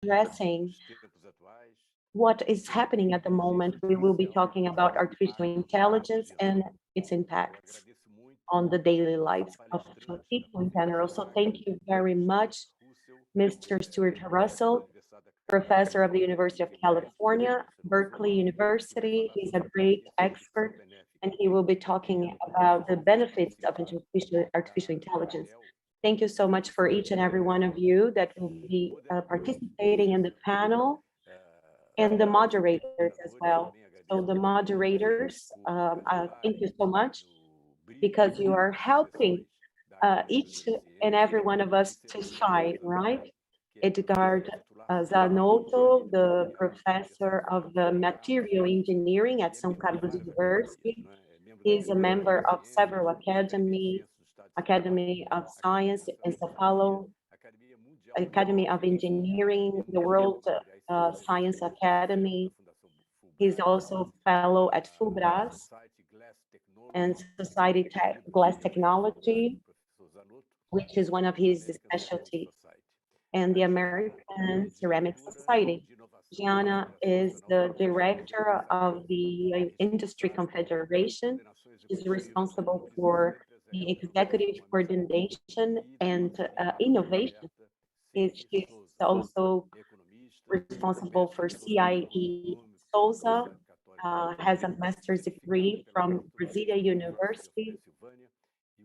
addressing what is happening at the moment. We will be talking about artificial intelligence and its impacts on the daily lives of people in general. So thank you very much, Mr. Stuart Russell, professor of the University of California, Berkeley University. He's a great expert, and he will be talking about the benefits of artificial intelligence. Thank you so much for each and every one of you that will be participating in the panel, and the moderators as well. So the moderators, thank you so much, because you are helping each and every one of us to shine, right? Edgar Zanotto, the professor of the material engineering at São Carlos University. He's a member of several academies, Academy of Science in Sao Paulo, Academy of Engineering, the World Science Academy. He's also fellow at FUBRAS and Society Glass Technology, which is one of his specialties, and the American Ceramic Society. Gianna is the director of the Industry Confederation. She's responsible for the executive coordination and innovation. She's also responsible for CIE Souza, has a master's degree from Brasilia University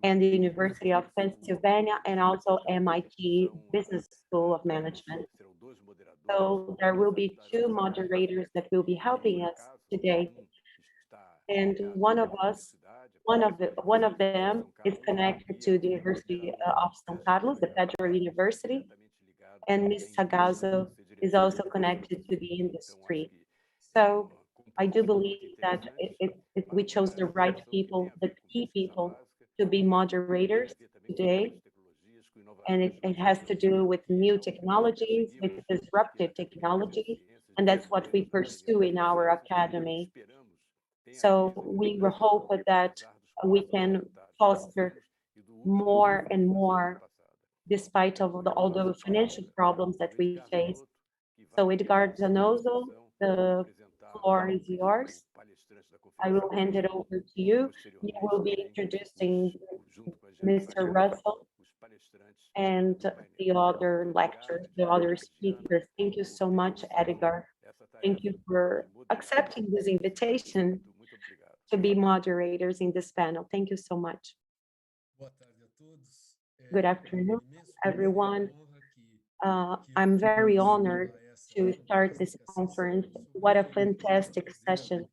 and the University of Pennsylvania, and also MIT Business School of Management. So there will be two moderators that will be helping us today. And one of them is connected to the University of São Carlos, the Federal University, and Ms. Sagazo is also connected to the industry. So I do believe that we chose the right people, the key people, to be moderators today. And it has to do with new technologies, with disruptive technologies, and that's what we pursue in our academy. So we hope that we can foster more and more, despite of all the financial problems that we face. So Edgar Zanotto, the floor is yours. I will hand it over to you. You will be introducing Mr. Russell and the other lecturers, the other speakers. Thank you so much, Edgar. Thank you for accepting this invitation to be moderators in this panel. Thank you so much. Good afternoon, everyone. I'm very honored to start this conference. What a fantastic session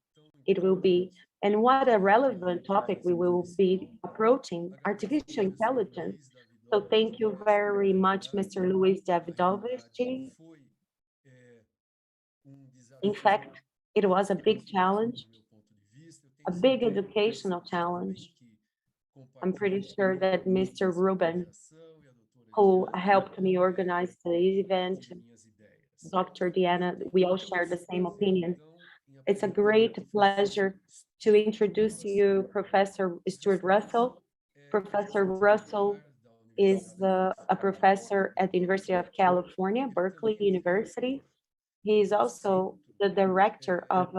it will be, and what a relevant topic we will be approaching, artificial intelligence. So thank you very much, Mr. Luis Davidovich. In fact, it was a big challenge, a big educational challenge. I'm pretty sure that Mr. Ruben, who helped me organize the event, Dr. Diana, we all share the same opinion. It's a great pleasure to introduce to you Professor Stuart Russell. Professor Russell is a professor at the University of California, Berkeley University. He is also the director of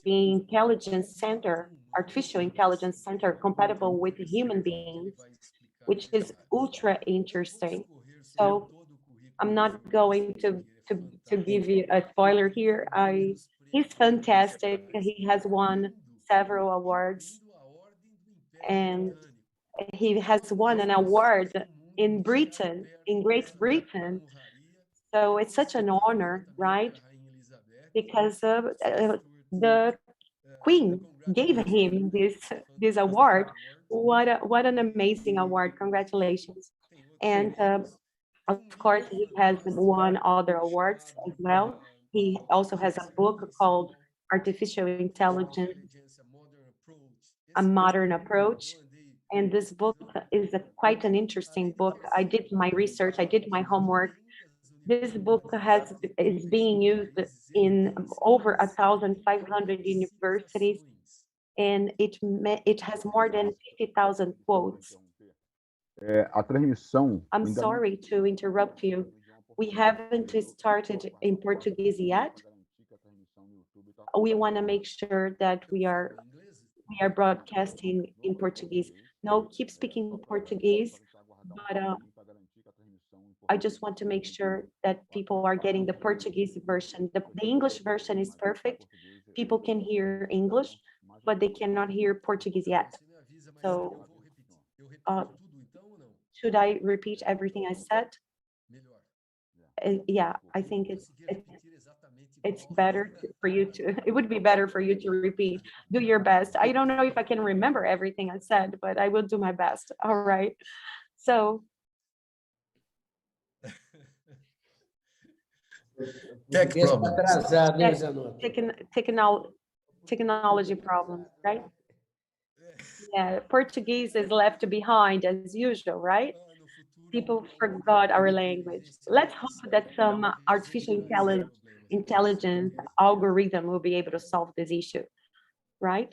the Intelligence Center, Artificial Intelligence Center compatible with human beings, which is ultra interesting. So I'm not going to give you a spoiler here. He's fantastic. He has won several awards, and he has won an award in Britain, in Great Britain. So it's such an honor, right? Because the Queen gave him this award. What an amazing award! Congratulations! And of course, he has won other awards as well. He also has a book called Artificial Intelligence, A Modern Approach. And this book is quite an interesting book. I did my research, I did my homework. This book is being used in over 1,500 universities, and it has more than 50,000 quotes. I'm sorry to interrupt you. We haven't started in Portuguese yet. We want to make sure that we are broadcasting in Portuguese. No, keep speaking Portuguese, but I just want to make sure that people are getting the Portuguese version. The English version is perfect. People can hear English, but they cannot hear Portuguese yet. So should I repeat everything I said? Yeah, I think it's better for you to, it would be better for you to repeat. Do your best. I don't know if I can remember everything I said, but I will do my best. All right. So Tech problems. Technology problems, right? Yeah, Portuguese is left behind as usual, right? People forgot our language. Let's hope that some artificial intelligence algorithm will be able to solve this issue, right?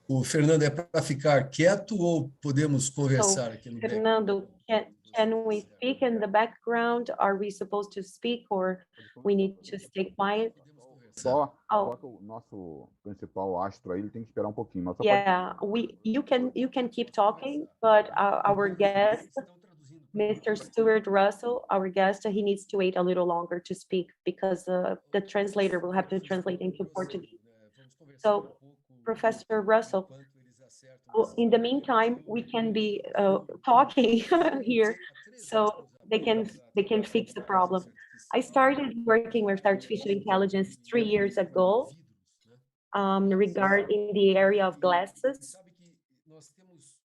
O Fernando, é para ficar quieto ou podemos conversar aqui no Fernando, can we speak in the background? Are we supposed to speak or we need to stay quiet? Só o nosso principal astro aí, ele tem que esperar pouquinho. Mas yeah, you can keep talking, but our guest, Mr. Stuart Russell, our guest, he needs to wait a little longer to speak because the translator will have to translate into Portuguese. So, Professor Russell, in the meantime, we can be talking here, so they can fix the problem. I started working with artificial intelligence 3 years ago, regarding the area of glasses,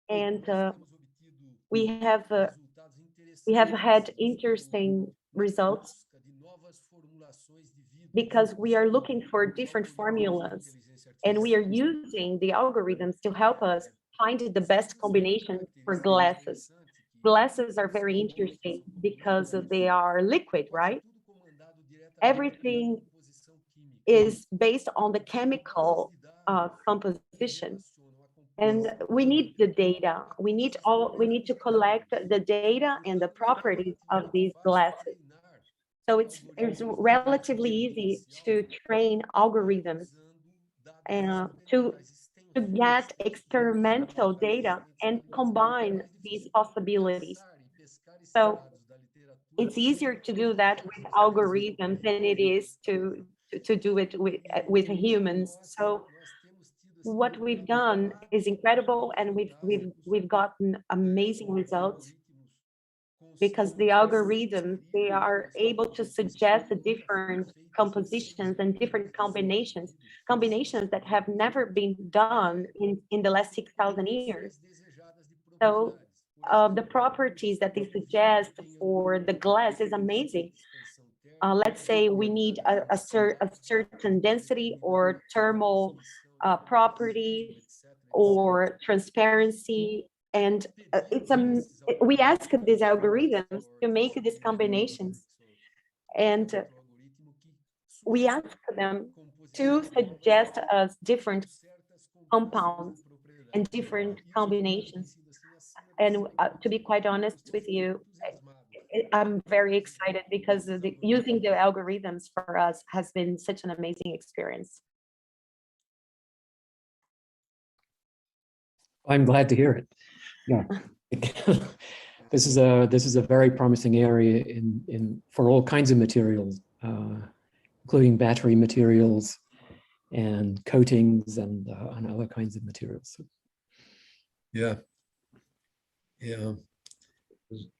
and we have had interesting results because we are looking for different formulas, and we are using the algorithms to help us find the best combination for glasses. Glasses are very interesting because they are liquid, right? Everything is based on the chemical composition. And we need the data. We need to collect the data and the properties of these glasses. So it's relatively easy to train algorithms and to get experimental data and combine these possibilities. So it's easier to do that with algorithms than it is to do it with humans. So what we've done is incredible, and we've gotten amazing results because the algorithms, they are able to suggest the different compositions and different combinations that have never been done in the last 6,000 years. So the properties that they suggest for the glass is amazing. Let's say we need a certain density or thermal properties or transparency, and we ask these algorithms to make these combinations, and we ask them to suggest us different compounds and different combinations. And to be quite honest with you, I'm very excited because using the algorithms for us has been such an amazing experience. I'm glad to hear it. Yeah, this is a very promising area for all kinds of materials, including battery materials and coatings and other kinds of materials. Yeah. Yeah.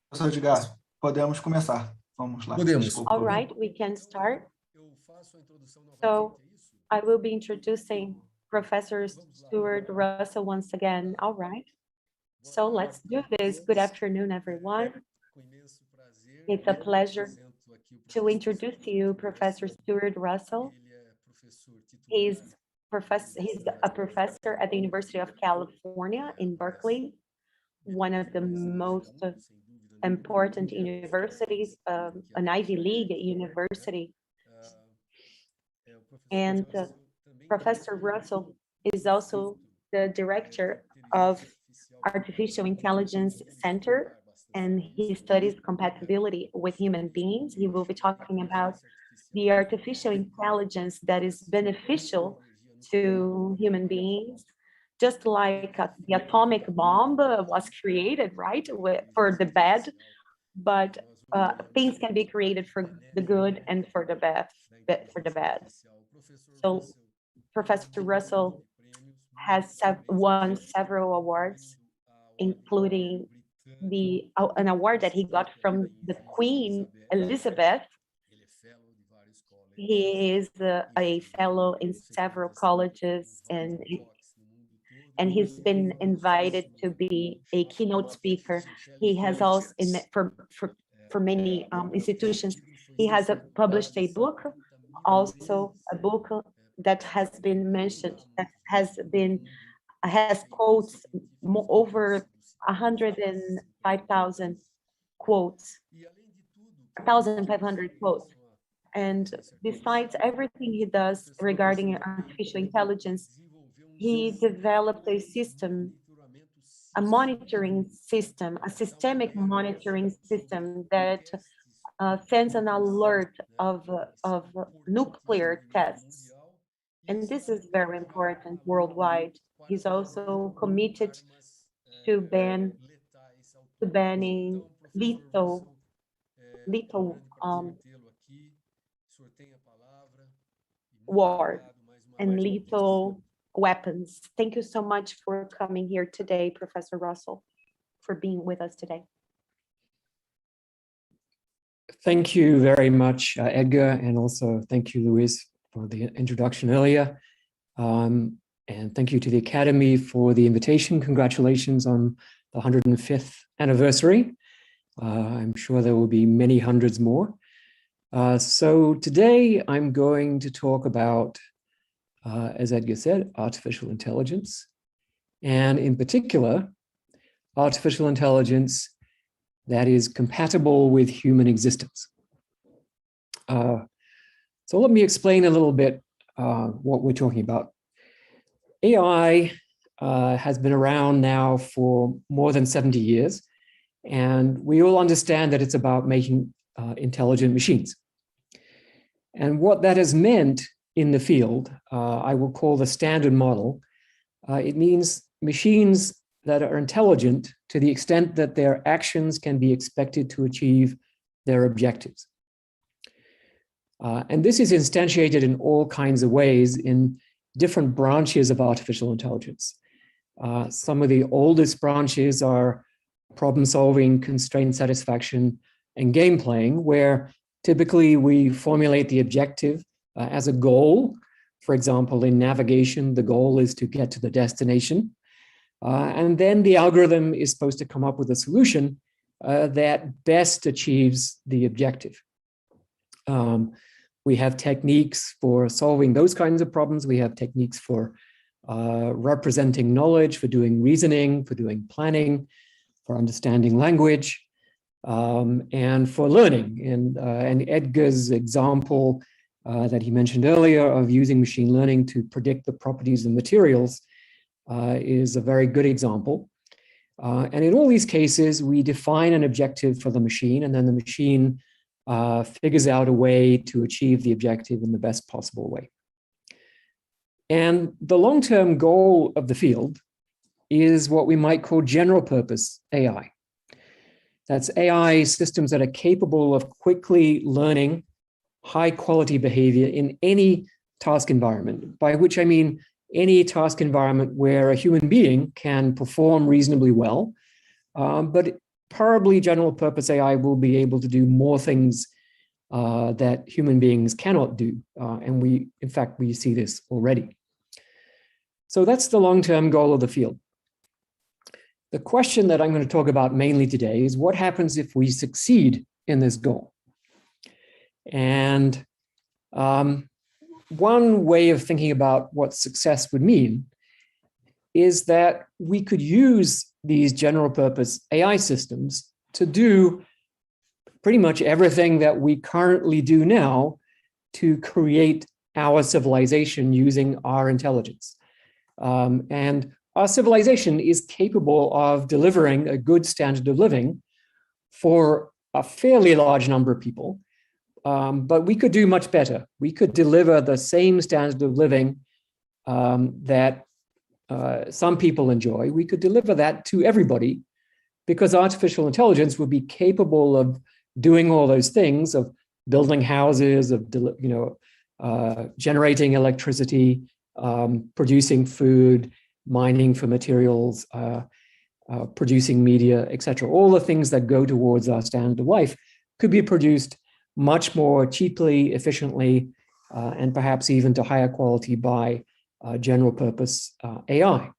Professor Edgar, podemos começar. Vamos lá. Podemos. All right, we can start. So I will be introducing Professor Stuart Russell once again. All right. So let's do this. Good afternoon, everyone. It's a pleasure to introduce to you Professor Stuart Russell. He's a professor at the University of California in Berkeley, one of the most important universities, an Ivy League university. And Professor Russell is also the director of Artificial Intelligence Center, and he studies compatibility with human beings. He will be talking about the artificial intelligence that is beneficial to human beings, just like the atomic bomb was created, right, for the bad, but things can be created for the good and for the bad. So Professor Russell has won several awards, including an award that he got from the Queen Elizabeth. He is a fellow in several colleges, and he's been invited to be a keynote speaker. He has also, for many institutions, he has published a book, also a book that has been mentioned, that has quotes over 105,000 quotes, 1,500 quotes. And besides everything he does regarding artificial intelligence, he developed a system, a monitoring system, a systemic monitoring system that sends an alert of nuclear tests. And this is very important worldwide. He's also committed to banning lethal war and lethal weapons. Thank you so much for coming here today, Professor Russell, for being with us today. Thank you very much, Edgar, and also thank you, Luis, for the introduction earlier. And thank you to the Academy for the invitation. Congratulations on the 105th anniversary. I'm sure there will be many hundreds more. So today I'm going to talk about, as Edgar said, artificial intelligence, and in particular, artificial intelligence that is compatible with human existence. So let me explain a little bit what we're talking about. AI has been around now for more than 70 years, and we all understand that it's about making intelligent machines. And what that has meant in the field, I will call the standard model. It means machines that are intelligent to the extent that their actions can be expected to achieve their objectives. And this is instantiated in all kinds of ways in different branches of artificial intelligence. Some of the oldest branches are problem solving, constraint satisfaction, and game playing, where typically we formulate the objective as a goal. For example, in navigation, the goal is to get to the destination. And then the algorithm is supposed to come up with a solution that best achieves the objective. We have techniques for solving those kinds of problems. We have techniques for representing knowledge, for doing reasoning, for doing planning, for understanding language, and for learning. And Edgar's example that he mentioned earlier of using machine learning to predict the properties of materials is a very good example. And in all these cases, we define an objective for the machine, and then the machine figures out a way to achieve the objective in the best possible way. And the long-term goal of the field is what we might call general purpose AI. That's AI systems that are capable of quickly learning high quality behavior in any task environment, by which I mean any task environment where a human being can perform reasonably well, but probably general purpose AI will be able to do more things that human beings cannot do. And in fact, we see this already. So that's the long-term goal of the field. The question that I'm going to talk about mainly today is what happens if we succeed in this goal? And one way of thinking about what success would mean is that we could use these general purpose AI systems to do pretty much everything that we currently do now to create our civilization using our intelligence. And our civilization is capable of delivering a good standard of living for a fairly large number of people, but we could do much better. We could deliver the same standard of living that some people enjoy. We could deliver that to everybody, because artificial intelligence would be capable of doing all those things, of building houses, of generating electricity, producing food, mining for materials, producing media, etc. All the things that go towards our standard of life could be produced much more cheaply, efficiently, and perhaps even to higher quality by general purpose AI.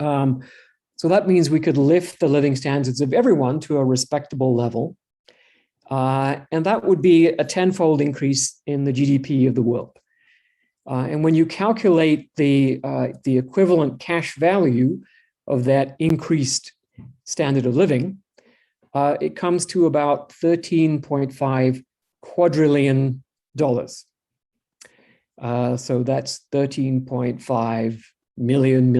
So that means we could lift the living standards of everyone to a respectable level. And that would be a tenfold increase in the GDP of the world. And when you calculate the equivalent cash value of that increased standard of living, it comes to about $13.5 quadrillion. So that's $13.5 million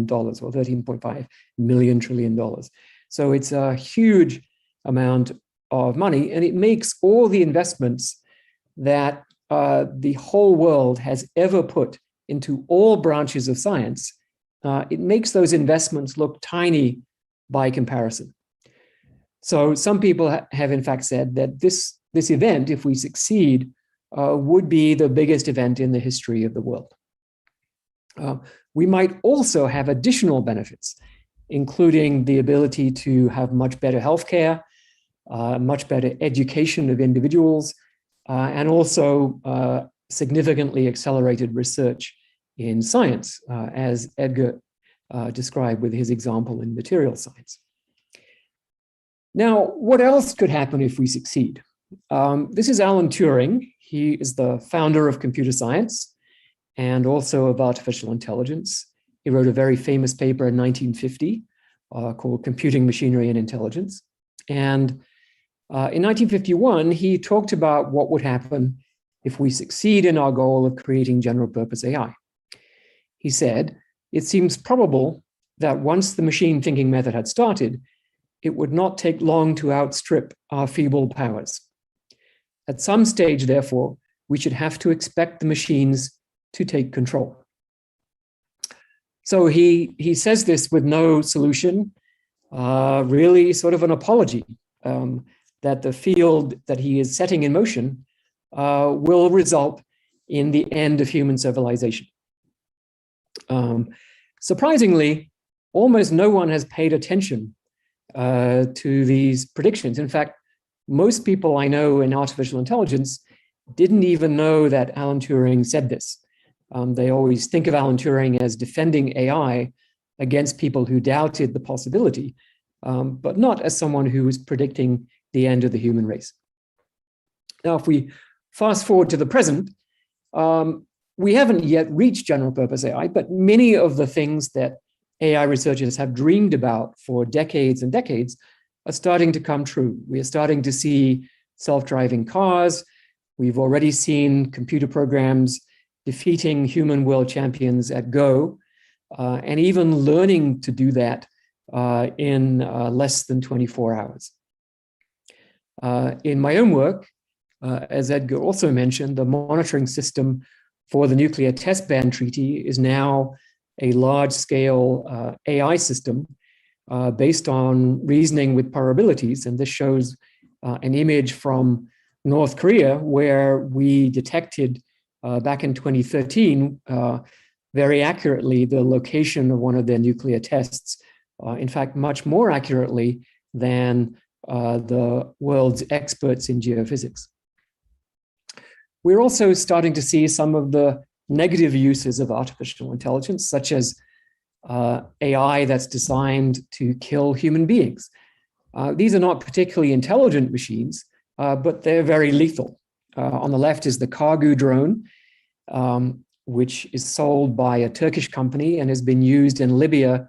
dollars, or $13.5 million trillion dollars. So it's a huge amount of money, and it makes all the investments that the whole world has ever put into all branches of science, it makes those investments look tiny by comparison. So some people have in fact said that this event, if we succeed, would be the biggest event in the history of the world. We might also have additional benefits, including the ability to have much better healthcare, much better education of individuals, and also significantly accelerated research in science, as Edgar described with his example in material science. Now, what else could happen if we succeed? This is Alan Turing. He is the founder of computer science and also of artificial intelligence. He wrote a very famous paper in 1950 called Computing Machinery and Intelligence. And in 1951, he talked about what would happen if we succeed in our goal of creating general purpose AI. He said, it seems probable that once the machine thinking method had started, it would not take long to outstrip our feeble powers. At some stage, therefore, we should have to expect the machines to take control. So he says this with no solution, really sort of an apology that the field that he is setting in motion will result in the end of human civilization. Surprisingly, almost no one has paid attention to these predictions. In fact, most people I know in artificial intelligence didn't even know that Alan Turing said this. They always think of Alan Turing as defending AI against people who doubted the possibility, but not as someone who was predicting the end of the human race. Now, if we fast forward to the present, we haven't yet reached general purpose AI, but many of the things that AI researchers have dreamed about for decades and decades are starting to come true. We are starting to see self-driving cars. We've already seen computer programs defeating human world champions at Go, and even learning to do that in less than 24 hours. In my own work, as Edgar also mentioned, the monitoring system for the Nuclear Test Ban Treaty is now a large-scale AI system based on reasoning with probabilities. And this shows an image from North Korea, where we detected back in 2013 very accurately the location of one of their nuclear tests. In fact, much more accurately than the world's experts in geophysics. We're also starting to see some of the negative uses of artificial intelligence, such as AI that's designed to kill human beings. These are not particularly intelligent machines, but they're very lethal. On the left is the Kargu drone, which is sold by a Turkish company and has been used in Libya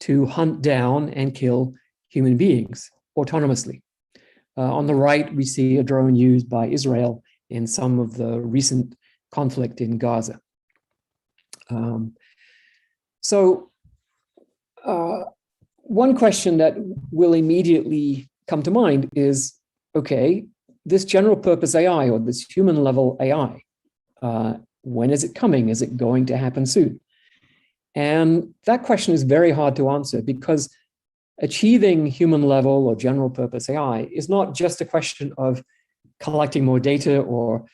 to hunt down and kill human beings autonomously. On the right, we see a drone used by Israel in some of the recent conflict in Gaza. So one question that will immediately come to mind is, okay, this general purpose AI or this human level AI, when is it coming? Is it going to happen soon? And that question is very hard to answer because achieving human level or general purpose AI is not just a question of collecting more data or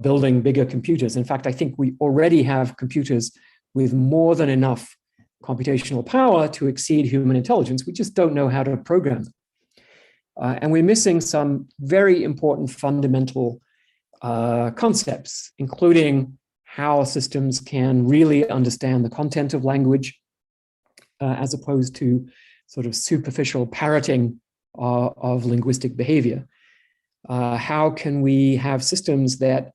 building bigger computers. In fact, I think we already have computers with more than enough computational power to exceed human intelligence. We just don't know how to program them. And we're missing some very important fundamental concepts, including how systems can really understand the content of language, as opposed to sort of superficial parroting of linguistic behavior. How can we have systems that,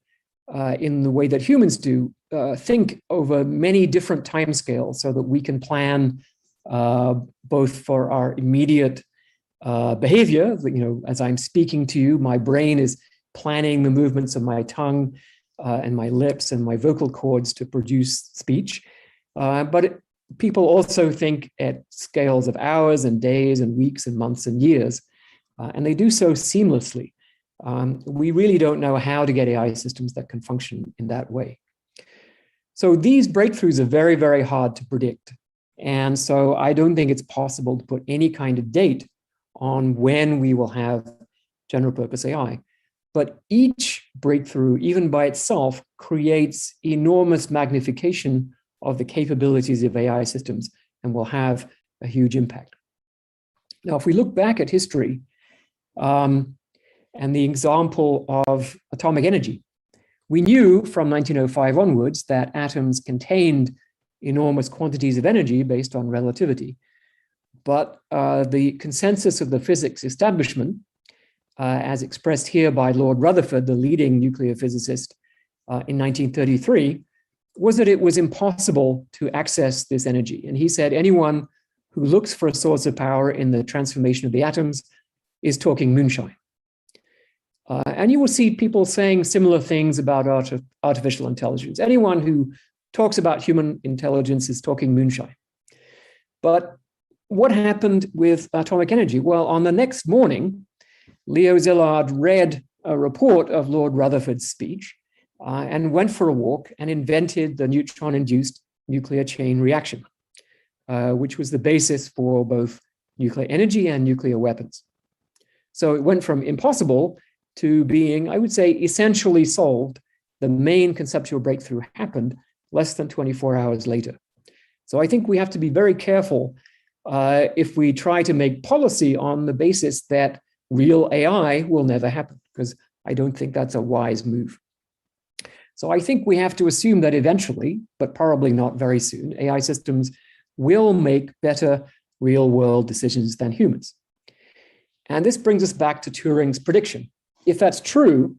in the way that humans do, think over many different timescales so that we can plan both for our immediate behavior, as I'm speaking to you, my brain is planning the movements of my tongue and my lips and my vocal cords to produce speech. But people also think at scales of hours and days and weeks and months and years, and they do so seamlessly. We really don't know how to get AI systems that can function in that way. So these breakthroughs are very, very hard to predict. And so I don't think it's possible to put any kind of date on when we will have general purpose AI. But each breakthrough, even by itself, creates enormous magnification of the capabilities of AI systems and will have a huge impact. Now, if we look back at history, and the example of atomic energy, we knew from 1905 onwards that atoms contained enormous quantities of energy based on relativity. But the consensus of the physics establishment, as expressed here by Lord Rutherford, the leading nuclear physicist in 1933, was that it was impossible to access this energy. And he said anyone who looks for a source of power in the transformation of the atoms is talking moonshine. And you will see people saying similar things about artificial intelligence. Anyone who talks about human intelligence is talking moonshine. But what happened with atomic energy? Well, on the next morning, Leo Szilard read a report of Lord Rutherford's speech and went for a walk and invented the neutron-induced nuclear chain reaction, which was the basis for both nuclear energy and nuclear weapons. So it went from impossible to being, I would say, essentially solved. The main conceptual breakthrough happened less than 24 hours later. So I think we have to be very careful if we try to make policy on the basis that real AI will never happen, because I don't think that's a wise move. So I think we have to assume that eventually, but probably not very soon, AI systems will make better real-world decisions than humans. And this brings us back to Turing's prediction. If that's true,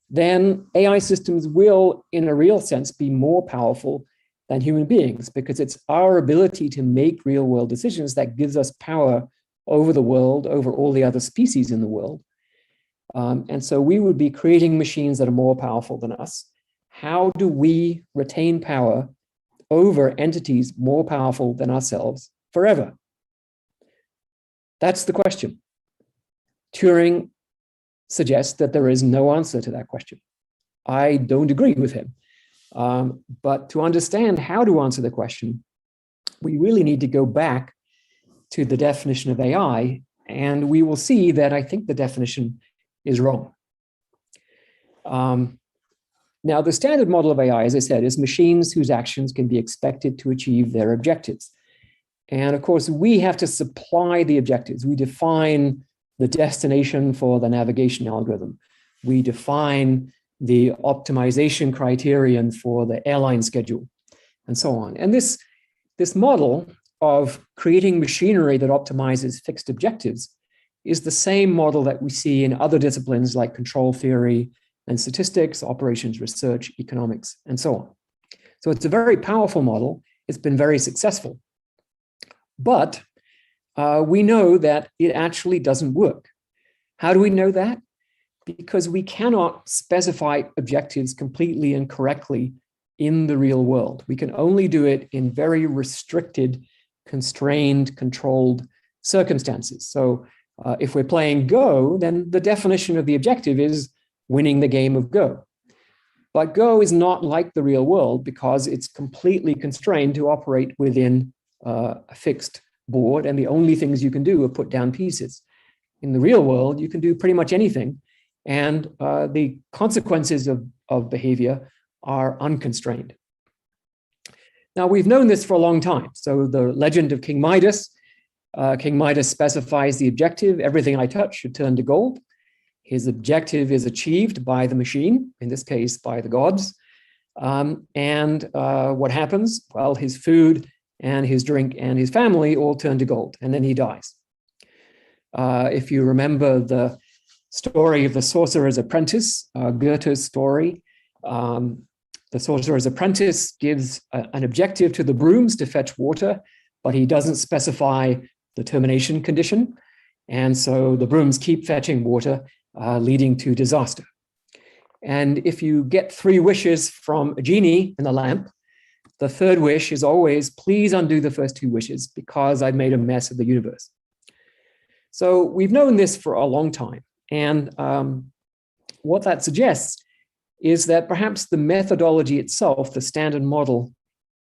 then AI systems will, in a real sense, be more powerful than human beings, because it's our ability to make real-world decisions that gives us power over the world, over all the other species in the world. And so we would be creating machines that are more powerful than us. How do we retain power over entities more powerful than ourselves forever? That's the question. Turing suggests that there is no answer to that question. I don't agree with him. But to understand how to answer the question, we really need to go back to the definition of AI, and we will see that I think the definition is wrong. Now, the standard model of AI, as I said, is machines whose actions can be expected to achieve their objectives. And of course, we have to supply the objectives. We define the destination for the navigation algorithm. We define the optimization criterion for the airline schedule, and so on. And this model of creating machinery that optimizes fixed objectives is the same model that we see in other disciplines like control theory and statistics, operations research, economics, and so on. So it's a very powerful model. It's been very successful. But we know that it actually doesn't work. How do we know that? Because we cannot specify objectives completely and correctly in the real world. We can only do it in very restricted, constrained, controlled circumstances. So if we're playing Go, then the definition of the objective is winning the game of Go. But Go is not like the real world because it's completely constrained to operate within a fixed board, and the only things you can do are put down pieces. In the real world, you can do pretty much anything, and the consequences of behavior are unconstrained. Now, we've known this for a long time. So the legend of King Midas specifies the objective: everything I touch should turn to gold. His objective is achieved by the machine, in this case, by the gods. What happens? Well, his food and his drink and his family all turn to gold, and then he dies. If you remember the story of the Sorcerer's Apprentice, Goethe's story, the Sorcerer's Apprentice gives an objective to the brooms to fetch water, but he doesn't specify the termination condition. And so the brooms keep fetching water, leading to disaster. And if you get 3 wishes from a genie in the lamp, the third wish is always, please undo the first 2 wishes because I've made a mess of the universe. So we've known this for a long time. And what that suggests is that perhaps the methodology itself, the standard model,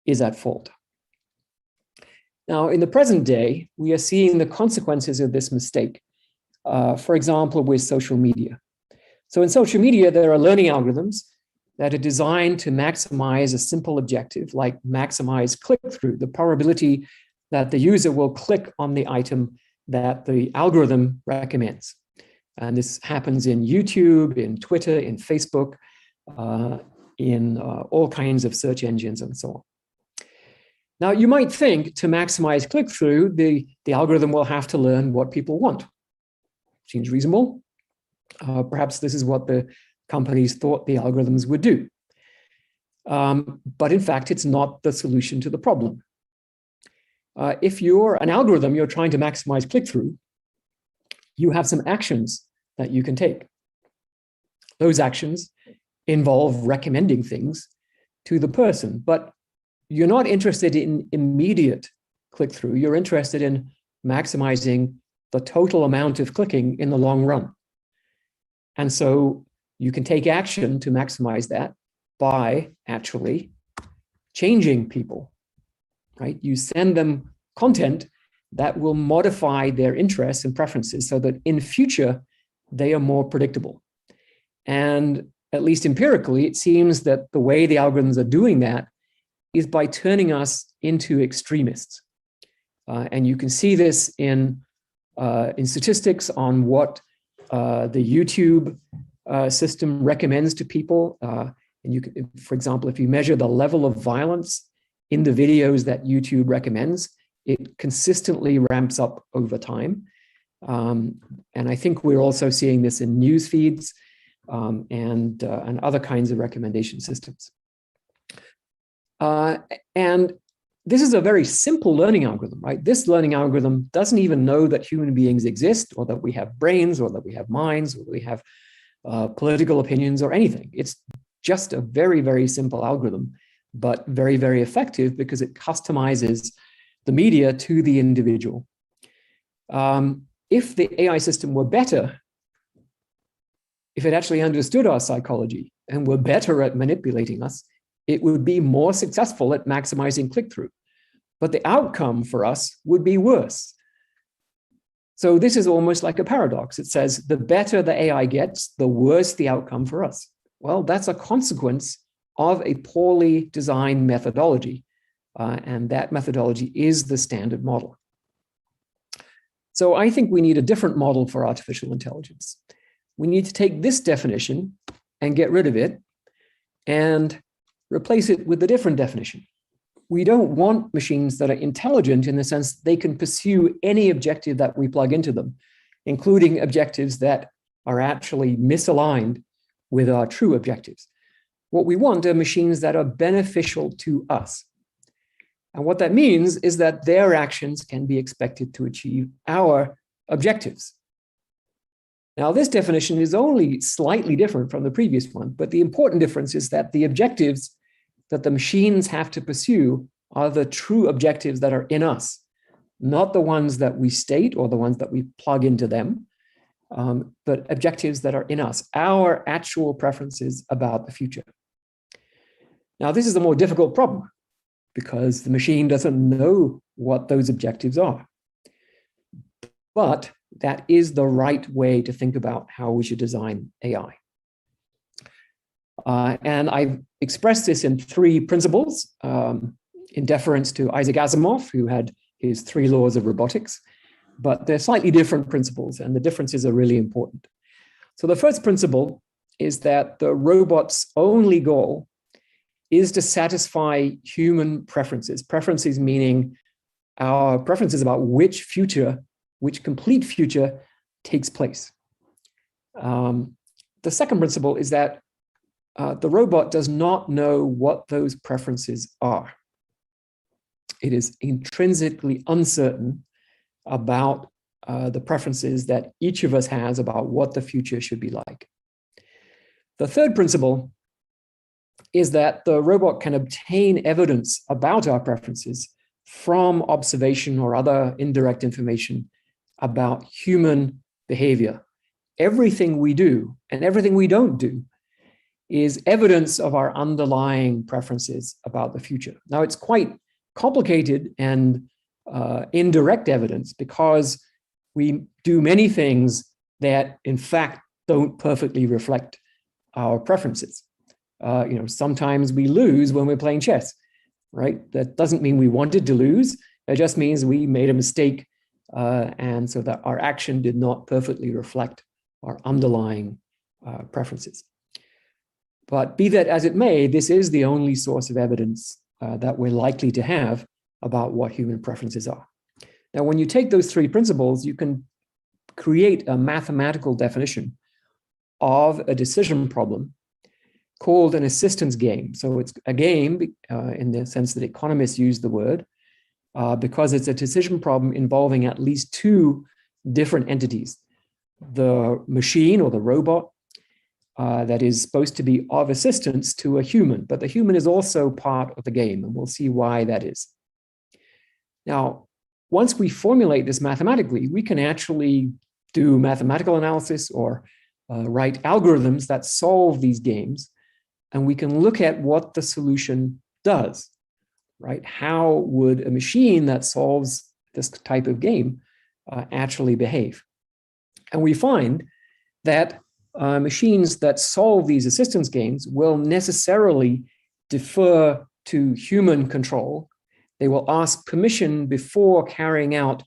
is at fault. Now, in the present day, we are seeing the consequences of this mistake. For example, with social media. So in social media, there are learning algorithms that are designed to maximize a simple objective, like maximize click-through, the probability that the user will click on the item that the algorithm recommends. And this happens in YouTube, in Twitter, in Facebook, in all kinds of search engines and so on. Now, you might think to maximize click-through, the algorithm will have to learn what people want. Seems reasonable. Perhaps this is what the companies thought the algorithms would do. But in fact, it's not the solution to the problem. If you're an algorithm, you're trying to maximize click-through, you have some actions that you can take. Those actions involve recommending things to the person, but you're not interested in immediate click-through. You're interested in maximizing the total amount of clicking in the long run. And so you can take action to maximize that by actually changing people, right? You send them content that will modify their interests and preferences so that in future, they are more predictable. And at least empirically, it seems that the way the algorithms are doing that is by turning us into extremists. And you can see this in statistics on what the YouTube system recommends to people. And you can, for example, if you measure the level of violence in the videos that YouTube recommends, it consistently ramps up over time. And I think we're also seeing this in news feeds and other kinds of recommendation systems. And this is a very simple learning algorithm, right? This learning algorithm doesn't even know that human beings exist, or that we have brains, or that we have minds, or that we have political opinions, or anything. It's just a very, very simple algorithm, but very, very effective because it customizes the media to the individual. If the AI system were better, if it actually understood our psychology and were better at manipulating us, it would be more successful at maximizing click-through. But the outcome for us would be worse. So this is almost like a paradox. It says the better the AI gets, the worse the outcome for us. Well, that's a consequence of a poorly designed methodology. And that methodology is the standard model. So I think we need a different model for artificial intelligence. We need to take this definition and get rid of it and replace it with a different definition. We don't want machines that are intelligent in the sense that they can pursue any objective that we plug into them, including objectives that are actually misaligned with our true objectives. What we want are machines that are beneficial to us. And what that means is that their actions can be expected to achieve our objectives. Now, this definition is only slightly different from the previous one, but the important difference is that the objectives that the machines have to pursue are the true objectives that are in us, not the ones that we state or the ones that we plug into them, but objectives that are in us, our actual preferences about the future. Now, this is a more difficult problem because the machine doesn't know what those objectives are. But that is the right way to think about how we should design AI. And I've expressed this in 3 principles, in deference to Isaac Asimov, who had his 3 laws of robotics, but they're slightly different principles, and the differences are really important. So the first principle is that the robot's only goal is to satisfy human preferences, preferences meaning our preferences about which complete future takes place. The second principle is that the robot does not know what those preferences are. It is intrinsically uncertain about the preferences that each of us has about what the future should be like. The third principle is that the robot can obtain evidence about our preferences from observation or other indirect information about human behavior. Everything we do and everything we don't do is evidence of our underlying preferences about the future. Now, it's quite complicated and indirect evidence because we do many things that, in fact, don't perfectly reflect our preferences. Sometimes we lose when we're playing chess, right? That doesn't mean we wanted to lose. It just means we made a mistake, and so that our action did not perfectly reflect our underlying preferences. But be that as it may, this is the only source of evidence that we're likely to have about what human preferences are. Now, when you take those 3 principles, you can create a mathematical definition of a decision problem called an assistance game. So it's a game in the sense that economists use the word because it's a decision problem involving at least 2 different entities. The machine or the robot that is supposed to be of assistance to a human, but the human is also part of the game, and we'll see why that is. Now, once we formulate this mathematically, we can actually do mathematical analysis or write algorithms that solve these games, and we can look at what the solution does, right? How would a machine that solves this type of game actually behave? And we find that machines that solve these assistance games will necessarily defer to human control. They will ask permission before carrying out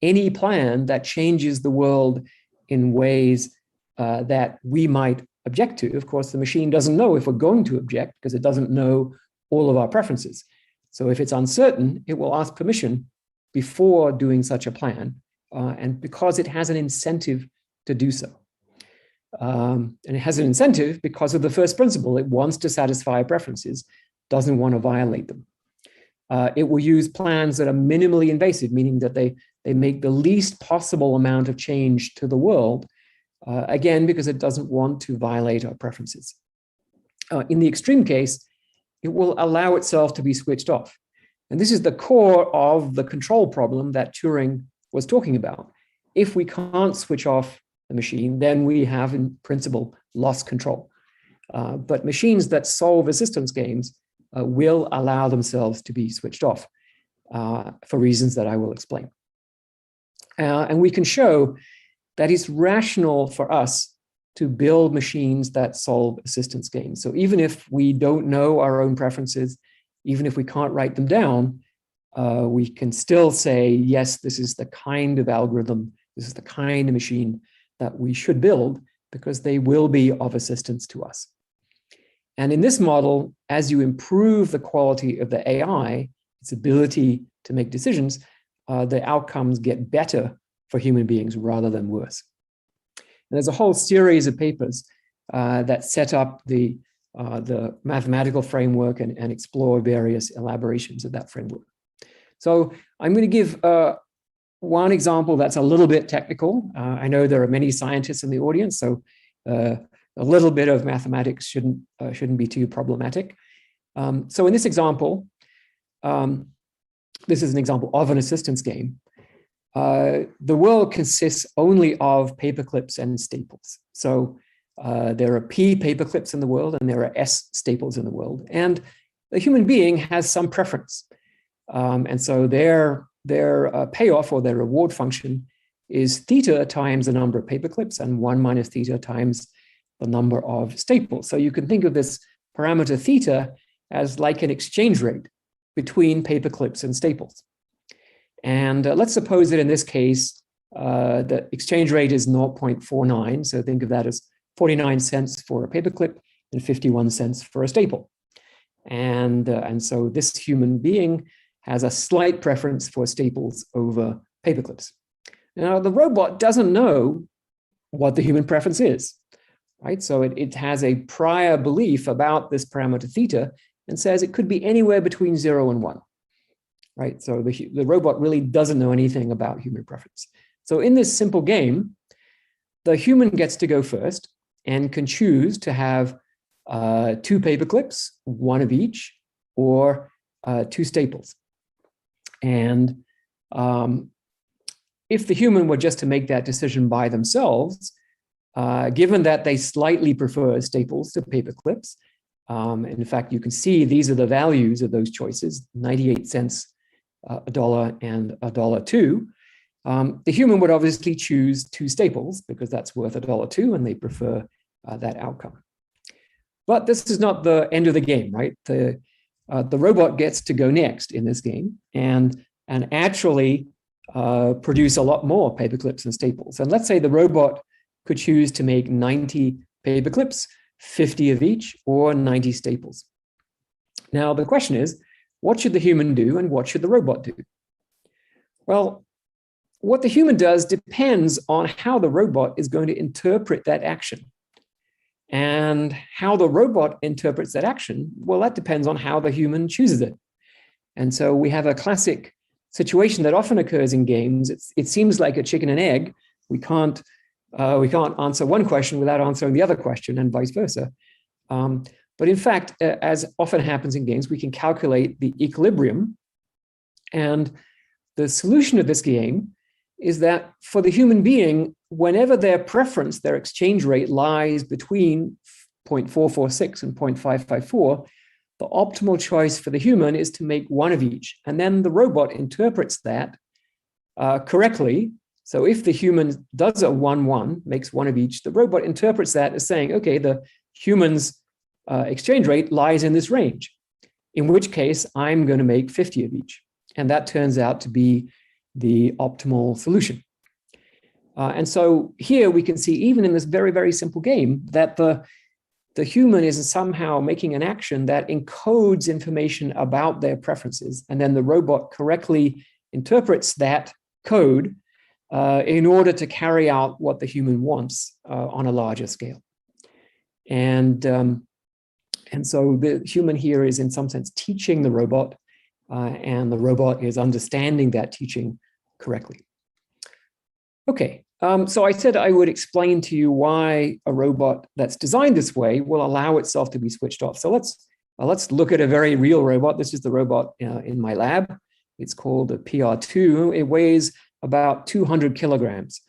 any plan that changes the world in ways that we might object to. Of course, the machine doesn't know if we're going to object because it doesn't know all of our preferences. So if it's uncertain, it will ask permission before doing such a plan, and because it has an incentive to do so. And it has an incentive because of the first principle. It wants to satisfy preferences, doesn't want to violate them. It will use plans that are minimally invasive, meaning that they make the least possible amount of change to the world, again, because it doesn't want to violate our preferences. In the extreme case, it will allow itself to be switched off. And this is the core of the control problem that Turing was talking about. If we can't switch off the machine, then we have, in principle, lost control. But machines that solve assistance games will allow themselves to be switched off for reasons that I will explain. And we can show that it's rational for us to build machines that solve assistance games. So even if we don't know our own preferences, even if we can't write them down, we can still say, yes, this is the kind of algorithm, this is the kind of machine that we should build because they will be of assistance to us. And in this model, as you improve the quality of the AI, its ability to make decisions, the outcomes get better for human beings rather than worse. And there's a whole series of papers that set up the mathematical framework and explore various elaborations of that framework. So I'm going to give one example that's a little bit technical. I know there are many scientists in the audience, so a little bit of mathematics shouldn't be too problematic. So in this example, this is an example of an assistance game. The world consists only of paper clips and staples. So there are P paper clips in the world and there are S staples in the world. And the human being has some preference. And so their payoff or their reward function is theta times the number of paper clips and 1 minus theta times the number of staples. So you can think of this parameter theta as like an exchange rate between paper clips and staples. And let's suppose that in this case, the exchange rate is 0.49. So think of that as 49 cents for a paper clip and 51 cents for a staple. And so this human being has a slight preference for staples over paper clips. Now, the robot doesn't know what the human preference is, right? So it has a prior belief about this parameter theta and says it could be anywhere between 0 and 1, right? So the robot really doesn't know anything about human preference. So in this simple game, the human gets to go first and can choose to have 2 paper clips, 1 of each, or 2 staples. And if the human were just to make that decision by themselves, given that they slightly prefer staples to paper clips, in fact, you can see these are the values of those choices, 98 cents, $1, and $1.02. The human would obviously choose 2 staples because that's worth $1.02 and they prefer that outcome. But this is not the end of the game, right? The robot gets to go next in this game and actually produce a lot more paper clips and staples. And let's say the robot could choose to make 90 paper clips, 50 of each, or 90 staples. Now, the question is, what should the human do and what should the robot do? Well, what the human does depends on how the robot is going to interpret that action. And how the robot interprets that action, well, that depends on how the human chooses it. And so we have a classic situation that often occurs in games. It seems like a chicken and egg. We can't answer one question without answering the other question and vice versa. But in fact, as often happens in games, we can calculate the equilibrium. And the solution of this game is that for the human being, whenever their preference, their exchange rate lies between 0.446 and 0.554, the optimal choice for the human is to make 1 of each. And then the robot interprets that correctly. So if the human does a 1-1, makes 1 of each, the robot interprets that as saying, okay, the human's exchange rate lies in this range, in which case I'm going to make 50 of each. And that turns out to be the optimal solution. And so here we can see, even in this very, very simple game, that the human is somehow making an action that encodes information about their preferences. And then the robot correctly interprets that code in order to carry out what the human wants on a larger scale. And so the human here is in some sense teaching the robot, and the robot is understanding that teaching correctly. Okay, so I said I would explain to you why a robot that's designed this way will allow itself to be switched off. So let's look at a very real robot. This is the robot in my lab. It's called a PR2. It weighs about 200 kilograms.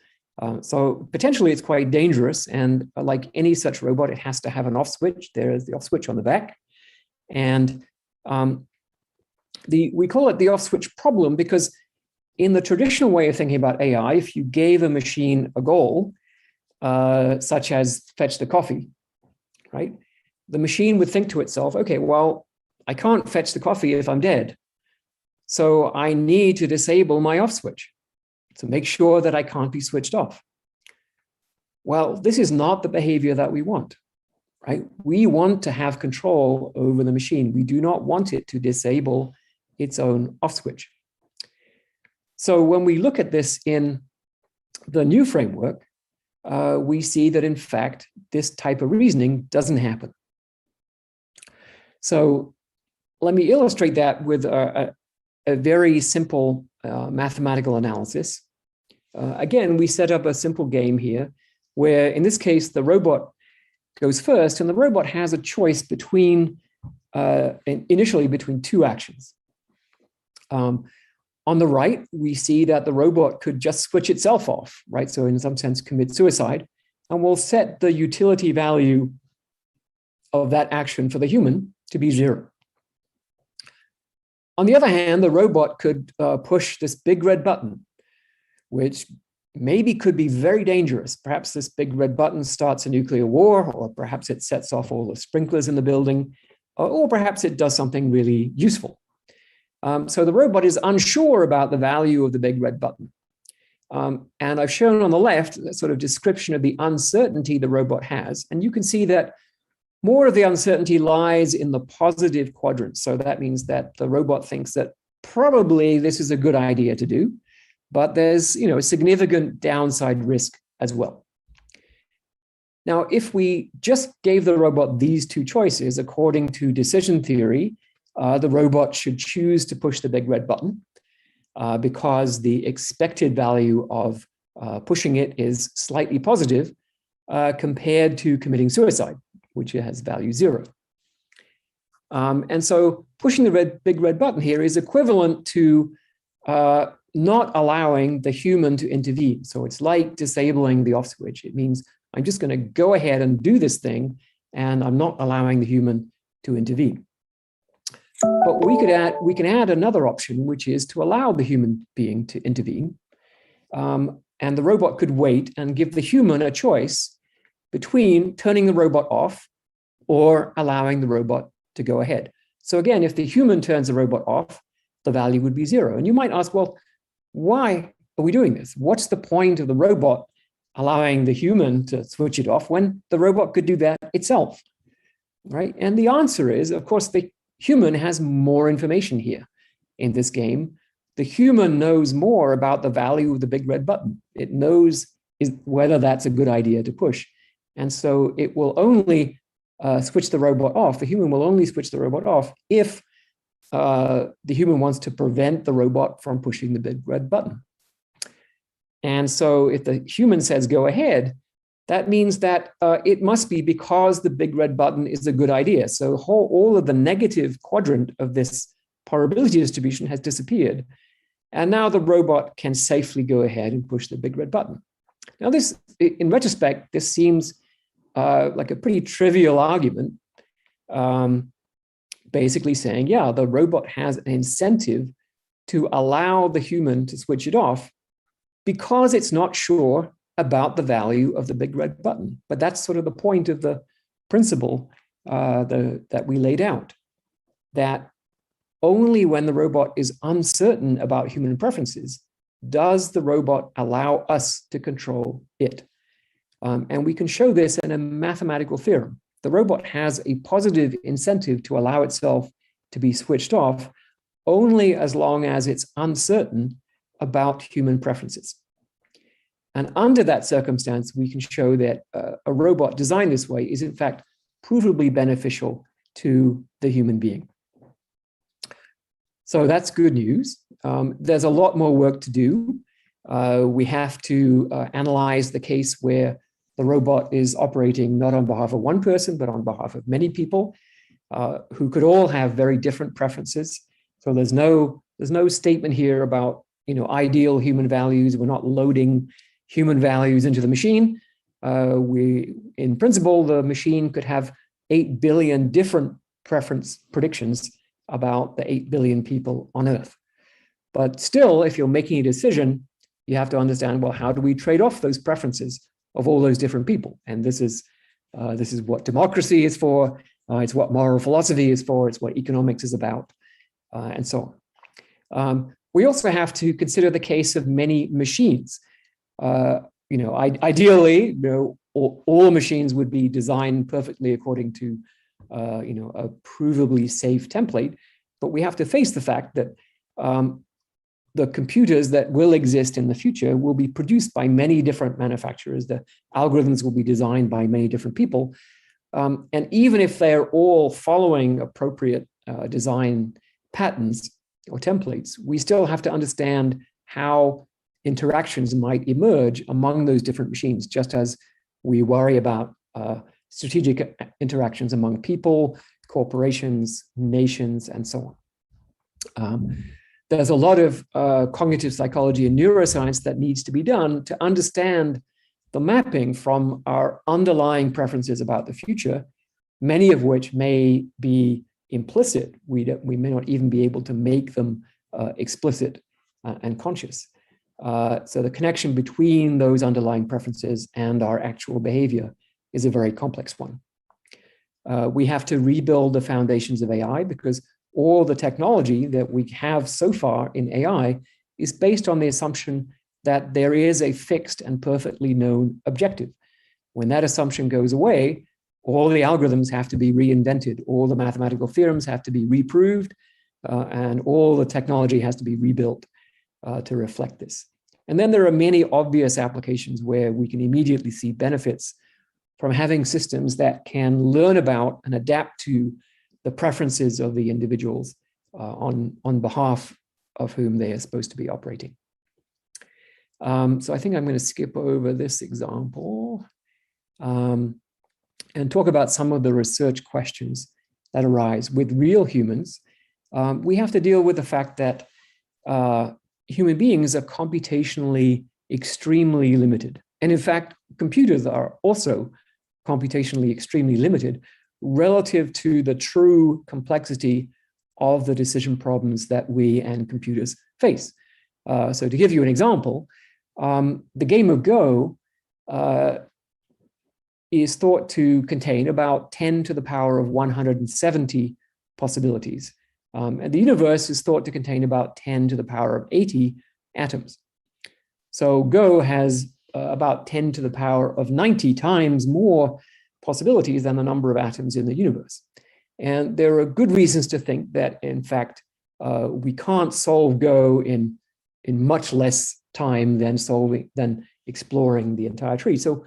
So potentially it's quite dangerous. And like any such robot, it has to have an off switch. There's the off switch on the back. And we call it the off switch problem because in the traditional way of thinking about AI, if you gave a machine a goal, such as fetch the coffee, right? The machine would think to itself, okay, well, I can't fetch the coffee if I'm dead. So I need to disable my off switch to make sure that I can't be switched off. Well, this is not the behavior that we want, right? We want to have control over the machine. We do not want it to disable its own off switch. So when we look at this in the new framework, we see that in fact, this type of reasoning doesn't happen. So let me illustrate that with a very simple mathematical analysis. Again, we set up a simple game here where in this case, the robot goes first and the robot has a choice between initially between two actions. On the right, we see that the robot could just switch itself off, right? So in some sense, commit suicide, and we'll set the utility value of that action for the human to be 0. On the other hand, the robot could push this big red button, which maybe could be very dangerous. Perhaps this big red button starts a nuclear war, or perhaps it sets off all the sprinklers in the building, or perhaps it does something really useful. So the robot is unsure about the value of the big red button. And I've shown on the left a sort of description of the uncertainty the robot has. And you can see that more of the uncertainty lies in the positive quadrant. So that means that the robot thinks that probably this is a good idea to do, but there's, a significant downside risk as well. Now, if we just gave the robot these two choices, according to decision theory, the robot should choose to push the big red button because the expected value of pushing it is slightly positive compared to committing suicide, which has value 0. And so pushing the big red button here is equivalent to not allowing the human to intervene. So it's like disabling the off switch. It means I'm just going to go ahead and do this thing, and I'm not allowing the human to intervene. But we can add another option, which is to allow the human being to intervene. And the robot could wait and give the human a choice between turning the robot off or allowing the robot to go ahead. So again, if the human turns the robot off, the value would be 0. And you might ask, well, why are we doing this? What's the point of the robot allowing the human to switch it off when the robot could do that itself, right? And the answer is, of course, the human has more information here in this game. The human knows more about the value of the big red button. It knows whether that's a good idea to push. And so it will only switch the robot off. The human will only switch the robot off if the human wants to prevent the robot from pushing the big red button. And so if the human says go ahead, that means that it must be because the big red button is a good idea. So all of the negative quadrant of this probability distribution has disappeared. And now the robot can safely go ahead and push the big red button. Now this, in retrospect, this seems like a pretty trivial argument, basically saying, yeah, the robot has an incentive to allow the human to switch it off because it's not sure about the value of the big red button. But that's sort of the point of the principle that we laid out, that only when the robot is uncertain about human preferences does the robot allow us to control it. And we can show this in a mathematical theorem. The robot has a positive incentive to allow itself to be switched off only as long as it's uncertain about human preferences. And under that circumstance, we can show that a robot designed this way is in fact provably beneficial to the human being. So that's good news. There's a lot more work to do. We have to analyze the case where the robot is operating not on behalf of one person, but on behalf of many people who could all have very different preferences. So there's no statement here about ideal human values. We're not loading human values into the machine. In principle, the machine could have 8 billion different preference predictions about the 8 billion people on Earth. But still, if you're making a decision, you have to understand, well, how do we trade off those preferences of all those different people? And this is what democracy is for. It's what moral philosophy is for. It's what economics is about, and so on. We also have to consider the case of many machines. Ideally, all machines would be designed perfectly according to a provably safe template, but we have to face the fact that the computers that will exist in the future will be produced by many different manufacturers. The algorithms will be designed by many different people. And even if they're all following appropriate design patterns or templates, we still have to understand how interactions might emerge among those different machines, just as we worry about strategic interactions among people, corporations, nations, and so on. There's a lot of cognitive psychology and neuroscience that needs to be done to understand the mapping from our underlying preferences about the future, many of which may be implicit. We may not even be able to make them explicit and conscious. So the connection between those underlying preferences and our actual behavior is a very complex one. We have to rebuild the foundations of AI because all the technology that we have so far in AI is based on the assumption that there is a fixed and perfectly known objective. When that assumption goes away, all the algorithms have to be reinvented, all the mathematical theorems have to be reproved, and all the technology has to be rebuilt to reflect this. And then there are many obvious applications where we can immediately see benefits from having systems that can learn about and adapt to the preferences of the individuals on behalf of whom they are supposed to be operating. So I think I'm going to skip over this example and talk about some of the research questions that arise. With real humans, we have to deal with the fact that human beings are computationally extremely limited. And in fact, computers are also computationally extremely limited relative to the true complexity of the decision problems that we and computers face. So to give you an example, the game of Go is thought to contain about 10 to the power of 170 possibilities. And the universe is thought to contain about 10 to the power of 80 atoms. So Go has about 10 to the power of 90 times more possibilities than the number of atoms in the universe. And there are good reasons to think that, in fact, we can't solve Go in much less time than exploring the entire tree. So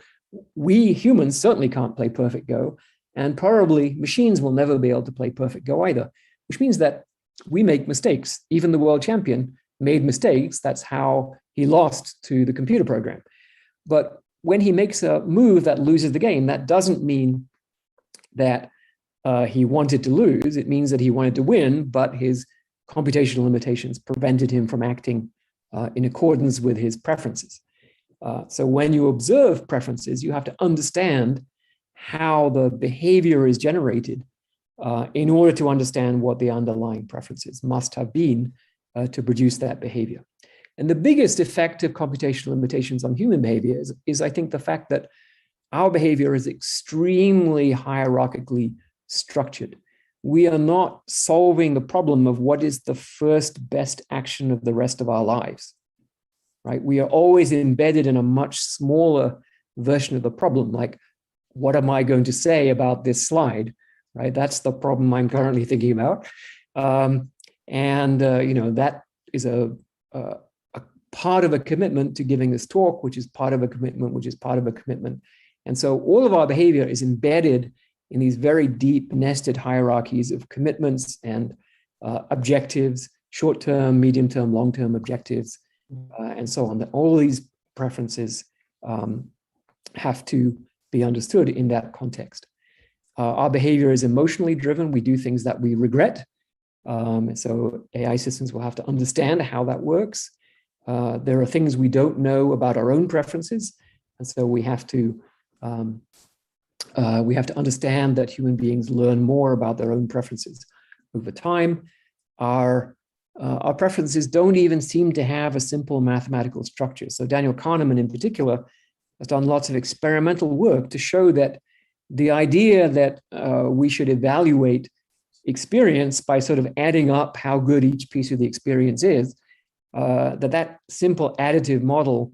we humans certainly can't play perfect Go, and probably machines will never be able to play perfect Go either, which means that we make mistakes. Even the world champion made mistakes. That's how he lost to the computer program. But when he makes a move that loses the game, that doesn't mean that he wanted to lose. It means that he wanted to win, but his computational limitations prevented him from acting in accordance with his preferences. So when you observe preferences, you have to understand how the behavior is generated in order to understand what the underlying preferences must have been to produce that behavior. And the biggest effect of computational limitations on human behavior is I think, the fact that our behavior is extremely hierarchically structured. We are not solving the problem of what is the first best action of the rest of our lives, right? We are always embedded in a much smaller version of the problem, like, what am I going to say about this slide, right? That's the problem I'm currently thinking about. That is a part of a commitment to giving this talk, which is part of a commitment, which is part of a commitment. And so all of our behavior is embedded in these very deep nested hierarchies of commitments and objectives, short-term, medium-term, long-term objectives, and so on. That all these preferences have to be understood in that context. Our behavior is emotionally driven. We do things that we regret. So AI systems will have to understand how that works. There are things we don't know about our own preferences, and so we have to understand that human beings learn more about their own preferences over time. Our preferences don't even seem to have a simple mathematical structure. So Daniel Kahneman, in particular, has done lots of experimental work to show that the idea that we should evaluate experience by sort of adding up how good each piece of the experience is, that simple additive model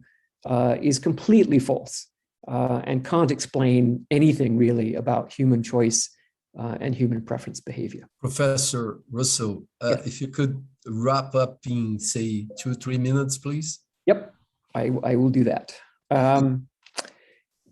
is completely false and can't explain anything really about human choice and human preference behavior. Professor Russell, yes. If you could wrap up in, say, 2-3 minutes, please. Yep, I will do that.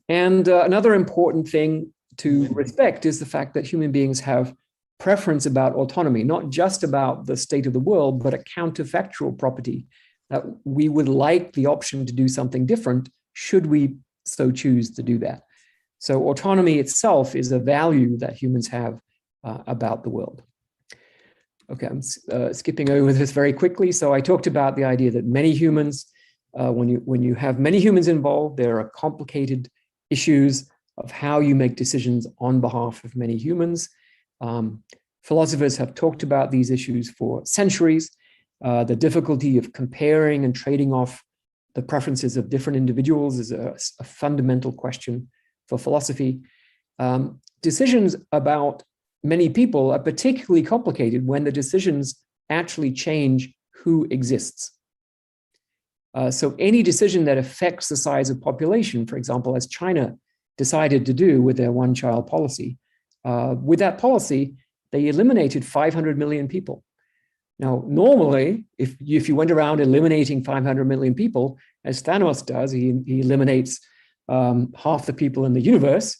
And another important thing to respect is the fact that human beings have preference about autonomy, not just about the state of the world, but a counterfactual property that we would like the option to do something different should we so choose to do that. So autonomy itself is a value that humans have about the world. Okay, I'm skipping over this very quickly. So I talked about the idea that many humans, when you have many humans involved, there are complicated issues of how you make decisions on behalf of many humans. Philosophers have talked about these issues for centuries. The difficulty of comparing and trading off the preferences of different individuals is a fundamental question for philosophy. Decisions about many people are particularly complicated when the decisions actually change who exists. So any decision that affects the size of population, for example, as China decided to do with their one-child policy, with that policy, they eliminated 500 million people. Now, normally, if you went around eliminating 500 million people, as Thanos does, he eliminates half the people in the universe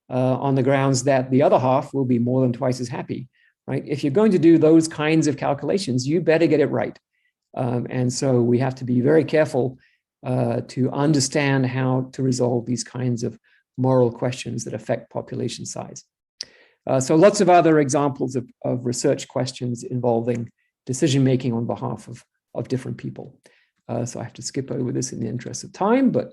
on the grounds that the other half will be more than twice as happy, right? If you're going to do those kinds of calculations, you better get it right. And so we have to be very careful to understand how to resolve these kinds of moral questions that affect population size. So lots of other examples of research questions involving decision-making on behalf of different people. So I have to skip over this in the interest of time, but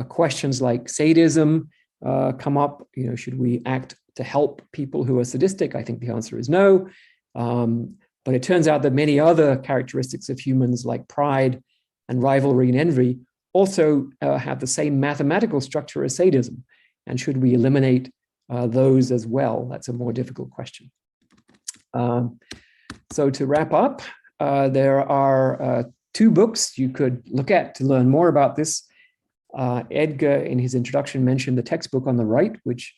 questions like sadism come up. You know, should we act to help people who are sadistic? I think the answer is no. But it turns out that many other characteristics of humans like pride and rivalry and envy also have the same mathematical structure as sadism. And should we eliminate those as well? That's a more difficult question. So to wrap up, there are 2 books you could look at to learn more about this. Edgar, in his introduction, mentioned the textbook on the right, which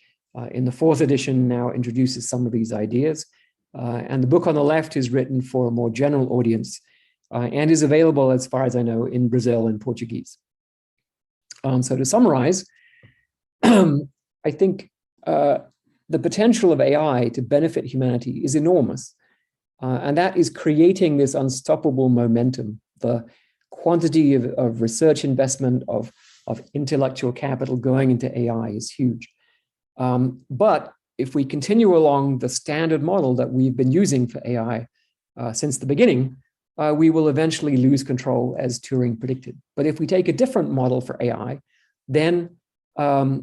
in the 4th edition now introduces some of these ideas. And the book on the left is written for a more general audience and is available, as far as I know, in Brazil and Portuguese. So to summarize, I think the potential of AI to benefit humanity is enormous. And that is creating this unstoppable momentum. The quantity of research investment, of intellectual capital going into AI is huge. But if we continue along the standard model that we've been using for AI since the beginning, we will eventually lose control, as Turing predicted. But if we take a different model for AI, then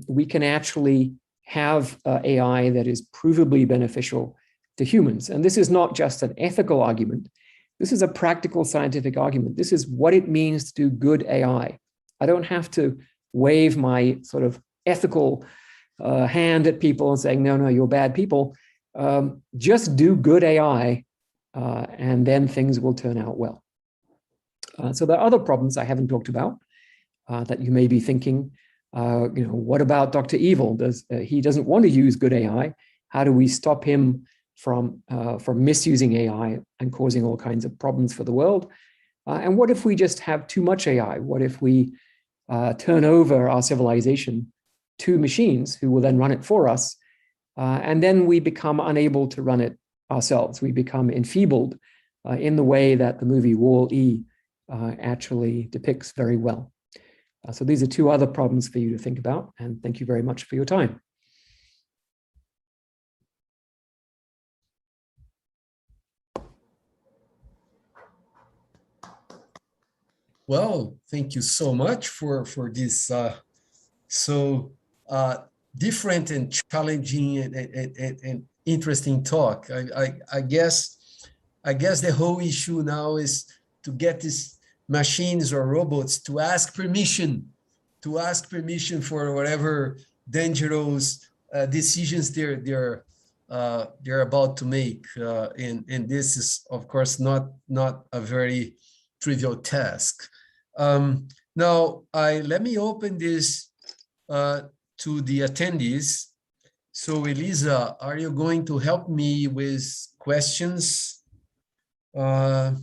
we can actually have AI that is provably beneficial to humans. And this is not just an ethical argument. This is a practical scientific argument. This is what it means to do good AI. I don't have to wave my sort of ethical hand at people and saying, no, you're bad people. Just do good AI, and then things will turn out well. So there are other problems I haven't talked about that you may be thinking, what about Dr. Evil? He doesn't want to use good AI. How do we stop him from misusing AI and causing all kinds of problems for the world? And what if we just have too much AI? What if we turn over our civilization to machines who will then run it for us, and then we become unable to run it ourselves? We become enfeebled in the way that the movie Wall-E actually depicts very well. So these are 2 other problems for you to think about, and thank you very much for your time. Well, thank you so much for this different and challenging and interesting talk. I guess the whole issue now is to get these machines or robots to ask permission for whatever dangerous decisions they're about to make, and this is, of course, not a very trivial task. Now, let me open this to the attendees. So, Elisa, are you going to help me with questions? Let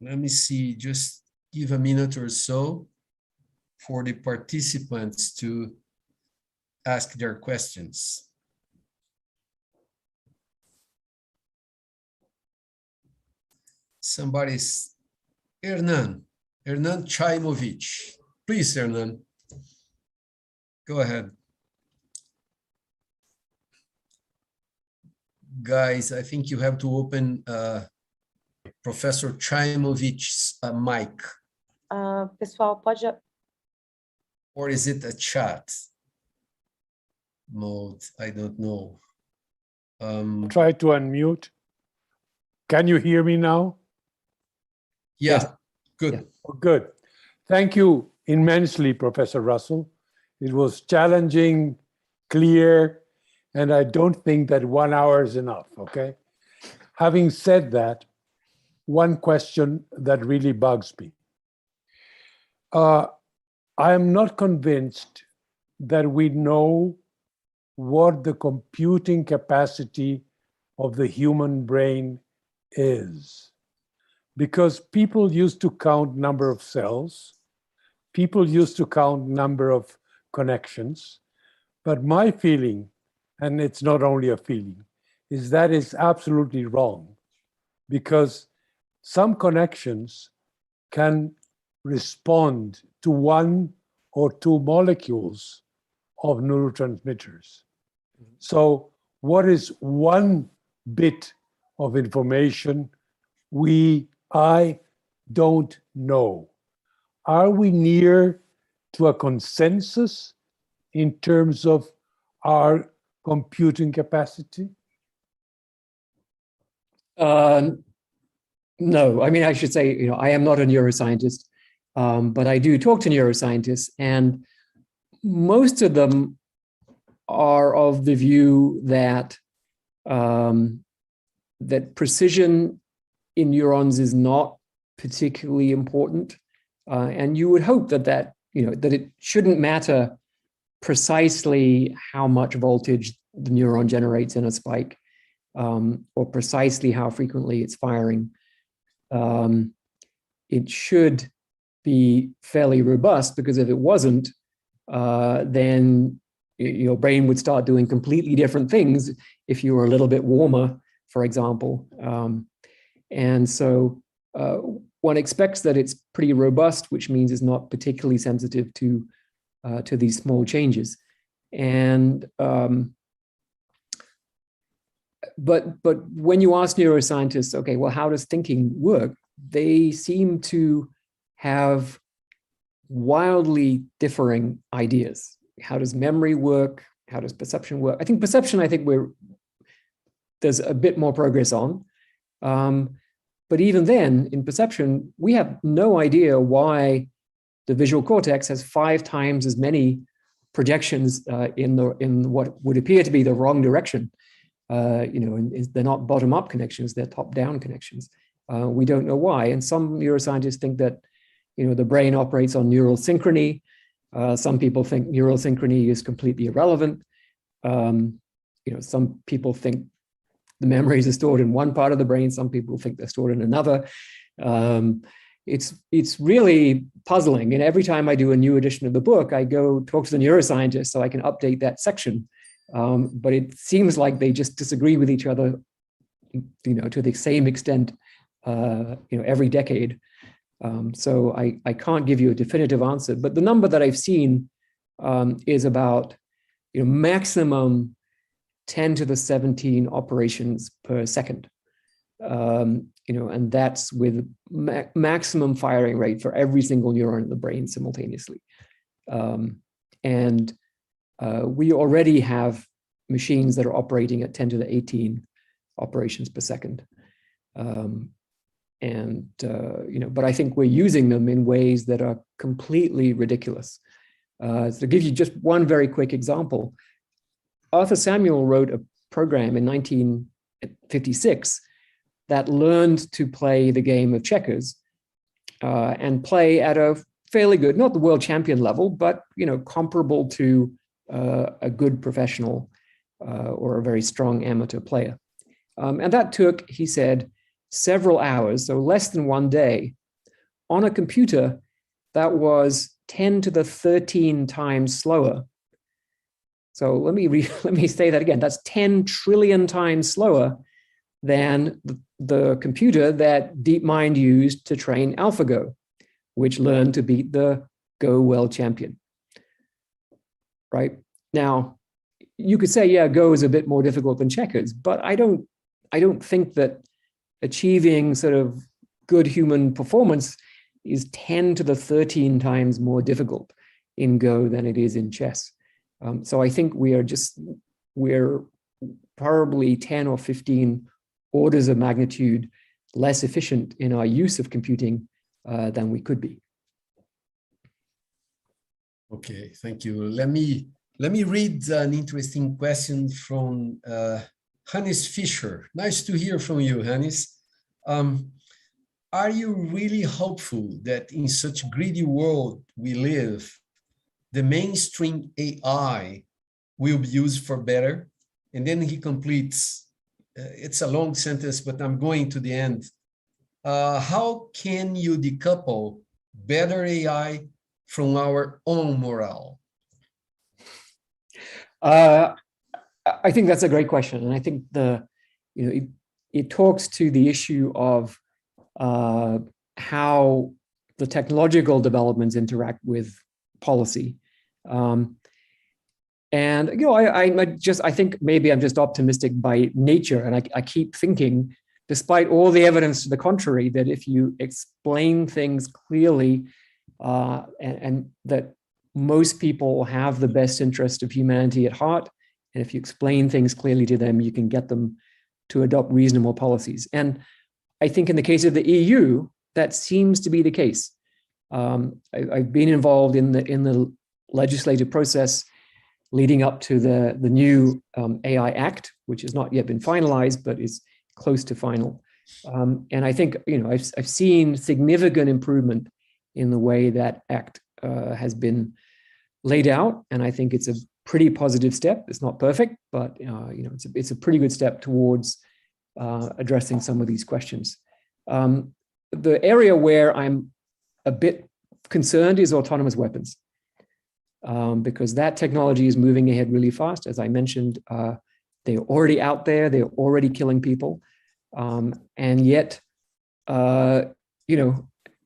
me see, just give a minute or so for the participants to ask their questions. Somebody's Hernan Chaimovic. Please, Hernan, go ahead. guys, I think you have to open Professor Chaimovic's mic. Pessoal, pode... Or is it a chat mode? I don't know. Try to unmute. Can you hear me now? Yeah, Yes. good. Yeah. Oh, good. Thank you immensely, Professor Russell. It was challenging, clear, and I don't think that 1 hour is enough, okay? Having said that, one question that really bugs me. I am not convinced that we know what the computing capacity of the human brain is. Because people used to count number of cells, people used to count number of connections, but my feeling, and it's not only a feeling, is that it's absolutely wrong, because some connections can respond to 1 or 2 molecules of neurotransmitters. So what is 1 bit of information I don't know? Are we near to a consensus in terms of our computing capacity? No, I mean, I should say, I am not a neuroscientist, but I do talk to neuroscientists, and most of them are of the view that that precision in neurons is not particularly important, and you would hope that that it shouldn't matter precisely how much voltage the neuron generates in a spike, or precisely how frequently it's firing. It should be fairly robust, because if it wasn't, then your brain would start doing completely different things if you were a little bit warmer, for example. And so one expects that it's pretty robust, which means it's not particularly sensitive to these small changes. And but when you ask neuroscientists, okay, well, how does thinking work? They seem to have wildly differing ideas. How does memory work? How does perception work? I think perception, there's a bit more progress on. But even then, in perception, we have no idea why the visual cortex has 5 times as many projections in what would appear to be the wrong direction. They're not bottom-up connections, they're top-down connections. We don't know why. And some neuroscientists think that the brain operates on neural synchrony. Some people think neural synchrony is completely irrelevant. Some people think the memories are stored in one part of the brain. Some people think they're stored in another. It's really puzzling. And every time I do a new edition of the book, I go talk to the neuroscientist so I can update that section. But it seems like they just disagree with each other, to the same extent, every decade. So I can't give you a definitive answer. But the number that I've seen is about, maximum 10 to the 17 operations per second. And that's with maximum firing rate for every single neuron in the brain simultaneously. And we already have machines that are operating at 10 to the 18 operations per second. But I think we're using them in ways that are completely ridiculous. So to give you just one very quick example, Arthur Samuel wrote a program in 1956 that learned to play the game of checkers and play at a fairly good, not the world champion level, but comparable to a good professional or a very strong amateur player. And that took, he said, several hours, so less than 1 day. On a computer, that was 10 to the 13 times slower. So let me say that again. That's 10 trillion times slower than the computer that DeepMind used to train AlphaGo, which learned to beat the Go world champion. Right? Now, you could say, yeah, Go is a bit more difficult than checkers, but I don't I don't think that achieving sort of good human performance is 10 to the 13 times more difficult in Go than it is in chess. So I think we're probably 10 or 15 orders of magnitude less efficient in our use of computing than we could be. Okay, thank you. Let me read an interesting question from Hannes Fischer. Nice to hear from you, Hannes. Are you really hopeful that in such greedy world we live, the mainstream AI will be used for better? And then he completes, it's a long sentence, but I'm going to the end. How can you decouple better AI from our own morale? I think that's a great question. And I think it talks to the issue of how the technological developments interact with policy. And I think maybe I'm just optimistic by nature, and I keep thinking, despite all the evidence to the contrary, that if you explain things clearly, and that most people have the best interest of humanity at heart, and if you explain things clearly to them, you can get them to adopt reasonable policies. And I think in the case of the EU, that seems to be the case. I've been involved in the legislative process leading up to the new AI Act, which has not yet been finalized, but is close to final. And I think I've seen significant improvement in the way that Act has been laid out, and I think it's a pretty positive step. It's not perfect, but it's a pretty good step towards addressing some of these questions. The area where I'm a bit concerned is autonomous weapons, because that technology is moving ahead really fast. As I mentioned, they're already out there, they're already killing people, and yet,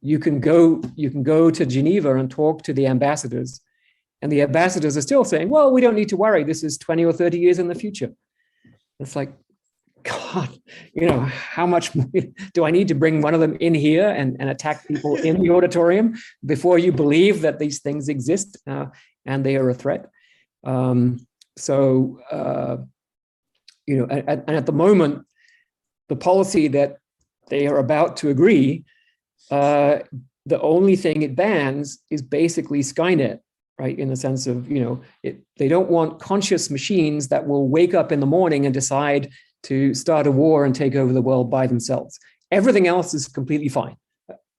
you can go to Geneva and talk to the ambassadors, and the ambassadors are still saying, well, we don't need to worry, this is 20 or 30 years in the future. It's like, God, how much do I need to bring one of them in here and attack people in the auditorium before you believe that these things exist and they are a threat? And at the moment, the policy that they are about to agree, the only thing it bans is basically Skynet, right? In the sense of, they don't want conscious machines that will wake up in the morning and decide to start a war and take over the world by themselves. Everything else is completely fine,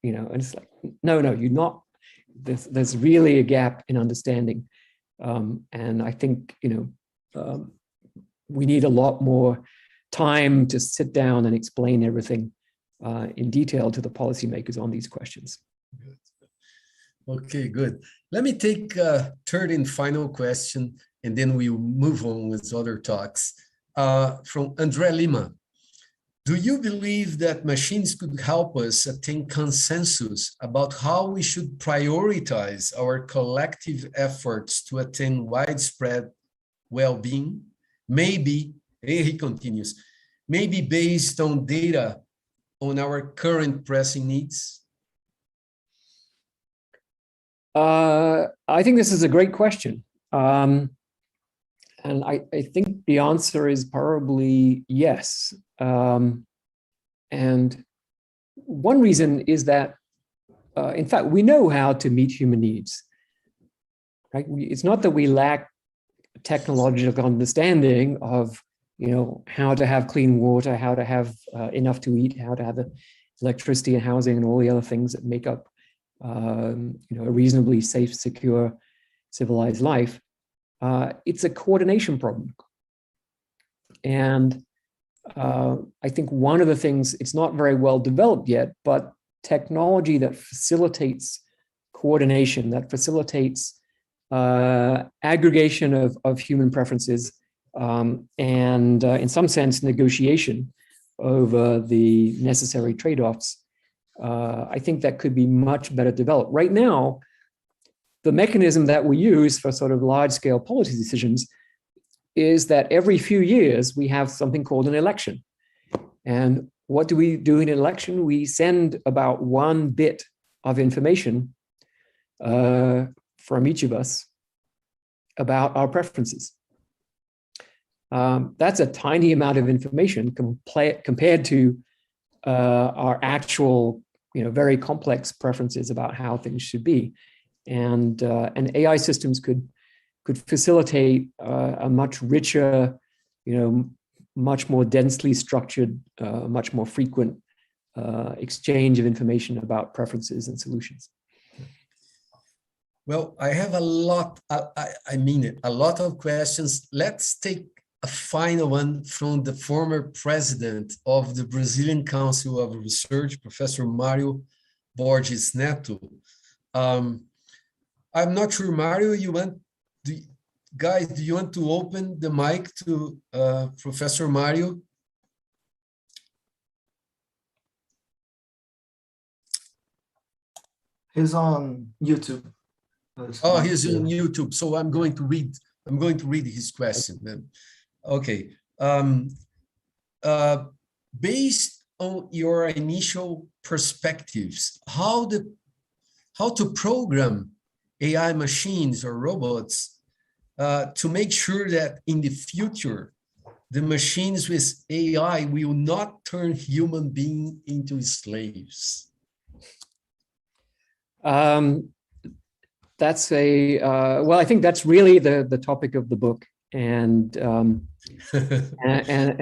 and it's like, no, you're not. There's really a gap in understanding. And I think, we need a lot more time to sit down and explain everything in detail to the policymakers on these questions. Good. Okay, good. Let me take a third and final question, and then we'll move on with other talks. From André Lima. Do you believe that machines could help us attain consensus about how we should prioritize our collective efforts to attain widespread well-being? Maybe, and he continues, maybe based on data on our current pressing needs? I think this is a great question. And I think the answer is probably yes. And one reason is that, in fact, we know how to meet human needs, right? It's not that we lack technological understanding of, how to have clean water, how to have enough to eat, how to have electricity and housing and all the other things that make up, a reasonably safe, secure, civilized life. It's a coordination problem. And I think one of the things, it's not very well developed yet, but technology that facilitates coordination, that facilitates aggregation of human preferences, and in some sense, negotiation over the necessary trade-offs, I think that could be much better developed. Right now, the mechanism that we use for sort of large-scale policy decisions is that every few years we have something called an election. And what do we do in an election? We send about 1 bit of information from each of us about our preferences. That's a tiny amount of information compared to our actual, very complex preferences about how things should be. And AI systems could facilitate a much richer, much more densely structured, much more frequent exchange of information about preferences and solutions. Well, I have a lot, I mean it, a lot of questions. Let's take a final one from the former president of the Brazilian Council of Research, Professor Mário Borges Neto. I'm not sure, Mario, guys, do you want to open the mic to Professor Mario? He's on YouTube. Oh, he's on YouTube. So I'm going to read his question then. Okay. Based on your initial perspectives, how to program AI machines or robots to make sure that in the future, the machines with AI will not turn human beings into slaves? That's well, I think that's really the topic of the book, and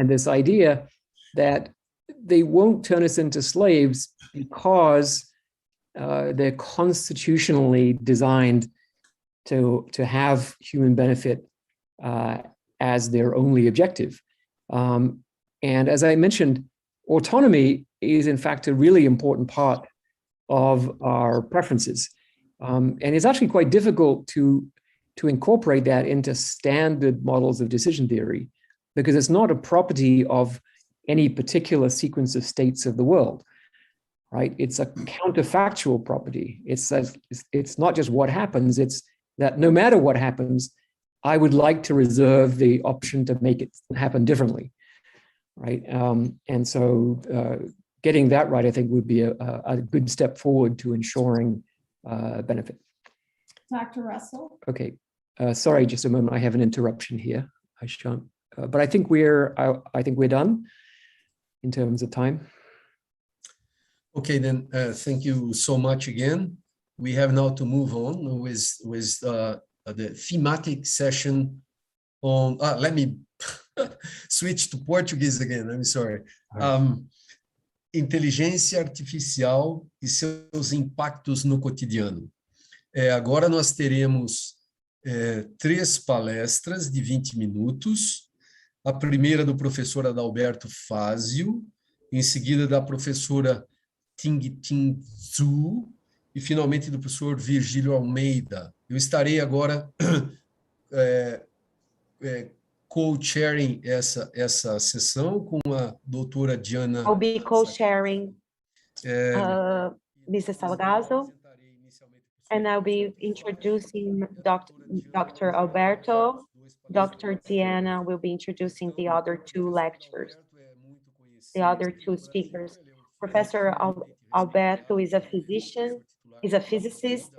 this idea that they won't turn us into slaves because they're constitutionally designed to have human benefit as their only objective. And as I mentioned, autonomy is in fact a really important part of our preferences. And it's actually quite difficult to incorporate that into standard models of decision theory, because it's not a property of any particular sequence of states of the world, right? It's a counterfactual property. It's not just what happens, it's that no matter what happens, I would like to reserve the option to make it happen differently, right? And so getting that right, I think, would be a good step forward to ensuring benefit. Dr. Russell? Okay, sorry, just a moment. I have an interruption here. I shan't, but I think we're done in terms of time. Okay, then thank you so much again. We have now to move on with the thematic session on. Let me switch to Portuguese again. I'm sorry. Inteligência artificial e seus impactos no cotidiano. Agora nós teremos 3 palestras de 20 minutos. A primeira do professor Adalberto Fázio, em seguida da professora Ting Zhu e finalmente do professor Virgílio Almeida. Eu estarei agora co-chairing essa sessão com a doutora Diana. I'll be co-sharing Mrs. Salgado, and I'll be introducing Dr. Alberto. Dr. Diana will be introducing the other 2 lecturers, the other 2 speakers. Professor Alberto is a physician, he's a physicist,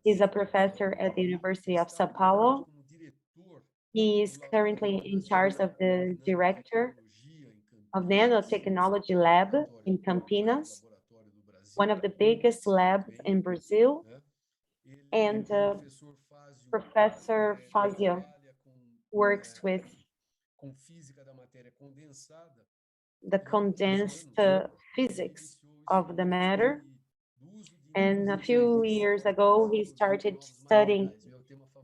he's a professor at the University of São Paulo. He is currently in charge of the director of Nanotechnology Lab in Campinas, one of the biggest labs in Brazil. And Professor Fázio works with the condensed physics of the matter. And a few years ago, he started studying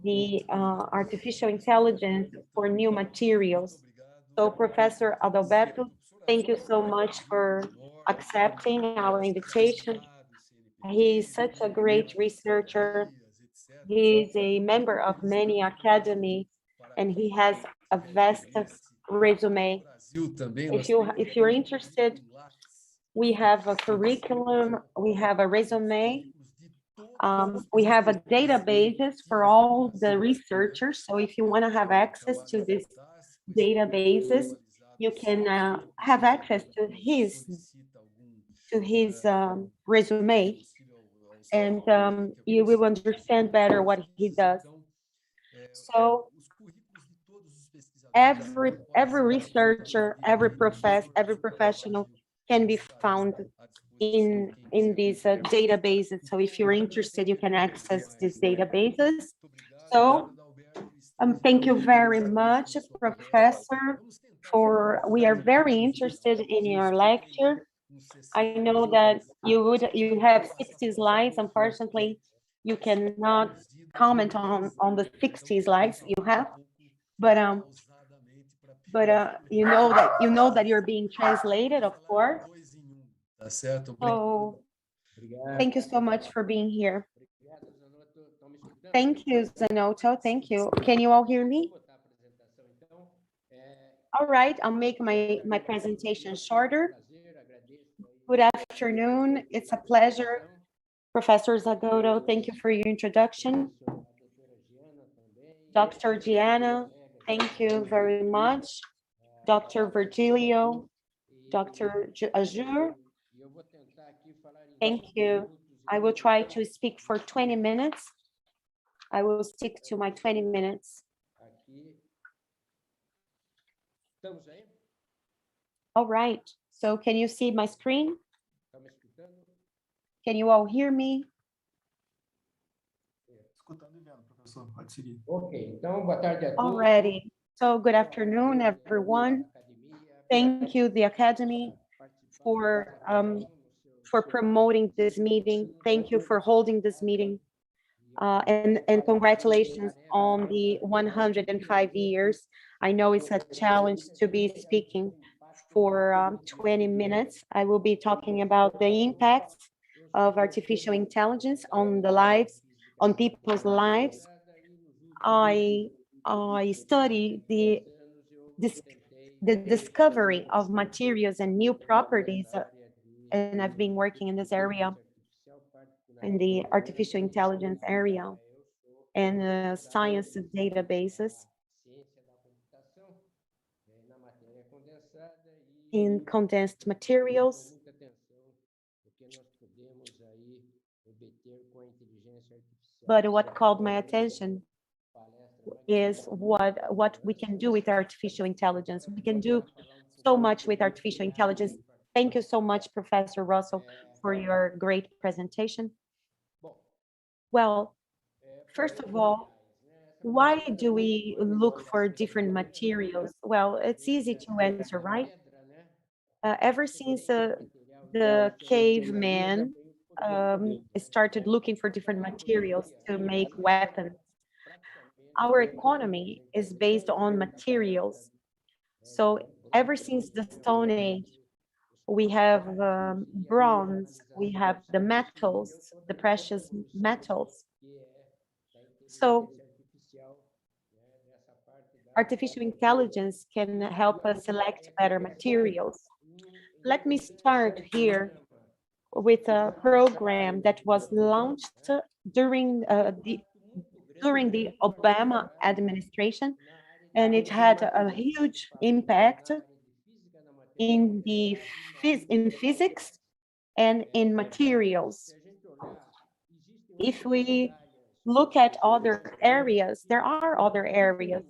the artificial intelligence for new materials. So Professor Adalberto, thank you so much for accepting our invitation. He is such a great researcher. He is a member of many academies, and he has a vast resume. If you're interested, we have a curriculum, we have a resume, we have a database for all the researchers. So if you want to have access to these databases, you can have access to his resume, and you will understand better what he does. So every researcher, every professional can be found in these databases. So if you're interested, you can access these databases. So thank you very much, Professor, we are very interested in your lecture. I know that you have 60 slides. Unfortunately, you cannot comment on the 60 slides you have, but you know that you're being translated, of course. So thank you so much for being here. Thank you, Zanotto. Thank you. Can you all hear me? All right, I'll make my presentation shorter. Good afternoon. It's a pleasure. Professor Zanotto, thank you for your introduction. Dr. Gianna, thank you very much. Dr. Virgilio, Dr. Azure, thank you. I will try to speak for 20 minutes. I will stick to my 20 minutes. All right, so can you see my screen? Can you all hear me? Alrighty, so good afternoon, everyone. Thank you, the Academy, for promoting this meeting. Thank you for holding this meeting. And congratulations on the 105 years. I know it's a challenge to be speaking for 20 minutes. I will be talking about the impacts of artificial intelligence on people's lives. I study the discovery of materials and new properties, and I've been working in this area, in the artificial intelligence area, and science databases in condensed materials. But what called my attention is what we can do with artificial intelligence. We can do so much with artificial intelligence. Thank you so much, Professor Russell, for your great presentation. Well, first of all, why do we look for different materials? Well, it's easy to answer, right? Ever since the caveman started looking for different materials to make weapons, our economy is based on materials. So ever since the Stone Age, we have bronze, we have the metals, the precious metals. So artificial intelligence can help us select better materials. Let me start here with a program that was launched during the Obama administration, and it had a huge impact in physics and in materials. If we look at other areas, there are other areas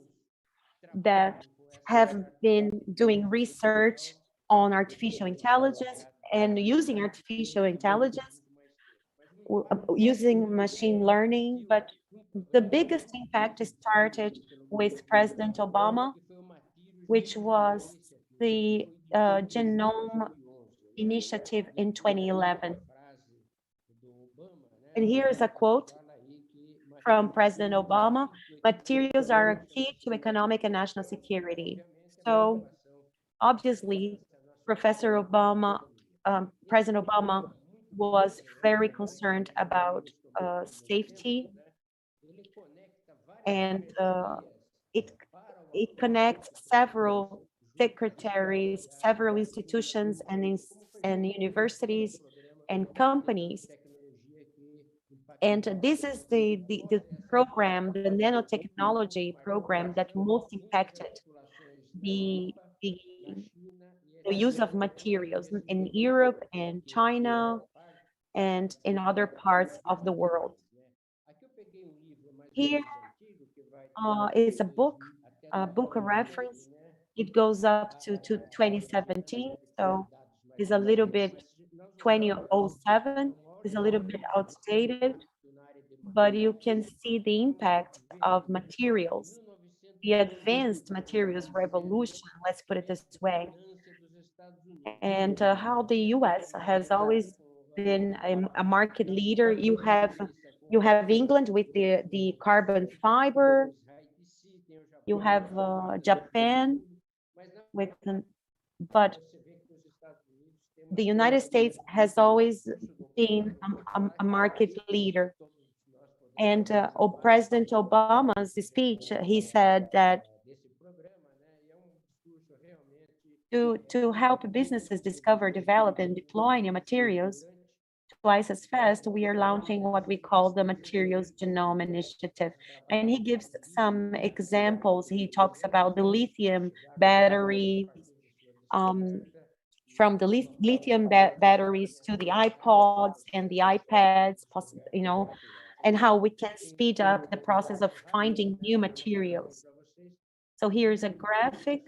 that have been doing research on artificial intelligence and using artificial intelligence, using machine learning, but the biggest impact started with President Obama, which was the Genome initiative in 2011. And here is a quote from President Obama: "Materials are a key to economic and national security." So obviously, President Obama was very concerned about safety, and it connects several secretaries, several institutions, and universities and companies. And this is the program, the nanotechnology program, that most impacted the the use of materials in Europe and China and in other parts of the world. Here is a book of reference. It goes up to 2017, so it's a little bit 2007, is a little bit outdated, but you can see the impact of materials, the advanced materials revolution, let's put it this way, and how the US has always been a market leader. You have England with the carbon fiber, you have Japan with them, but the United States has always been a market leader. And President Obama's speech, he said that to help businesses discover, develop, and deploy new materials twice as fast, we are launching what we call the Materials Genome Initiative. And he gives some examples. He talks about the lithium batteries, from the lithium batteries to the iPods and the iPads, you know, and how we can speed up the process of finding new materials. So here's a graphic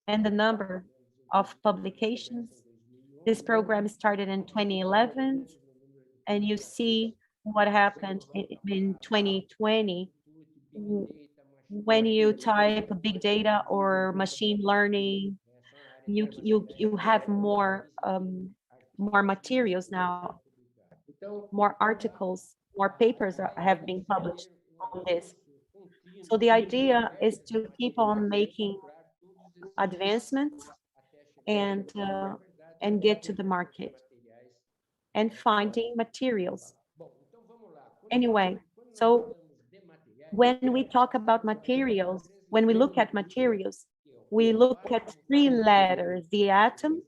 and the number of publications. This program started in 2011, and you see what happened in 2020. When you type big data or machine learning, you have more materials now, more articles, more papers have been published on this. So the idea is to keep on making advancements and get to the market and finding materials. Anyway, so when we talk about materials, when we look at materials, we look at three letters: the atom,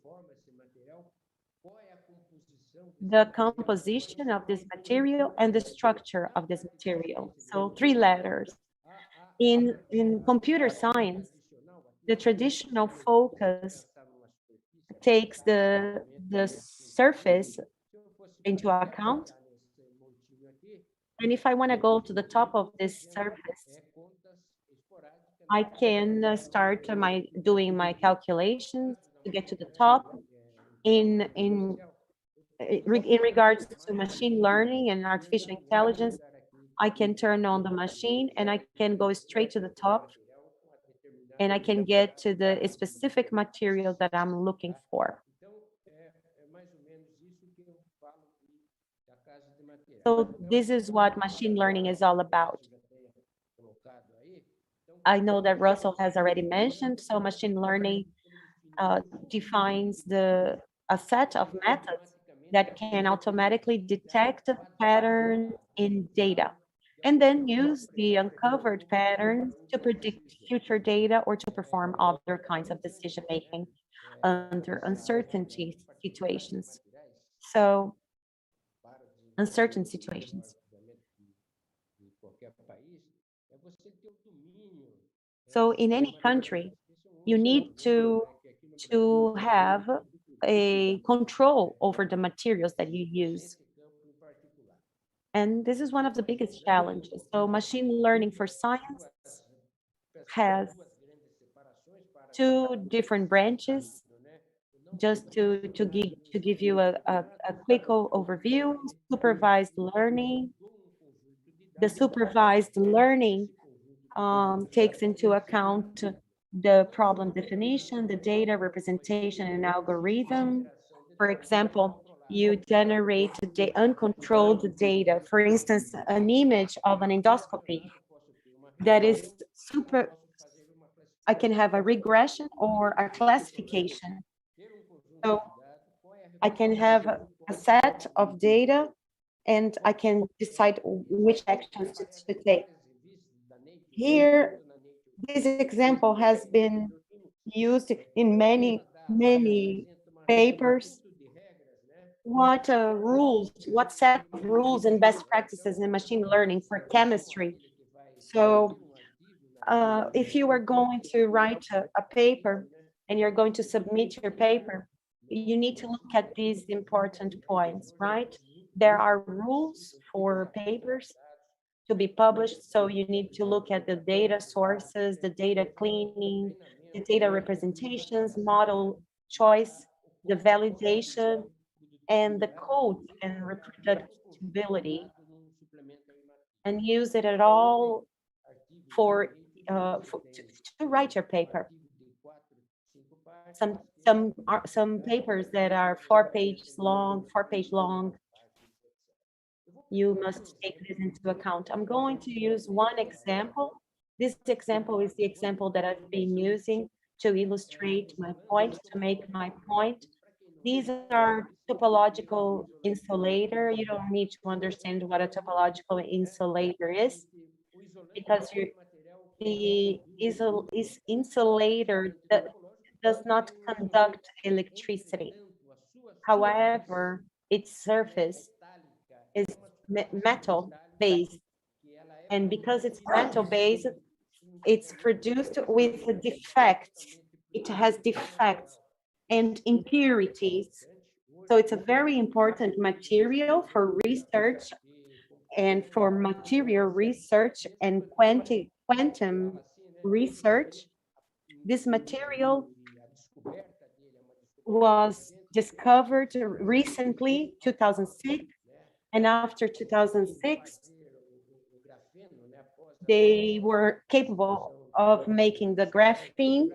the composition of this material, and the structure of this material. So three letters. In computer science, the traditional focus takes the surface into account. And if I want to go to the top of this surface, I can start doing my calculations to get to the top. In regards to machine learning and artificial intelligence, I can turn on the machine and I can go straight to the top, and I can get to the specific material that I'm looking for. So this is what machine learning is all about. I know that Russell has already mentioned, so machine learning defines a set of methods that can automatically detect patterns in data, and then use the uncovered patterns to predict future data or to perform other kinds of decision-making under uncertainty situations. So, uncertain situations. So in any country, you need to have a control over the materials that you use. And this is one of the biggest challenges. So machine learning for science has two different branches. Just to give you a quick overview: supervised learning. The supervised learning takes into account the problem definition, the data representation, and algorithm. For example, you generate the uncontrolled data. For instance, an image of an endoscopy that is I can have a regression or a classification. So I can have a set of data and I can decide which actions to take. Here, this example has been used in many papers. What set of rules and best practices in machine learning for chemistry? So if you are going to write a paper and you're going to submit your paper, you need to look at these important points, right? There are rules for papers to be published, so you need to look at the data sources, the data cleaning, the data representations, model choice, the validation, and the code and reproducibility, and use it at all to write your paper. Some papers that are 4 pages long, you must take this into account. I'm going to use one example. This example is the example that I've been using to illustrate my point, to make my point. These are topological insulator. You don't need to understand what a topological insulator is, because the insulator does not conduct electricity. However, its surface is metal-based, and because it's metal-based, it's produced with defects. It has defects and impurities. So it's a very important material for research and for material research and quantum research. This material was discovered recently, 2006, and after 2006, they were capable of making the graphene.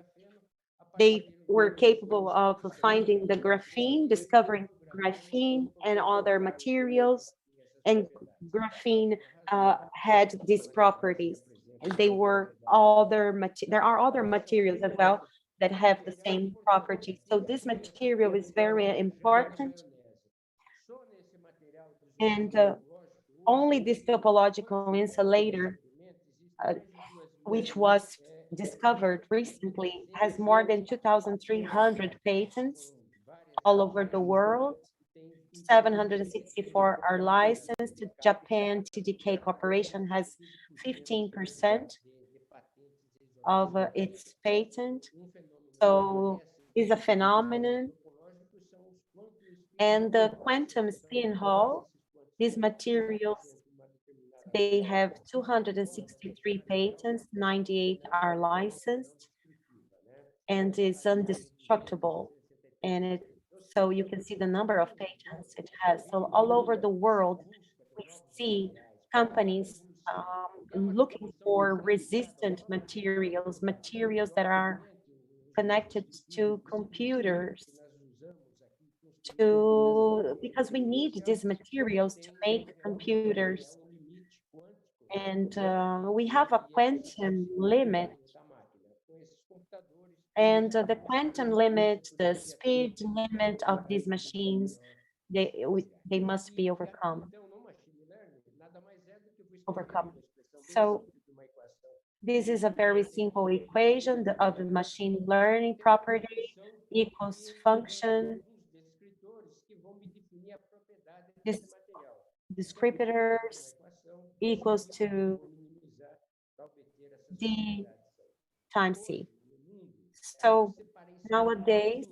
They were capable of finding the graphene, discovering graphene and other materials, and graphene had these properties. And there are other materials as well that have the same properties. So this material is very important. And only this topological insulator, which was discovered recently, has more than 2,300 patents all over the world. 764 are licensed. Japan TDK Corporation has 15% of its patent. So it's a phenomenon. And the quantum spin Hall, these materials, they have 263 patents, 98 are licensed, and it's indestructible. And so you can see the number of patents it has. So all over the world, we see companies looking for resistant materials, materials that are connected to computers, because we need these materials to make computers. And we have a quantum limit. And the quantum limit, the speed limit of these machines, they must be overcome. So this is a very simple equation of the machine learning property equals function. This descriptors equals to D times C. So nowadays,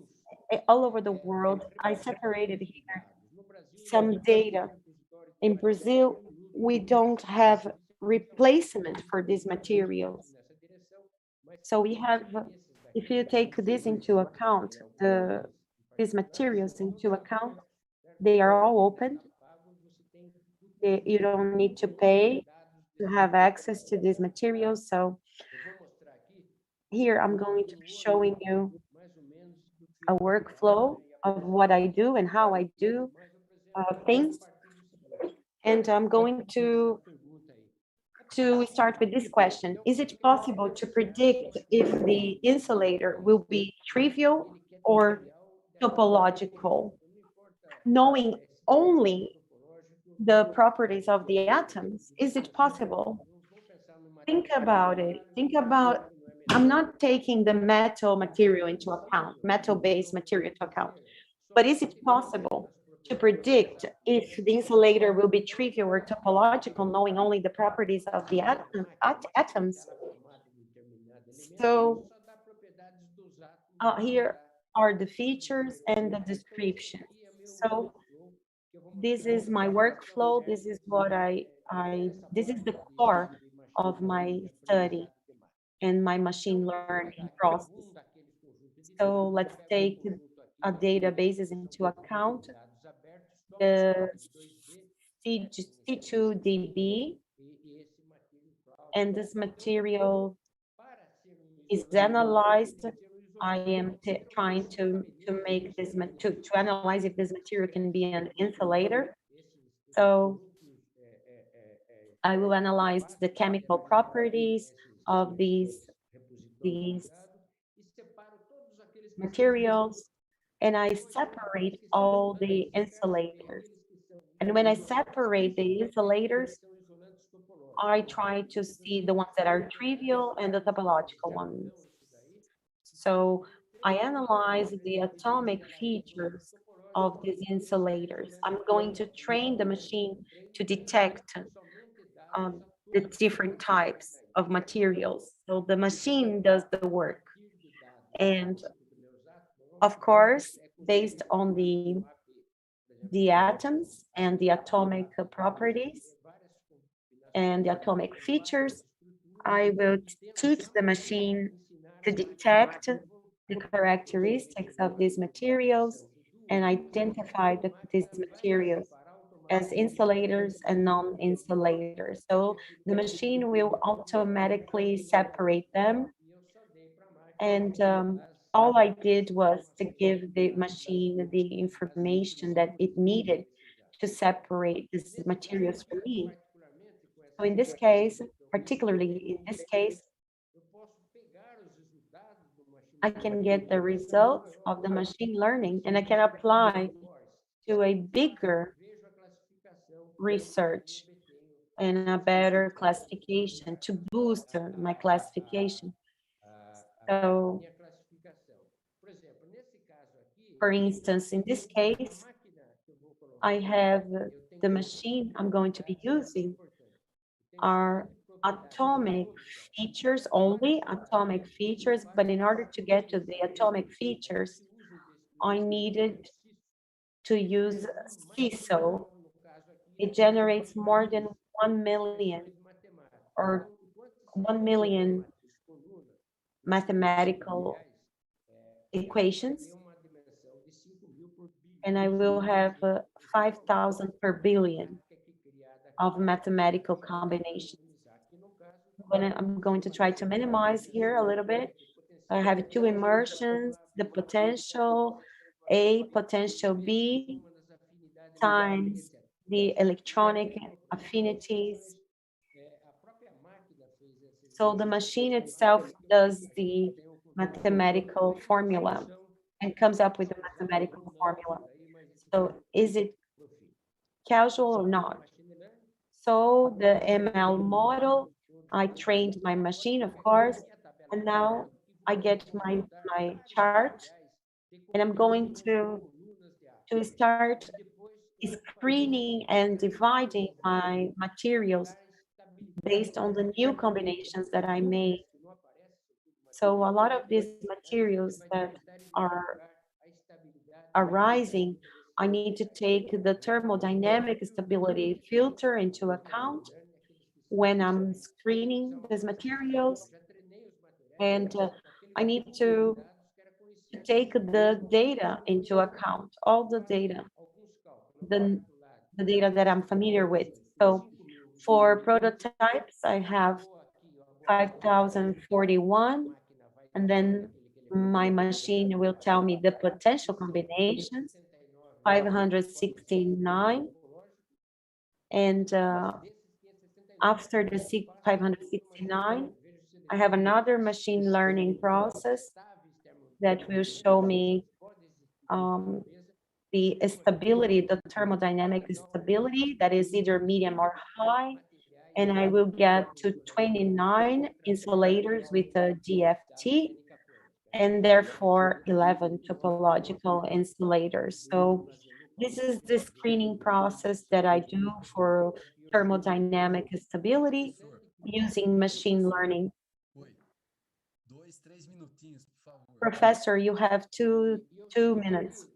all over the world, I separated here some data. In Brazil, we don't have replacement for these materials. So we have, if you take this into account, these materials into account, they are all open. You don't need to pay to have access to these materials. So here I'm going to be showing you a workflow of what I do and how I do things. And I'm going to start with this question. Is it possible to predict if the insulator will be trivial or topological, knowing only the properties of the atoms? Is it possible? Think about it. I'm not taking the metal material into account, metal-based material into account, but is it possible to predict if the insulator will be trivial or topological, knowing only the properties of the atoms? So Here are the features and the description. So this is my workflow. This is what this is the core of my study and my machine learning process. So let's take a databases into account. The C2DB, and this material is analyzed. I am trying to make this, to analyze if this material can be an insulator. So I will analyze the chemical properties of these materials, and I separate all the insulators. And when I separate the insulators, I try to see the ones that are trivial and the topological ones. So I analyze the atomic features of these insulators. I'm going to train the machine to detect the different types of materials. So the machine does the work. And of course, based on the atoms and the atomic properties and the atomic features, I will teach the machine to detect the characteristics of these materials and identify these materials as insulators and non-insulators. So the machine will automatically separate them. And all I did was to give the machine the information that it needed to separate these materials for me. So in this case, particularly in this case, I can get the results of the machine learning and I can apply to a bigger research and a better classification to boost my classification. So, for instance, in this case, I have the machine I'm going to be using are atomic features, only atomic features, but in order to get to the atomic features, I needed to use CISO. It generates more than 1 million or 1 million mathematical equations, and I will have 5,000 per billion of mathematical combinations. When I'm going to try to minimize here a little bit, I have two immersions, the potential A, potential B, times the electronic affinities. So the machine itself does the mathematical formula and comes up with a mathematical formula. So is it causal or not? So the ML model, I trained my machine, of course, and now I get my chart, and I'm going to start screening and dividing my materials based on the new combinations that I made. So a lot of these materials that are arising, I need to take the thermodynamic stability filter into account when I'm screening these materials. And I need to take the data into account, all the data, the data that I'm familiar with. So for prototypes, I have 5,041, and then my machine will tell me the potential combinations, 569, and after the 569, I have another machine learning process that will show me the stability, the thermodynamic stability that is either medium or high, and I will get to 29 insulators with a DFT, and therefore 11 topological insulators. So this is the screening process that I do for thermodynamic stability using machine learning. Oi, 2, 3 minutinhos, por favor. Professor, you have two minutes.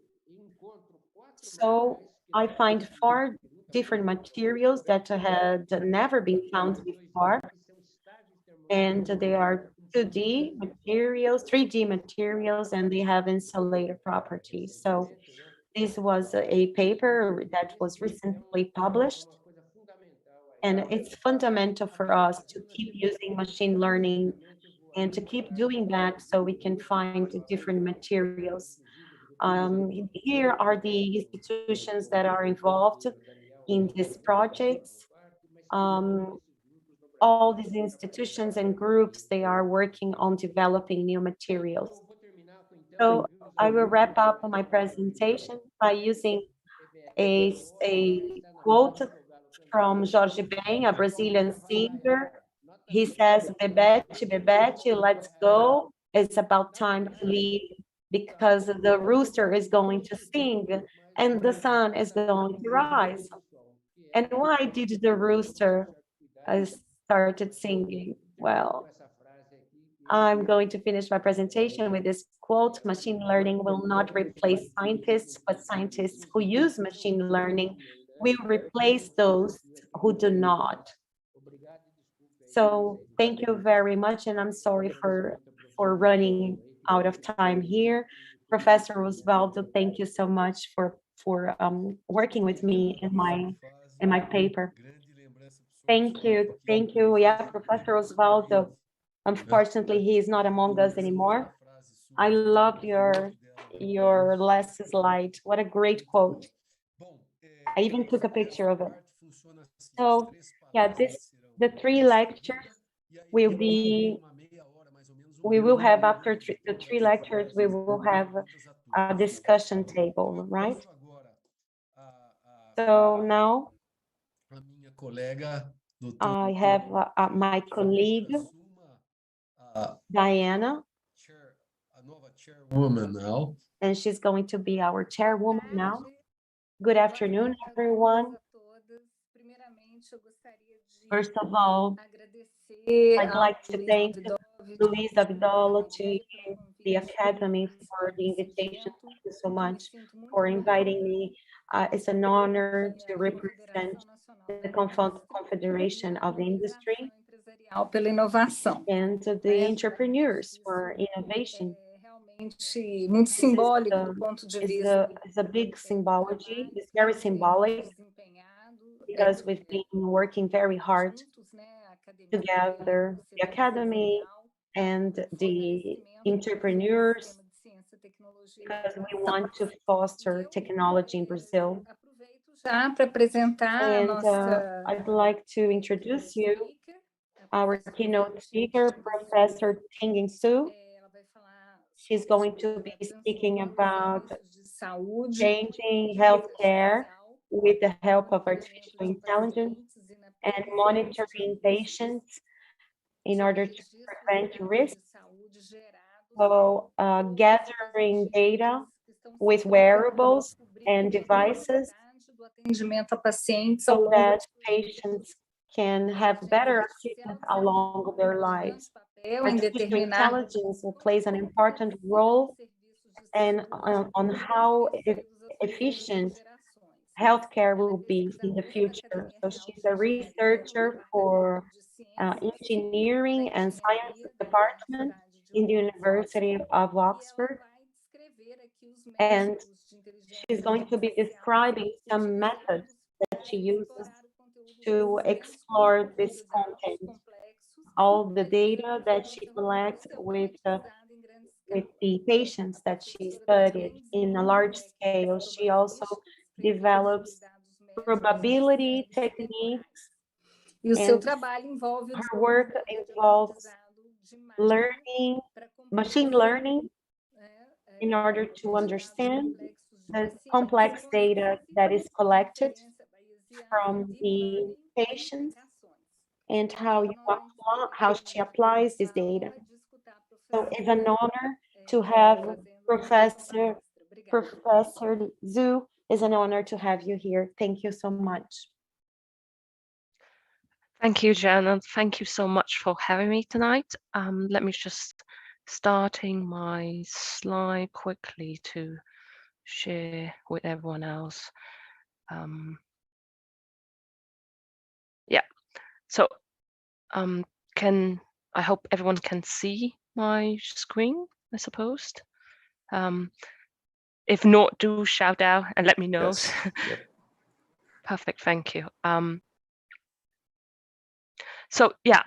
So I find 4 different materials that had never been found before. And they are 2D materials, 3D materials, and they have insulator properties. So this was a paper that was recently published. And it's fundamental for us to keep using machine learning and to keep doing that so we can find different materials. Here are the institutions that are involved in these projects. All these institutions and groups, they are working on developing new materials. So I will wrap up my presentation by using a quote from Jorge Ben, a Brazilian singer. He says, Bebete, Bebete, let's go. It's about time to leave because the rooster is going to sing and the sun is going to rise. And why did the rooster started singing? Well, I'm going to finish my presentation with this quote: machine learning will not replace scientists, but scientists who use machine learning will replace those who do not. So thank you very much, and I'm sorry for running out of time here. Professor Osvaldo, thank you so much for working with me in my paper. Thank you. Yeah, Professor Osvaldo. Unfortunately, he is not among us anymore. I love your last slide. What a great quote. I even took a picture of it. So yeah, the 3 lectures will be, we will have after the 3 lectures, we will have a discussion table, right? So now I have my colleague, Diana. Chairwoman now. And she's going to be our chairwoman now. Good afternoon, everyone. First of all, I'd like to thank Luis Abdullah to the Academy for the invitation. Thank you so much for inviting me. It's an honor to represent the Confederation of Industry and the entrepreneurs for innovation. Muito simbólico do ponto de vista. It's a big symbology. It's very symbolic because we've been working very hard together, the academy and the entrepreneurs, because we want to foster technology in Brazil. Já para apresentar a nossa I'd like to introduce you our keynote speaker, Professor Ting Su. She's going to be speaking about changing healthcare with the help of artificial intelligence and monitoring patients in order to prevent risks. So gathering data with wearables and devices so that patients can have better assistance along their lives. Artificial intelligence plays an important role and on how efficient healthcare will be in the future. So she's a researcher for engineering and science department in the University of Oxford. And she's going to be describing some methods that she uses to explore this content, all the data that she collects with the patients that she studied in a large scale. She also develops probability techniques. E o seu trabalho envolve her work involves learning, machine learning, in order to understand the complex data that is collected from the patients and how she applies this data. So it's an honor to have Professor Zhu. It's an honor to have you here. Thank you so much. Thank you, Jen, and thank you so much for having me tonight. Let me just starting my slide quickly to share with everyone else. Yeah, so I hope everyone can see my screen, I suppose. If not, do shout out and let me know. Yes. Yep. Perfect, thank you. So yeah,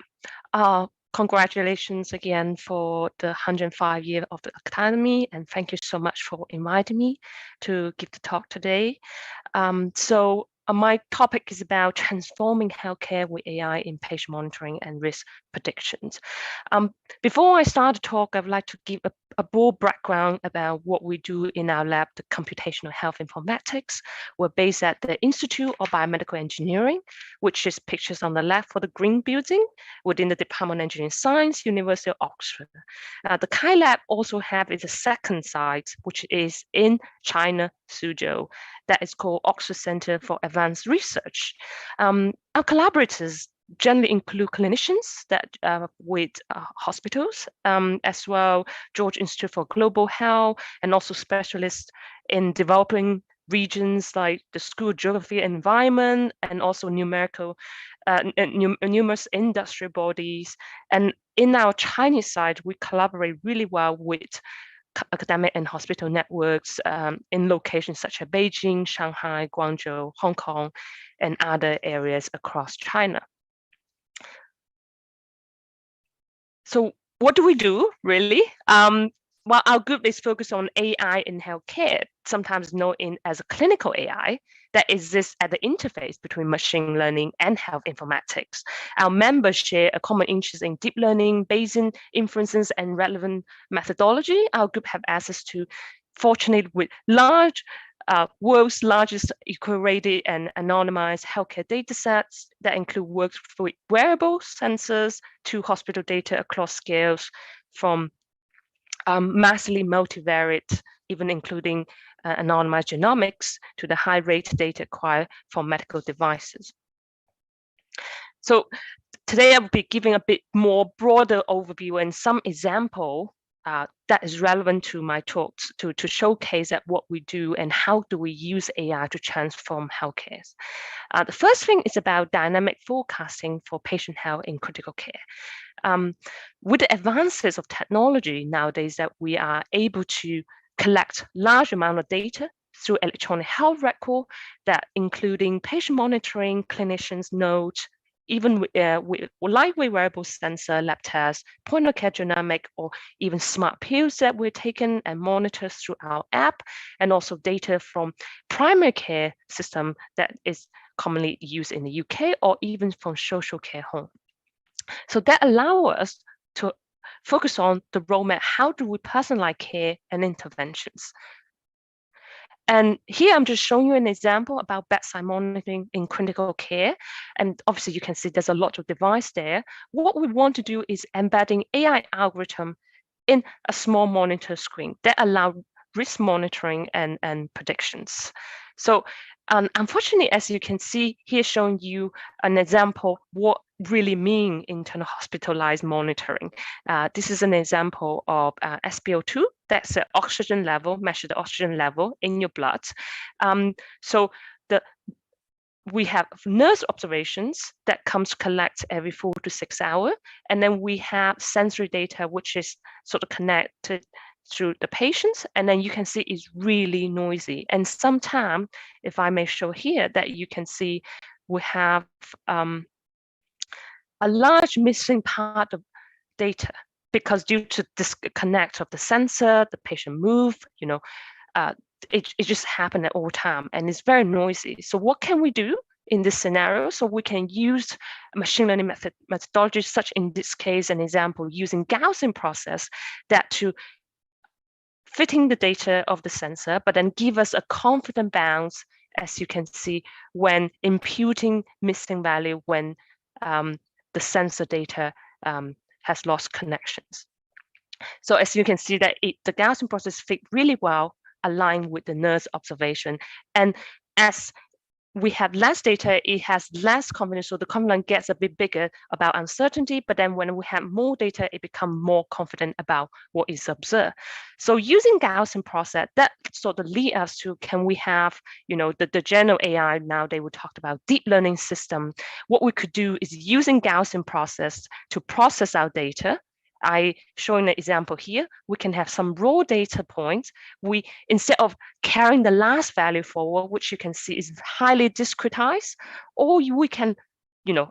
congratulations again for the 105 year of the Academy, and thank you so much for inviting me to give the talk today. So my topic is about transforming healthcare with AI in patient monitoring and risk predictions. Before I start the talk, I would like to give a broad background about what we do in our lab, the computational health informatics. We're based at the Institute of Biomedical Engineering, which is pictures on the left for the green building within the Department of Engineering Science, University of Oxford. The Kai Lab also have its second site, which is in China, Suzhou, that is called Oxford Center for Advanced Research. Our collaborators generally include clinicians that with hospitals, as well George Institute for Global Health, and also specialists in developing regions like the School of Geography and Environment, and also numerous industrial bodies. And in our Chinese side, we collaborate really well with academic and hospital networks in locations such as Beijing, Shanghai, Guangzhou, Hong Kong, and other areas across China. So what do we do, really? Well, our group is focused on AI in healthcare, sometimes known as a clinical AI, that exists at the interface between machine learning and health informatics. Our members share a common interest in deep learning, Bayesian inferences, and relevant methodology. Our group have access to, fortunately, with world's largest curated and anonymized healthcare data sets that include works with wearables, sensors, to hospital data across scales, from massively multivariate, even including anonymized genomics, to the high-rate data acquired from medical devices. So today I will be giving a bit more broader overview and some example that is relevant to my talks to showcase that what we do and how do we use AI to transform healthcare. The first thing is about dynamic forecasting for patient health in critical care. With the advances of technology nowadays, that we are able to collect large amount of data through electronic health record, that including patient monitoring, clinicians' notes, even with lightweight wearable sensor, lab tests, point of care genomic, or even smart pills that we're taken and monitored through our app, and also data from primary care system that is commonly used in the UK, or even from social care home. So that allows us to focus on the roadmap. How do we personalize care and interventions? And here I'm just showing you an example about bedside monitoring in critical care. And obviously you can see there's a lot of device there. What we want to do is embedding AI algorithm in a small monitor screen that allow risk monitoring and predictions. So unfortunately, as you can see here, showing you an example what really mean internal hospitalized monitoring. This is an example of SpO2, that's the oxygen level, measure the oxygen level in your blood. So we have nurse observations that comes to collect every 4 to 6 hours, and then we have sensory data which is sort of connected through the patients, and then you can see it's really noisy. And sometimes, if I may show here, that you can see we have a large missing part of data, because due to disconnect of the sensor, the patient move, it just happened at all time, and it's very noisy. So what can we do in this scenario? So we can use machine learning methodologies, such in this case, an example using Gaussian process, that to fitting the data of the sensor, but then give us a confident bounds, as you can see, when imputing missing value when the sensor data has lost connections. So as you can see that the Gaussian process fit really well aligned with the nurse observation. And as we have less data, it has less confidence, so the confidence gets a bit bigger about uncertainty, but then when we have more data, it becomes more confident about what is observed. So using Gaussian process, that sort of lead us to, can we have, the general AI, now they would talk about deep learning system. What we could do is using Gaussian process to process our data. I showing an example here. We can have some raw data points. We, instead of carrying the last value forward, which you can see is highly discretized, or we can,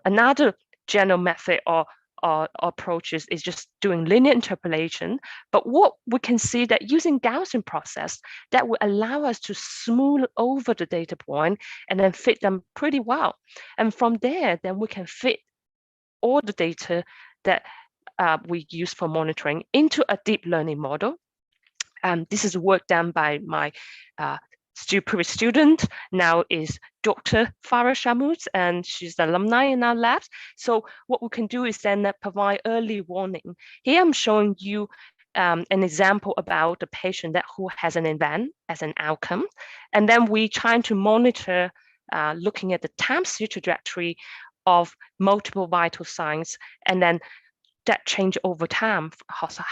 another general method or approaches is just doing linear interpolation. But what we can see that using Gaussian process, that will allow us to smooth over the data point and then fit them pretty well. And from there, then we can fit all the data that we use for monitoring into a deep learning model. This is work done by my previous student, now is Dr. Farah Shamuz, and she's an alumni in our labs. So what we can do is then provide early warning. Here I'm showing you an example about the patient who has an event as an outcome. And then we trying to monitor, looking at the time series trajectory of multiple vital signs, and then that change over time,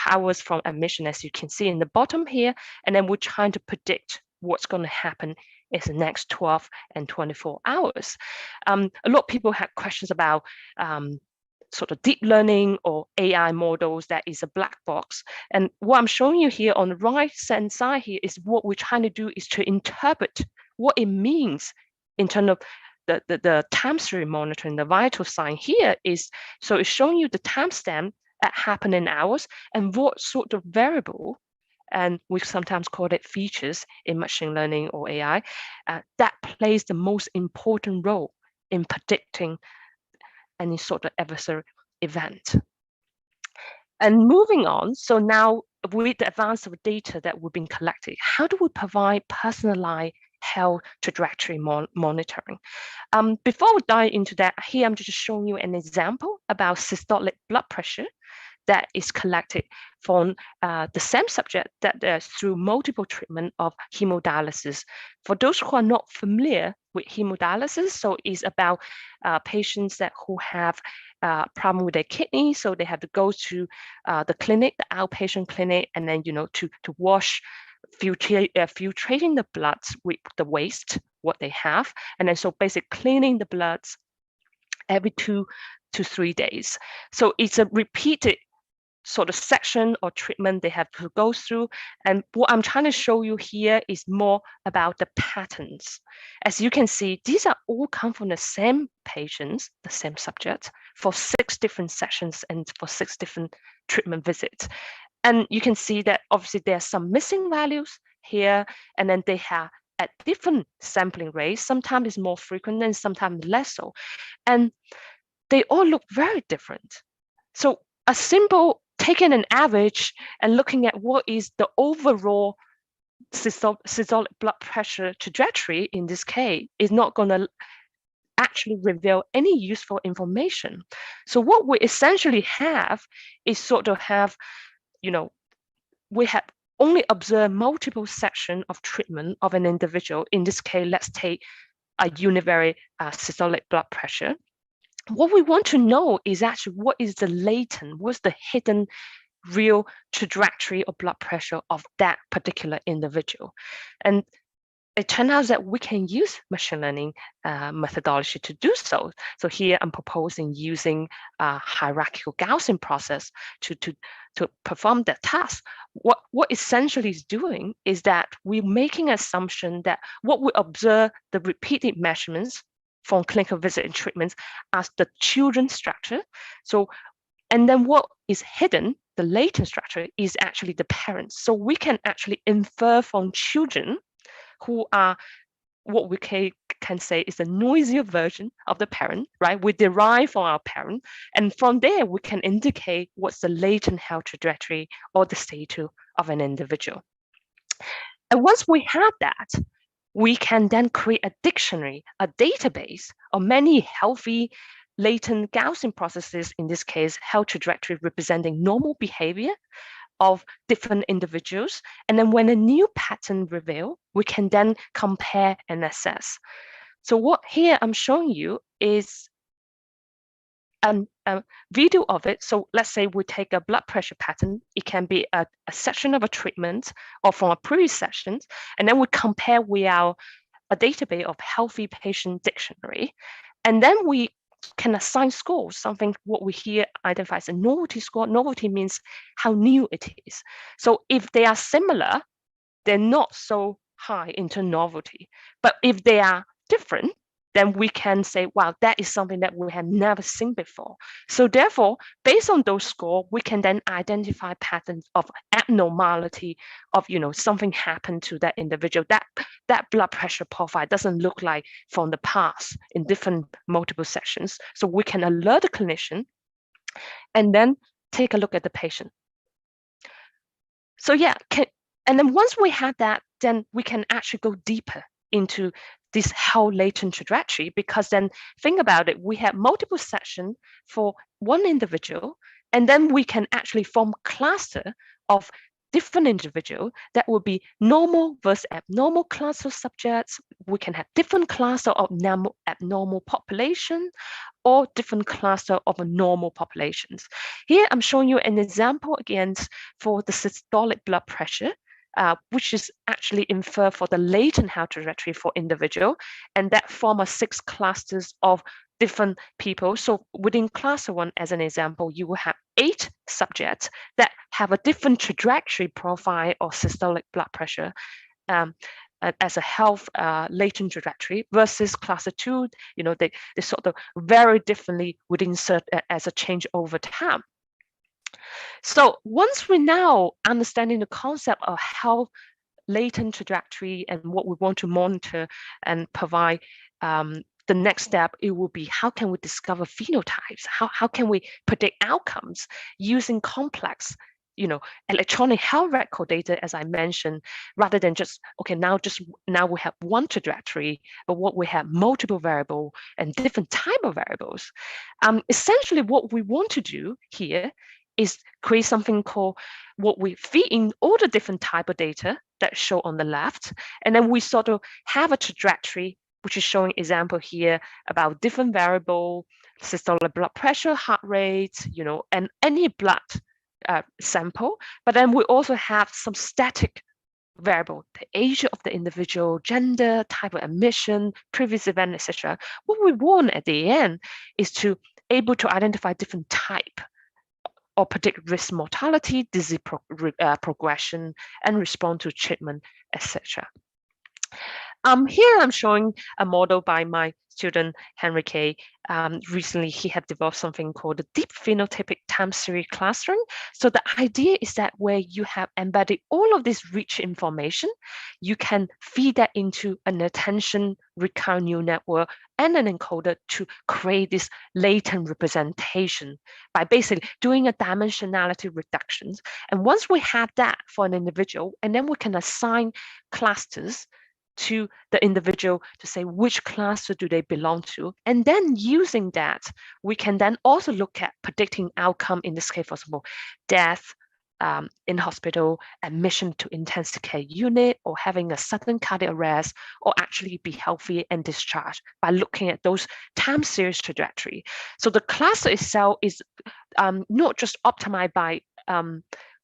hours from admission, as you can see in the bottom here. And then we're trying to predict what's going to happen in the next 12 and 24 hours. A lot of people had questions about sort of deep learning or AI models that is a black box. And what I'm showing you here on the right-hand side here is what we're trying to do is to interpret what it means in terms of the time series monitoring. The vital sign here is, so it's showing you the timestamp that happened in hours and what sort of variable, and we sometimes call it features in machine learning or AI, that plays the most important role in predicting any sort of adversarial event. And moving on, so now with the advance of data that we've been collecting, how do we provide personalized health trajectory monitoring? Before we dive into that, here I'm just showing you an example about systolic blood pressure that is collected from the same subject that through multiple treatment of hemodialysis. For those who are not familiar with hemodialysis, so it's about patients who have problem with their kidney, so they have to go to the clinic, the outpatient clinic, and then to wash, filtrating the blood with the waste what they have, and then so basically cleaning the bloods every 2 to 3 days. So it's a repeated sort of section or treatment they have to go through. And what I'm trying to show you here is more about the patterns. As you can see, these are all come from the same patients, the same subject, for 6 different sessions and for 6 different treatment visits. And you can see that obviously there are some missing values here, and then they have at different sampling rates. Sometimes it's more frequent and sometimes less so. And they all look very different. So a simple taking an average and looking at what is the overall systolic blood pressure trajectory in this case is not going to actually reveal any useful information. So what we essentially have is sort of have, we have only observed multiple sections of treatment of an individual. In this case, let's take a univariate systolic blood pressure. What we want to know is actually what is the latent, what's the hidden real trajectory of blood pressure of that particular individual. And it turns out that we can use machine learning methodology to do so. So here I'm proposing using a hierarchical Gaussian process to perform that task. What essentially is doing is that we're making an assumption that what we observe, the repeated measurements from clinical visit and treatments as the children's structure. So, and then what is hidden, the latent structure, is actually the parents. So we can actually infer from children who are what we can say is a noisier version of the parent, right? We derive from our parent, and from there we can indicate what's the latent health trajectory or the status of an individual. And once we have that, we can then create a dictionary, a database of many healthy latent Gaussian processes, in this case, health trajectory representing normal behavior of different individuals. And then when a new pattern reveals, we can then compare and assess. So what here I'm showing you is a video of it. So let's say we take a blood pressure pattern. It can be a section of a treatment or from a previous sessions, and then we compare with a database of healthy patient dictionary, and then we can assign scores, something what we here identify as a novelty score. Novelty means how new it is. So if they are similar, they're not so high into novelty. But if they are different, then we can say, wow, that is something that we have never seen before. So therefore, based on those scores, we can then identify patterns of abnormality of, something happened to that individual. That blood pressure profile doesn't look like from the past in different multiple sessions. So we can alert the clinician and then take a look at the patient. So yeah, and then once we have that, then we can actually go deeper into this health latent trajectory, because then think about it, we have multiple sessions for one individual, and then we can actually form cluster of different individuals that will be normal versus abnormal class of subjects. We can have different cluster of abnormal population or different cluster of normal populations. Here I'm showing you an example again for the systolic blood pressure, which is actually inferred for the latent health trajectory for individual, and that form 6 clusters of different people. So within cluster 1, as an example, you will have 8 subjects that have a different trajectory profile or systolic blood pressure as a health latent trajectory, versus cluster 2, they sort of vary differently within as a change over time. So once we now understanding the concept of health latent trajectory and what we want to monitor and provide, the next step, it will be how can we discover phenotypes? How can we predict outcomes using complex, electronic health record data, as I mentioned, rather than just, okay, now we have one trajectory, but what we have multiple variable and different type of variables. Essentially what we want to do here is create something called what we feed in all the different type of data that show on the left. And then we sort of have a trajectory, which is showing example here about different variable, systolic blood pressure, heart rate, and any blood sample. But then we also have some static variable, the age of the individual, gender, type of admission, previous event, etc. What we want at the end is to able to identify different type or predict risk mortality, disease progression, and respond to treatment, etc. Here I'm showing a model by my student, Henry K. Recently, he had developed something called the deep phenotypic time series clustering. So the idea is that where you have embedded all of this rich information, you can feed that into an attention recurrent neural network and an encoder to create this latent representation by basically doing a dimensionality reductions. And once we have that for an individual, and then we can assign clusters to the individual to say which cluster do they belong to. And then using that, we can then also look at predicting outcome, in this case, for example, death in hospital, admission to intensive care unit, or having a sudden cardiac arrest, or actually be healthy and discharged by looking at those time series trajectory. So the cluster itself is not just optimized by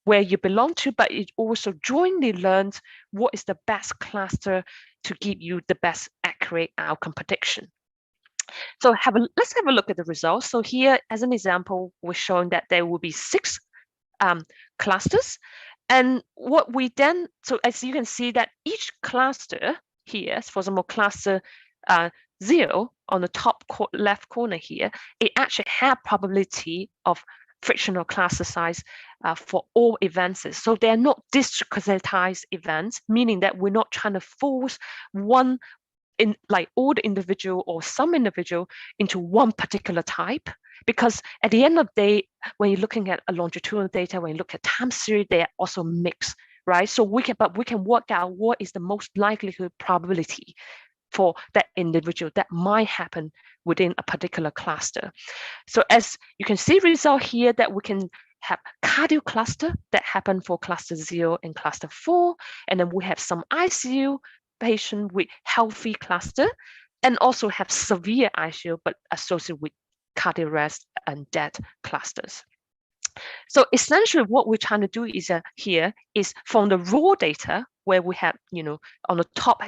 where you belong to, but it also jointly learns what is the best cluster to give you the best accurate outcome prediction. So let's have a look at the results. So here, as an example, we're showing that there will be 6 clusters. And what we then, so as you can see that each cluster here, for example, cluster 0 on the top left corner here, it actually have probability of frictional cluster size for all events. So they are not discretized events, meaning that we're not trying to force one in like all the individual or some individual into one particular type, because at the end of the day, when you're looking at a longitudinal data, when you look at time series, they are also mixed, right? So we can work out what is the most likelihood probability for that individual that might happen within a particular cluster. So as you can see result here that we can have cardio cluster that happen for cluster 0 and cluster 4, and then we have some ICU patient with healthy cluster and also have severe ICU, but associated with cardiac arrest and death clusters. So essentially what we're trying to do is here is from the raw data where we have, on the top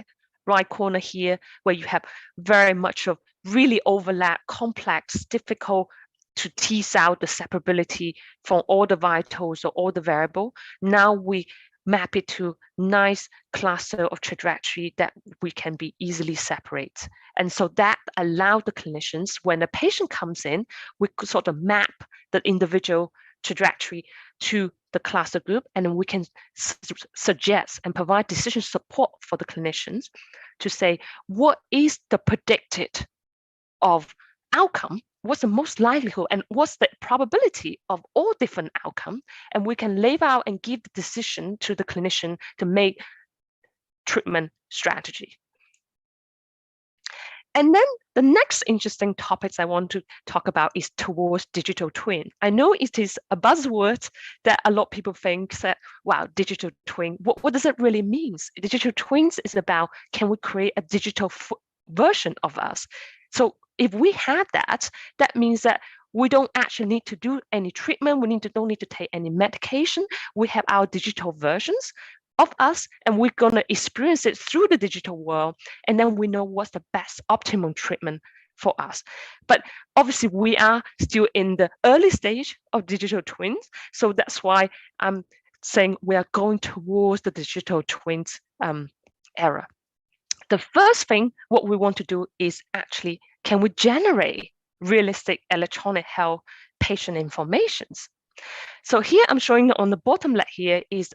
right corner here, where you have very much of really overlap, complex, difficult to tease out the separability from all the vitals or all the variable. Now we map it to nice cluster of trajectory that we can be easily separate. And so that allows the clinicians, when a patient comes in, we could sort of map the individual trajectory to the cluster group, and then we can suggest and provide decision support for the clinicians to say, what is the predicted of outcome? What's the most likelihood and what's the probability of all different outcomes? And we can lay out and give the decision to the clinician to make treatment strategy. And then the next interesting topics I want to talk about is towards digital twin. I know it is a buzzword that a lot of people think that, wow, digital twin, what does it really mean? Digital twins is about, can we create a digital version of us? So if we have that, that means that we don't actually need to do any treatment. We don't need to take any medication. We have our digital versions of us, and we're going to experience it through the digital world. And then we know what's the best optimum treatment for us. But obviously we are still in the early stage of digital twins. So that's why I'm saying we are going towards the digital twins era. The first thing, what we want to do is actually, can we generate realistic electronic health patient informations? So here I'm showing on the bottom left here is,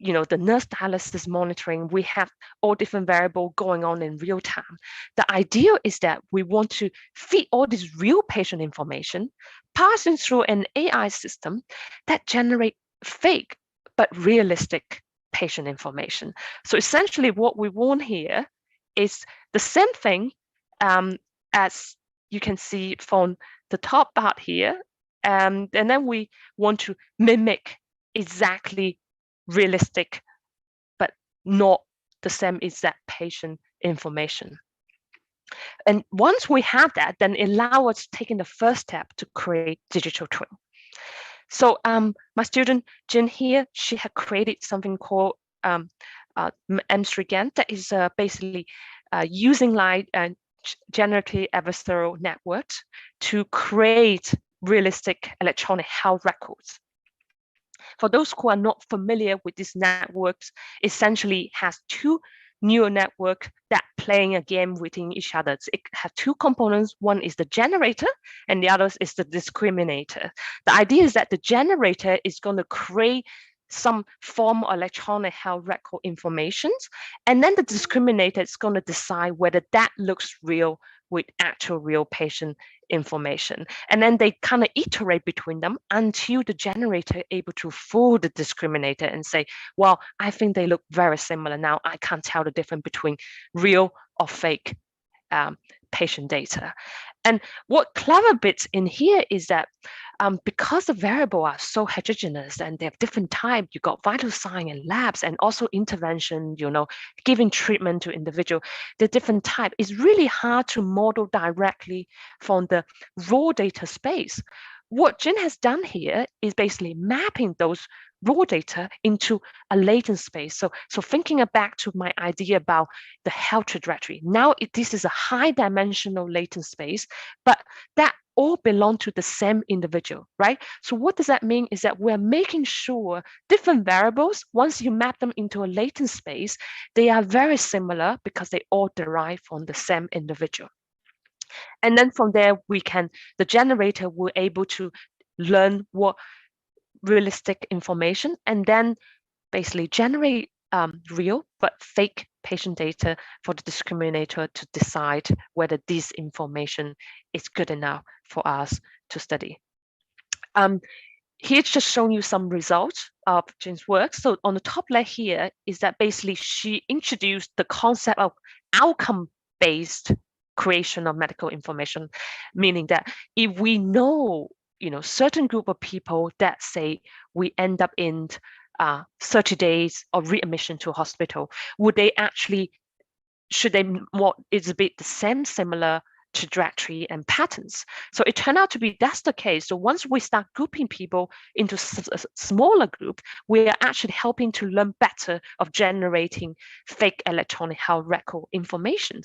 the nurse dialysis monitoring. We have all different variables going on in real time. The idea is that we want to feed all this real patient information, passing through an AI system that generate fake but realistic patient information. So essentially what we want here is the same thing as you can see from the top part here. And then we want to mimic exactly realistic, but not the same exact patient information. And once we have that, then it allows us taking the first step to create digital twin. So my student Jin here, she had created something called M3GAN that is basically using generative adversarial networks to create realistic electronic health records. For those who are not familiar with these networks, essentially has two neural networks that playing a game within each other. It has two components. One is the generator and the other is the discriminator. The idea is that the generator is going to create some form of electronic health record information, and then the discriminator is going to decide whether that looks real with actual real patient information. And then they kind of iterate between them until the generator able to fool the discriminator and say, well, I think they look very similar. Now I can't tell the difference between real or fake patient data. And what clever bits in here is that because the variables are so heterogeneous and they have different types, you got vital sign and labs and also intervention, giving treatment to individual, the different type, it's really hard to model directly from the raw data space. What Jin has done here is basically mapping those raw data into a latent space. So thinking back to my idea about the health trajectory, now this is a high dimensional latent space, but that all belong to the same individual, right? So what does that mean is that we're making sure different variables, once you map them into a latent space, they are very similar because they all derive from the same individual. And then from there, the generator will able to learn what realistic information and then basically generate real but fake patient data for the discriminator to decide whether this information is good enough for us to study. Here just showing you some results of Jin's work. So on the top left here is that basically she introduced the concept of outcome-based creation of medical information, meaning that if we know, certain group of people that say we end up in 30 days of readmission to a hospital, would they actually should they what is a bit the same, similar trajectory and patterns? So it turned out to be that's the case. So once we start grouping people into a smaller group, we are actually helping to learn better of generating fake electronic health record information.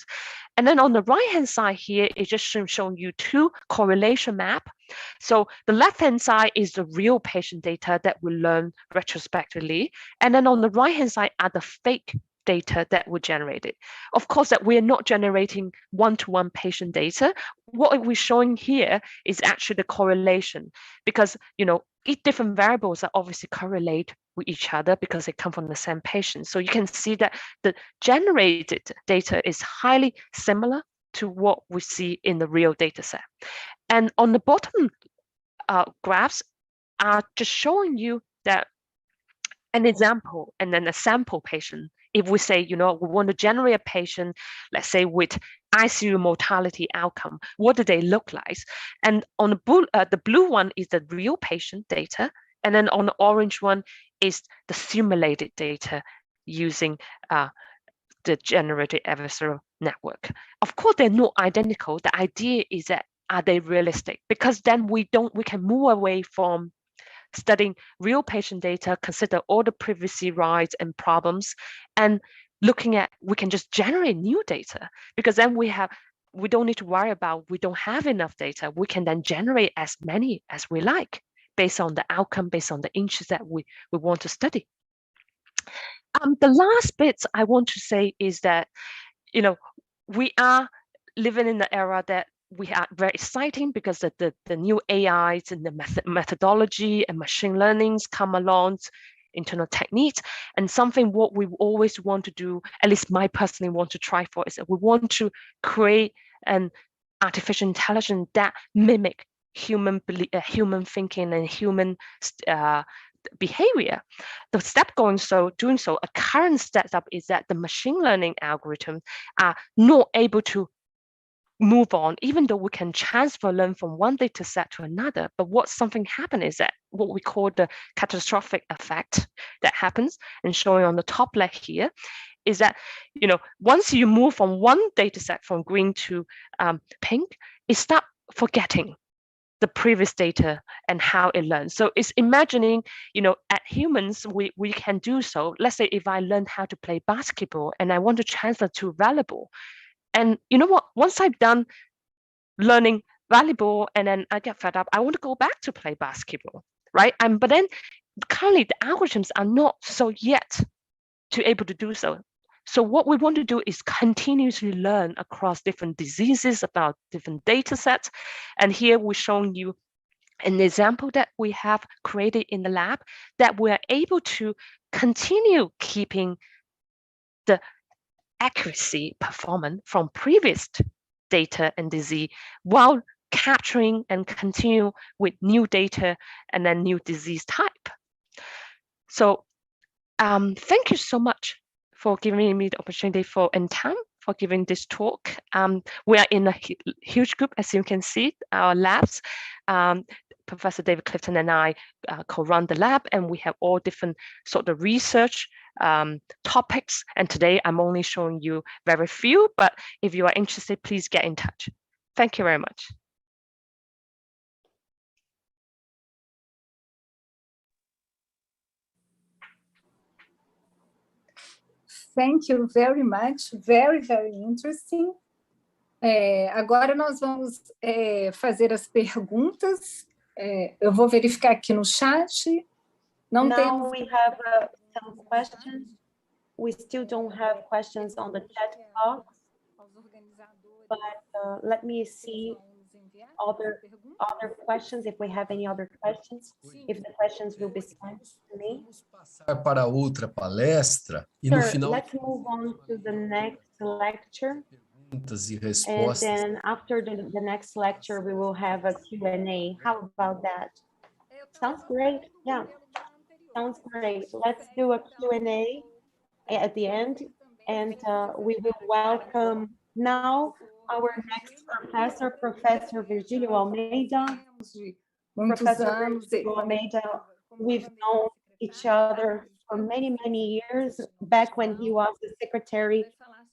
And then on the right-hand side here, it's just showing you two correlation map. So the left-hand side is the real patient data that we learn retrospectively. And then on the right-hand side are the fake data that were generated. Of course, that we are not generating one-to-one patient data. What we're showing here is actually the correlation, because each different variables are obviously correlate with each other because they come from the same patient. So you can see that the generated data is highly similar to what we see in the real data set. And on the bottom graphs are just showing you that an example and then a sample patient. If we say, we want to generate a patient, let's say with ICU mortality outcome, what do they look like? And on the blue one is the real patient data. And then on the orange one is the simulated data using the generated adversarial network. Of course, they're not identical. The idea is that, are they realistic? Because then we can move away from studying real patient data, consider all the privacy rights and problems, and looking at, we can just generate new data, because then we don't need to worry about, we don't have enough data. We can then generate as many as we like based on the outcome, based on the interests that we want to study. The last bit I want to say is that, we are living in the era that we are very exciting, because the new AIs and the methodology and machine learnings come along, internal techniques, and something what we always want to do, at least I personally want to try for, is that we want to create an artificial intelligence that mimic human thinking and human behavior. The step doing so, a current setup is that the machine learning algorithms are not able to move on, even though we can learn from one data set to another. But something happens is that what we call the catastrophic effect that happens, and showing on the top left here, is that once you move from one data set from green to pink, it starts forgetting the previous data and how it learns. So it's imagining, at humans, we can do so. Let's say if I learn how to play basketball and I want to transfer to volleyball, and you know what? Once I've done learning volleyball and then I get fed up, I want to go back to play basketball, right? But then currently the algorithms are not so yet to able to do so. So what we want to do is continuously learn across different diseases, about different data sets. And here we're showing you an example that we have created in the lab, that we're able to continue keeping the accuracy performance from previous data and disease while capturing and continue with new data and then new disease type. So thank you so much for giving me the opportunity and time for giving this talk. We are in a huge group, as you can see, our labs. Professor David Clifton and I co-run the lab, and we have all different sort of research topics. And today I'm only showing you very few, but if you are interested, please get in touch. Thank you very much. Thank you very much. Very, very interesting. Agora nós vamos fazer as perguntas. Eu vou verificar aqui no chat. Now we have some questions. We still don't have questions on the chat box, but let me see other questions, if we have any other questions, if the questions will be sent to me. Para outra palestra, e no final, let's move on to the next lecture. Perguntas e respostas. And then after the next lecture, we will have a Q&A. How about that? Sounds great. Yeah, sounds great. Let's do a Q&A at the end, and we will welcome now our next professor, Professor Virgil Almeida. Professor Virgil Almeida, we've known each other for many, many years, back when he was the secretary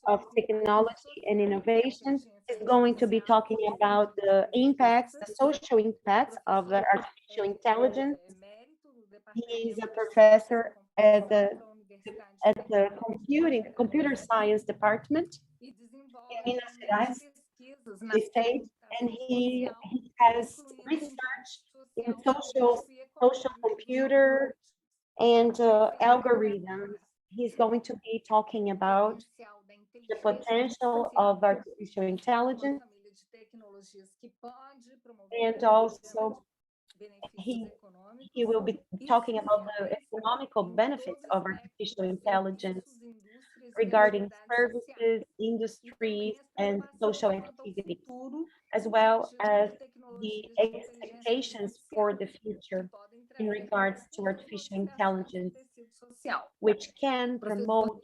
of technology and innovation. He's going to be talking about the impacts, the social impacts of the artificial intelligence. He is a professor at the computer science department in Minas Gerais state, and he has research in social computer and algorithms. He's going to be talking about the potential of artificial intelligence, and also he will be talking about the economical benefits of artificial intelligence regarding services, industries, and social activities, as well as the expectations for the future in regards to artificial intelligence, which can promote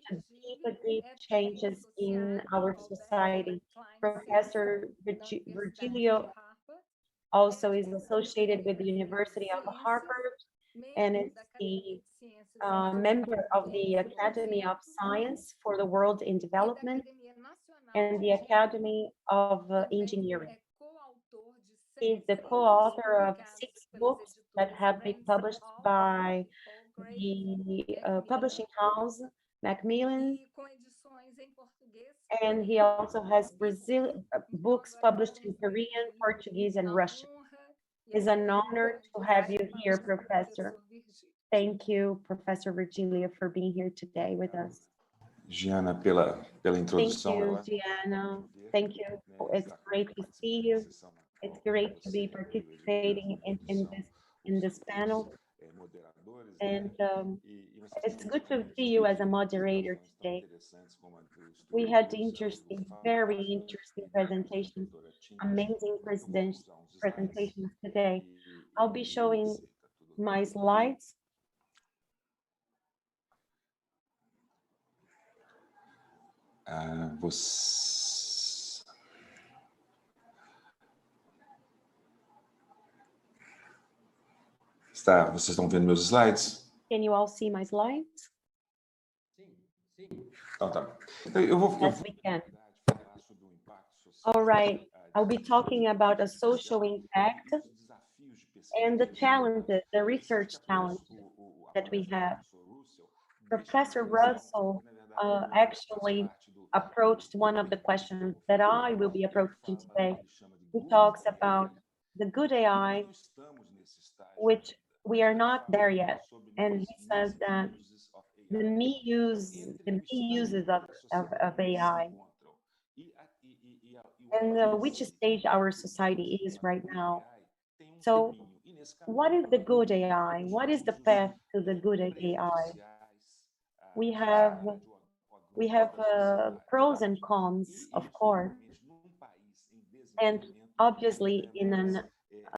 deep changes in our society. Professor Virgilio also is associated with the University of Harvard, and is the member of the Academy of Science for the World in Development and the Academy of Engineering. He's the co-author of 6 books that have been published by the publishing house Macmillan, and he also has books published in Korean, Portuguese, and Russian. It's an honor to have you here, Professor. Thank you, Professor Virgilio, for being here today with us. Gianna, pela introdução. Thank you, Gianna. Thank you. It's great to see you. It's great to be participating in this panel. And it's good to see you as a moderator today. We had very interesting presentations, amazing presentations today. I'll be showing my slides. Vocês estão vendo meus slides? Can you all see my slides? Então tá. Eu vou Yes, we can. All right. I'll be talking about a social impact and the challenges, the research challenges that we have. Professor Russell actually approached one of the questions that I will be approaching today. He talks about the good AI, which we are not there yet. And he says that the uses of AI and which stage our society is right now. So what is the good AI? What is the path to the good AI? We have pros and cons, of course, and obviously in an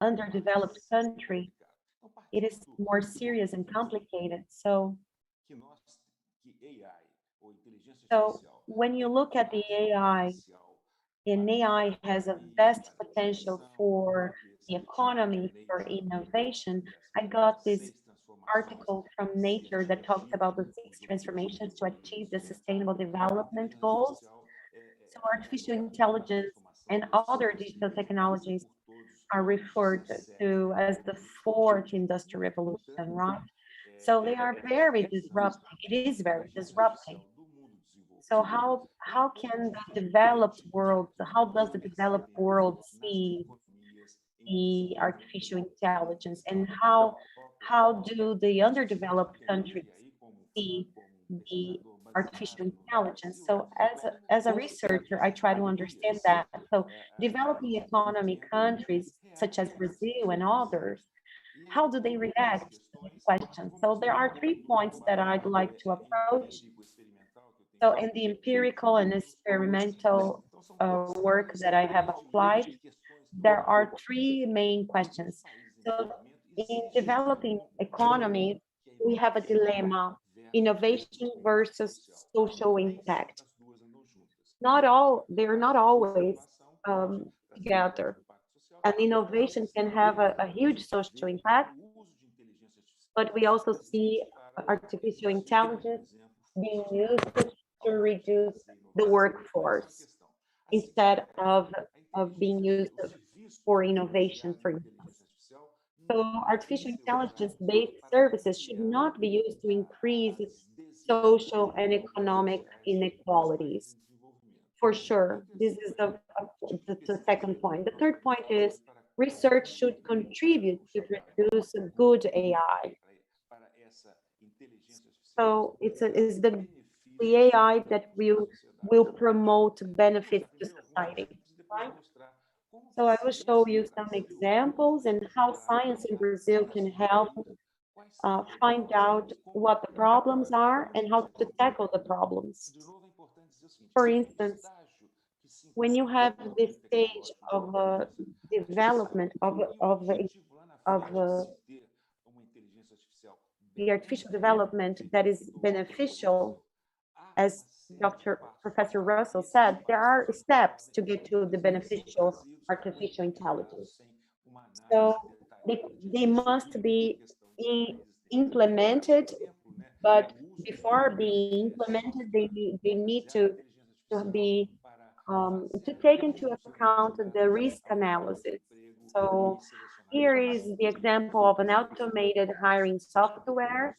underdeveloped country, it is more serious and complicated. So when you look at the AI, and AI has a vast potential for the economy, for innovation. I got this article from Nature that talks about the 6 transformations to achieve the Sustainable Development Goals. So artificial intelligence and other digital technologies are referred to as the 4th industrial revolution, right? So they are very disrupting. It is very disrupting. So how can the developed world, how does the developed world see the artificial intelligence, and how do the underdeveloped countries see the artificial intelligence? So as a researcher, I try to understand that. So developing economy countries such as Brazil and others, how do they react to this question? So there are 3 points that I'd like to approach. So in the empirical and experimental work that I have applied, there are 3 main questions. So in developing economy, we have a dilemma: innovation versus social impact. They're not always together. An innovation can have a huge social impact, but we also see artificial intelligence being used to reduce the workforce instead of being used for innovation, for instance. So artificial intelligence-based services should not be used to increase social and economic inequalities. For sure, this is the second point. The third point is research should contribute to produce a good AI. So it's the AI that will promote benefits to society, right? So I will show you some examples and how science in Brazil can help find out what the problems are and how to tackle the problems. For instance, when you have this stage of development of the artificial development that is beneficial, as Professor Russell said, there are steps to get to the beneficial artificial intelligence. So they must be implemented, but before being implemented, they need to be to take into account the risk analysis. So here is the example of an automated hiring software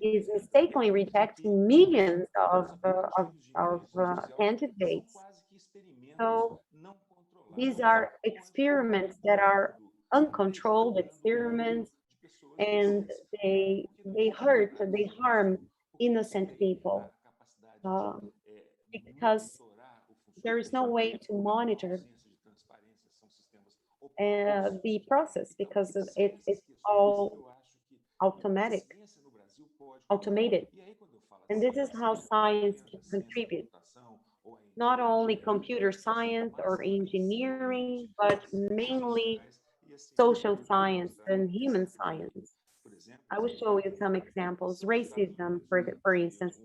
is mistakenly rejecting millions of candidates. So these are experiments that are uncontrolled experiments, and they harm innocent people because there is no way to monitor the process because it's all automated. And this is how science can contribute. Not only computer science or engineering, but mainly social science and human science. I will show you some examples. Racism, for instance.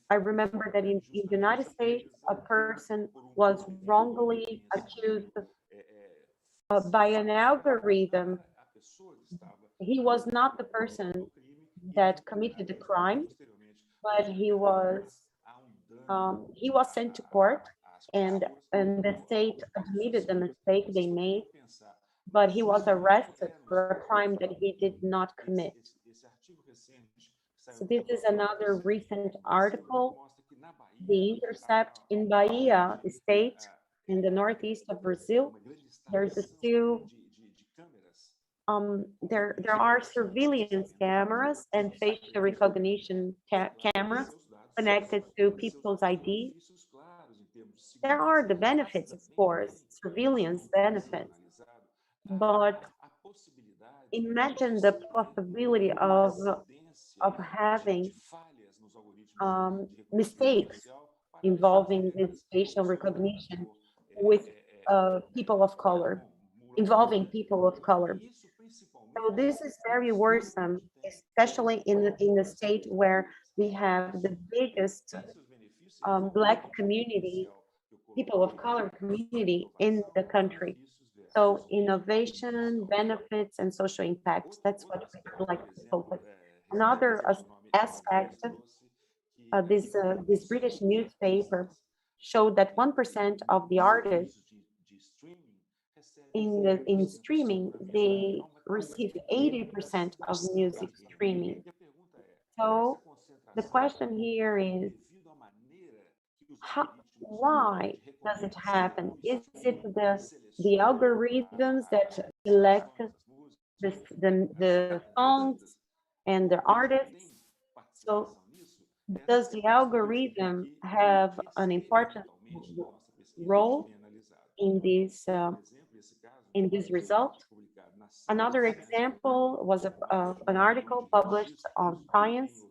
I remember that in the United States, a person was wrongly accused by an algorithm. He was not the person that committed the crime, but he was sent to court, and the state admitted the mistake they made, but he was arrested for a crime that he did not commit. So this is another recent article. The Intercept in Bahia state, in the northeast of Brazil, there's still there are surveillance cameras and facial recognition cameras connected to people's ID. There are the benefits, of course, surveillance benefits, but imagine the possibility of having mistakes involving this facial recognition with people of color, involving people of color. So this is very worrisome, especially in the state where we have the biggest Black community, people of color community in the country. So innovation, benefits, and social impact, that's what we would like to focus. Another aspect, this British newspaper showed that 1% of the artists in streaming, they receive 80% of music streaming. So the question here is, why does it happen? Is it the algorithms that select the songs and the artists? So does the algorithm have an important role in this result? Another example was an article published on Science,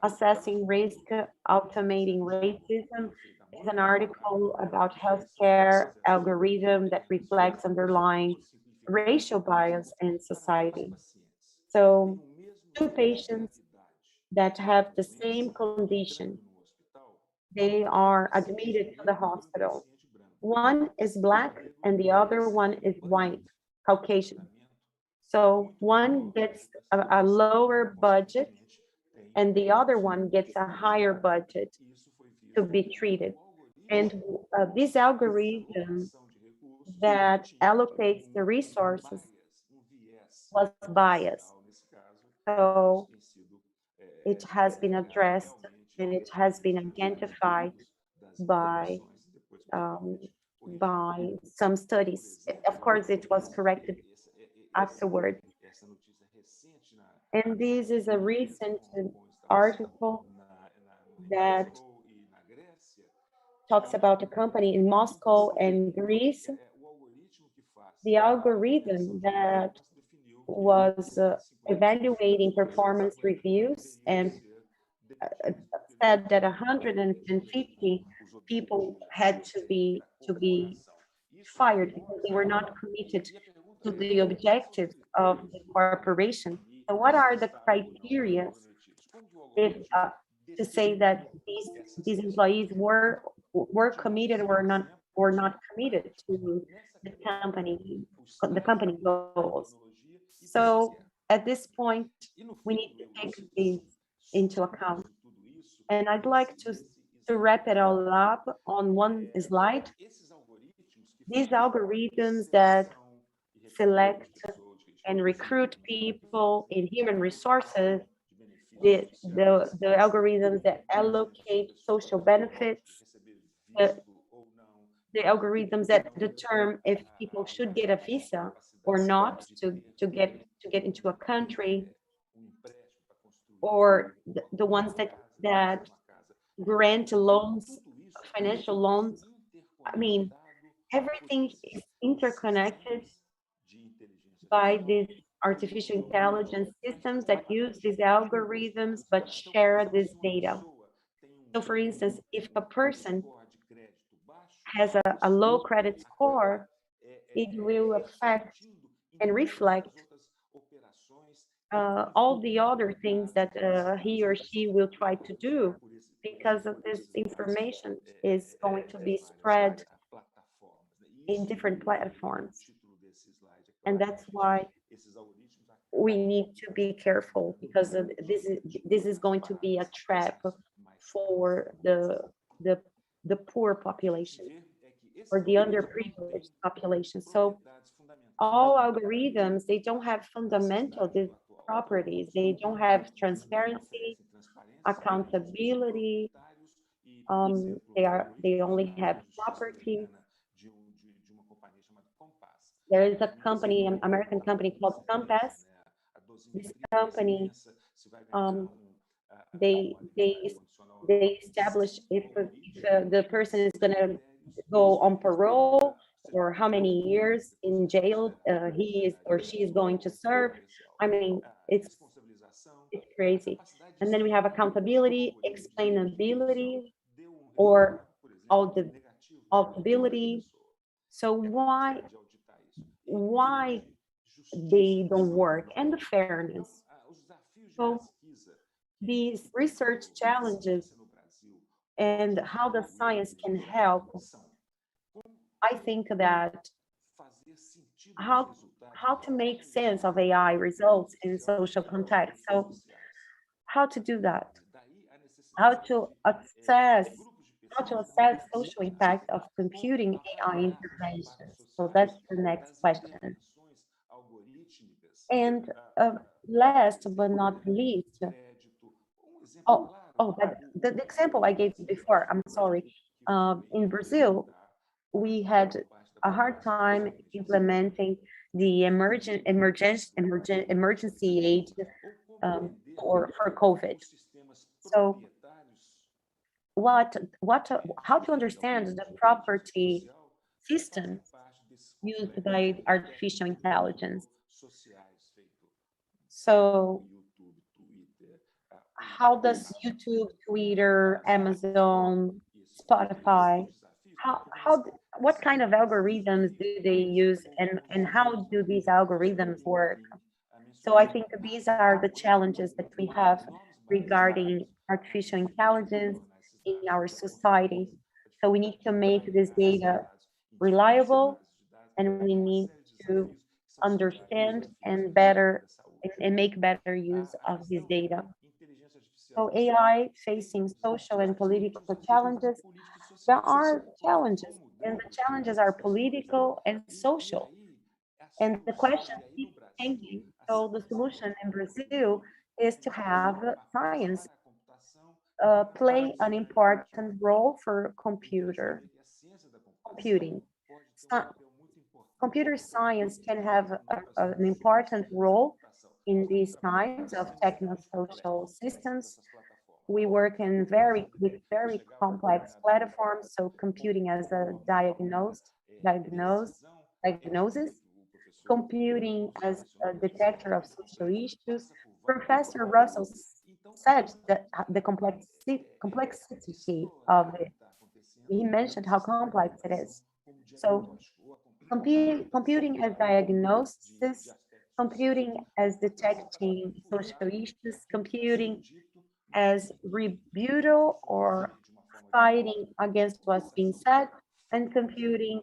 Assessing Risk, Automating Racism. Is an article about healthcare algorithm that reflects underlying racial bias in society. So 2 patients that have the same condition, they are admitted to the hospital. One is Black and the other one is white, Caucasian. So one gets a lower budget and the other one gets a higher budget to be treated. And this algorithm that allocates the resources was biased. So it has been addressed and it has been identified by some studies. Of course, it was corrected afterward. And this is a recent article that talks about a company in Moscow and Greece. The algorithm that was evaluating performance reviews and said that 150 people had to be fired because they were not committed to the objectives of the corporation. So what are the criteria if to say that these employees were committed or not committed to the company goals? So at this point, we need to take these into account. And I'd like to wrap it all up on one slide. These algorithms that select and recruit people in human resources, the algorithms that allocate social benefits, the algorithms that determine if people should get a visa or not to get into a country, or the ones that grant loans, financial loans. I mean, everything is interconnected by these artificial intelligence systems that use these algorithms but share this data. So for instance, if a person has a low credit score, it will affect and reflect all the other things that he or she will try to do, because of this information is going to be spread in different platforms. And that's why we need to be careful, because this is going to be a trap for the poor population or the underprivileged population. So all algorithms, they don't have fundamental properties. They don't have transparency, accountability. They only have property. There is a company, an American company called Compass. This company, they establish if the person is going to go on parole, or how many years in jail he is or she is going to serve. I mean, it's crazy. And then we have accountability, explainability, or auditability. So why they don't work, and the fairness. So these research challenges and how the science can help, I think that how to make sense of AI results in social context. So how to do that? How to assess social impact of computing AI interventions? So that's the next question. And last but not least, but the example I gave before, I'm sorry, in Brazil, we had a hard time implementing the emergency aid for COVID. So how to understand the property system used by artificial intelligence? So how does YouTube, Twitter, Amazon, Spotify, what kind of algorithms do they use, and how do these algorithms work? So I think these are the challenges that we have regarding artificial intelligence in our society. So we need to make this data reliable, and we need to understand and make better use of this data. So AI facing social and political challenges. There are challenges, and the challenges are political and social. And the question keeps changing. So the solution in Brazil is to have science play an important role for computing. Computer science can have an important role in these times of techno-social systems. We work with very complex platforms, so computing as a diagnosis, computing as a detector of social issues. Professor Russell said that the complexity of it. He mentioned how complex it is. So computing as diagnosis, computing as detecting social issues, computing as rebuttal or fighting against what's being said, and computing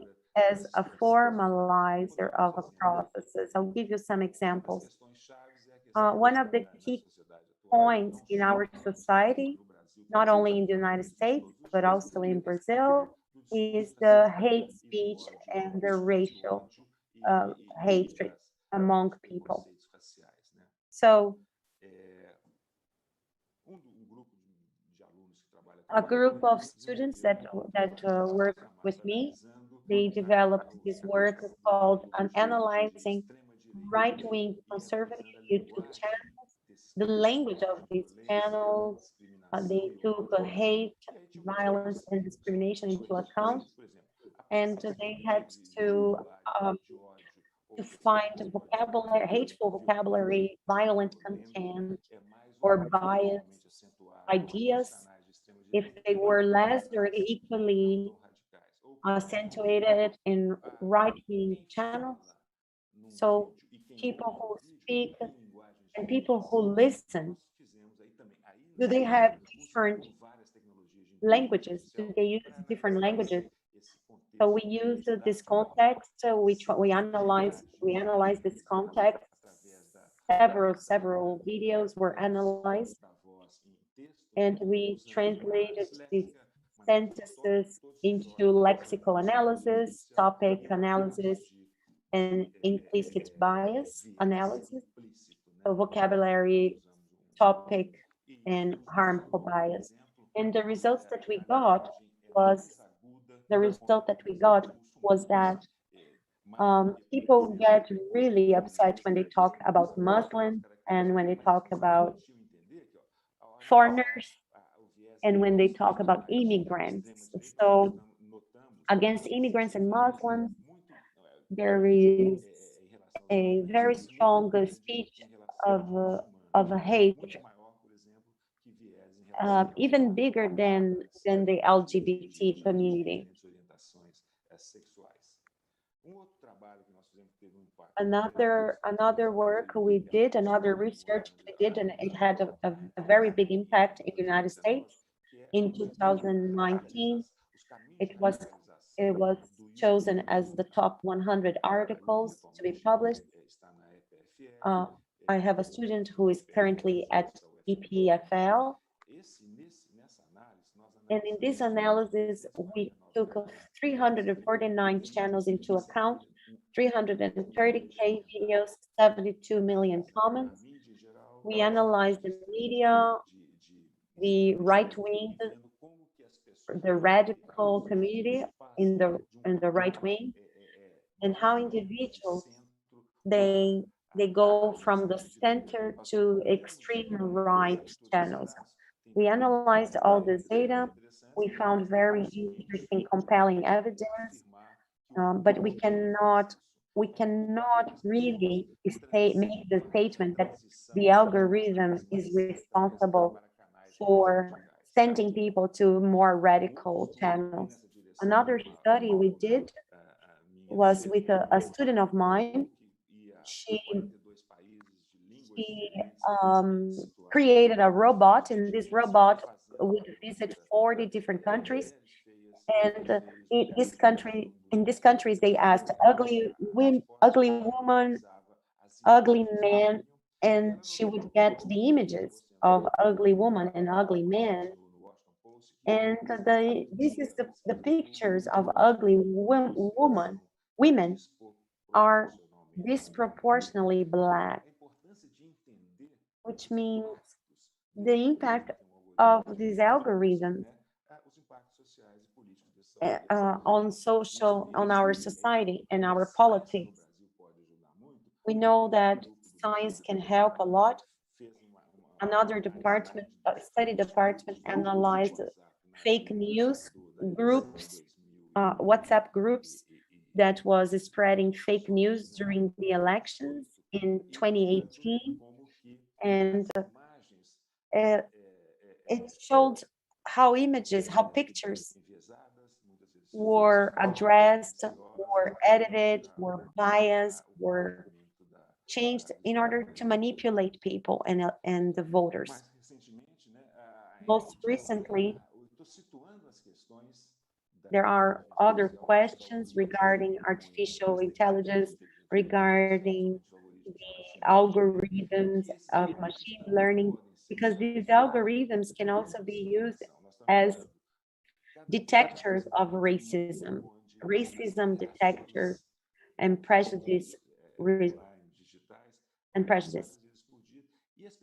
as a formalizer of a processes. I'll give you some examples. One of the key points in our society, not only in the United States, but also in Brazil, is the hate speech and the racial hatred among people. So a group of students that work with me, they developed this work called Analyzing Right-Wing Conservative YouTube Channels, the language of these channels. They took hate, violence, and discrimination into account, and they had to find vocabulary, hateful vocabulary, violent content, or biased ideas. If they were less or equally accentuated in right-wing channels. So people who speak and people who listen, do they have different languages? Do they use different languages? So we use this context. So we analyze this context. Several videos were analyzed, and we translated these sentences into lexical analysis, topic analysis, and implicit bias analysis. So vocabulary, topic, and harmful bias. And the results that we got was that people get really upset when they talk about Muslims and when they talk about foreigners and when they talk about immigrants. So against immigrants and Muslims, there is a very strong speech of a hate, even bigger than the LGBT community. Another work we did, another research we did, and it had a very big impact in the United States. In 2019, it was chosen as the top 100 articles to be published. I have a student who is currently at EPFL. And in this analysis, we took 349 channels into account, 330K videos, 72 million comments. We analyzed the media, the right wing, the radical community in the right wing, and how individuals they go from the center to extreme right channels. We analyzed all this data. We found very interesting, compelling evidence, but we cannot really make the statement that the algorithm is responsible for sending people to more radical channels. Another study we did was with a student of mine. She created a robot, and this robot would visit 40 different countries. And in these countries, they asked ugly woman, ugly man, and she would get the images of ugly woman and ugly men. And this is the pictures of ugly women are disproportionately black, which means the impact of these algorithms on our society and our politics. We know that science can help a lot. Another department, study department, analyzed fake news groups, WhatsApp groups that was spreading fake news during the elections in 2018. And it showed how images, how pictures were addressed, were edited, were biased, were changed in order to manipulate people and the voters. Most recently, there are other questions regarding artificial intelligence, regarding the algorithms of machine learning, because these algorithms can also be used as detectors of racism detectors and prejudice.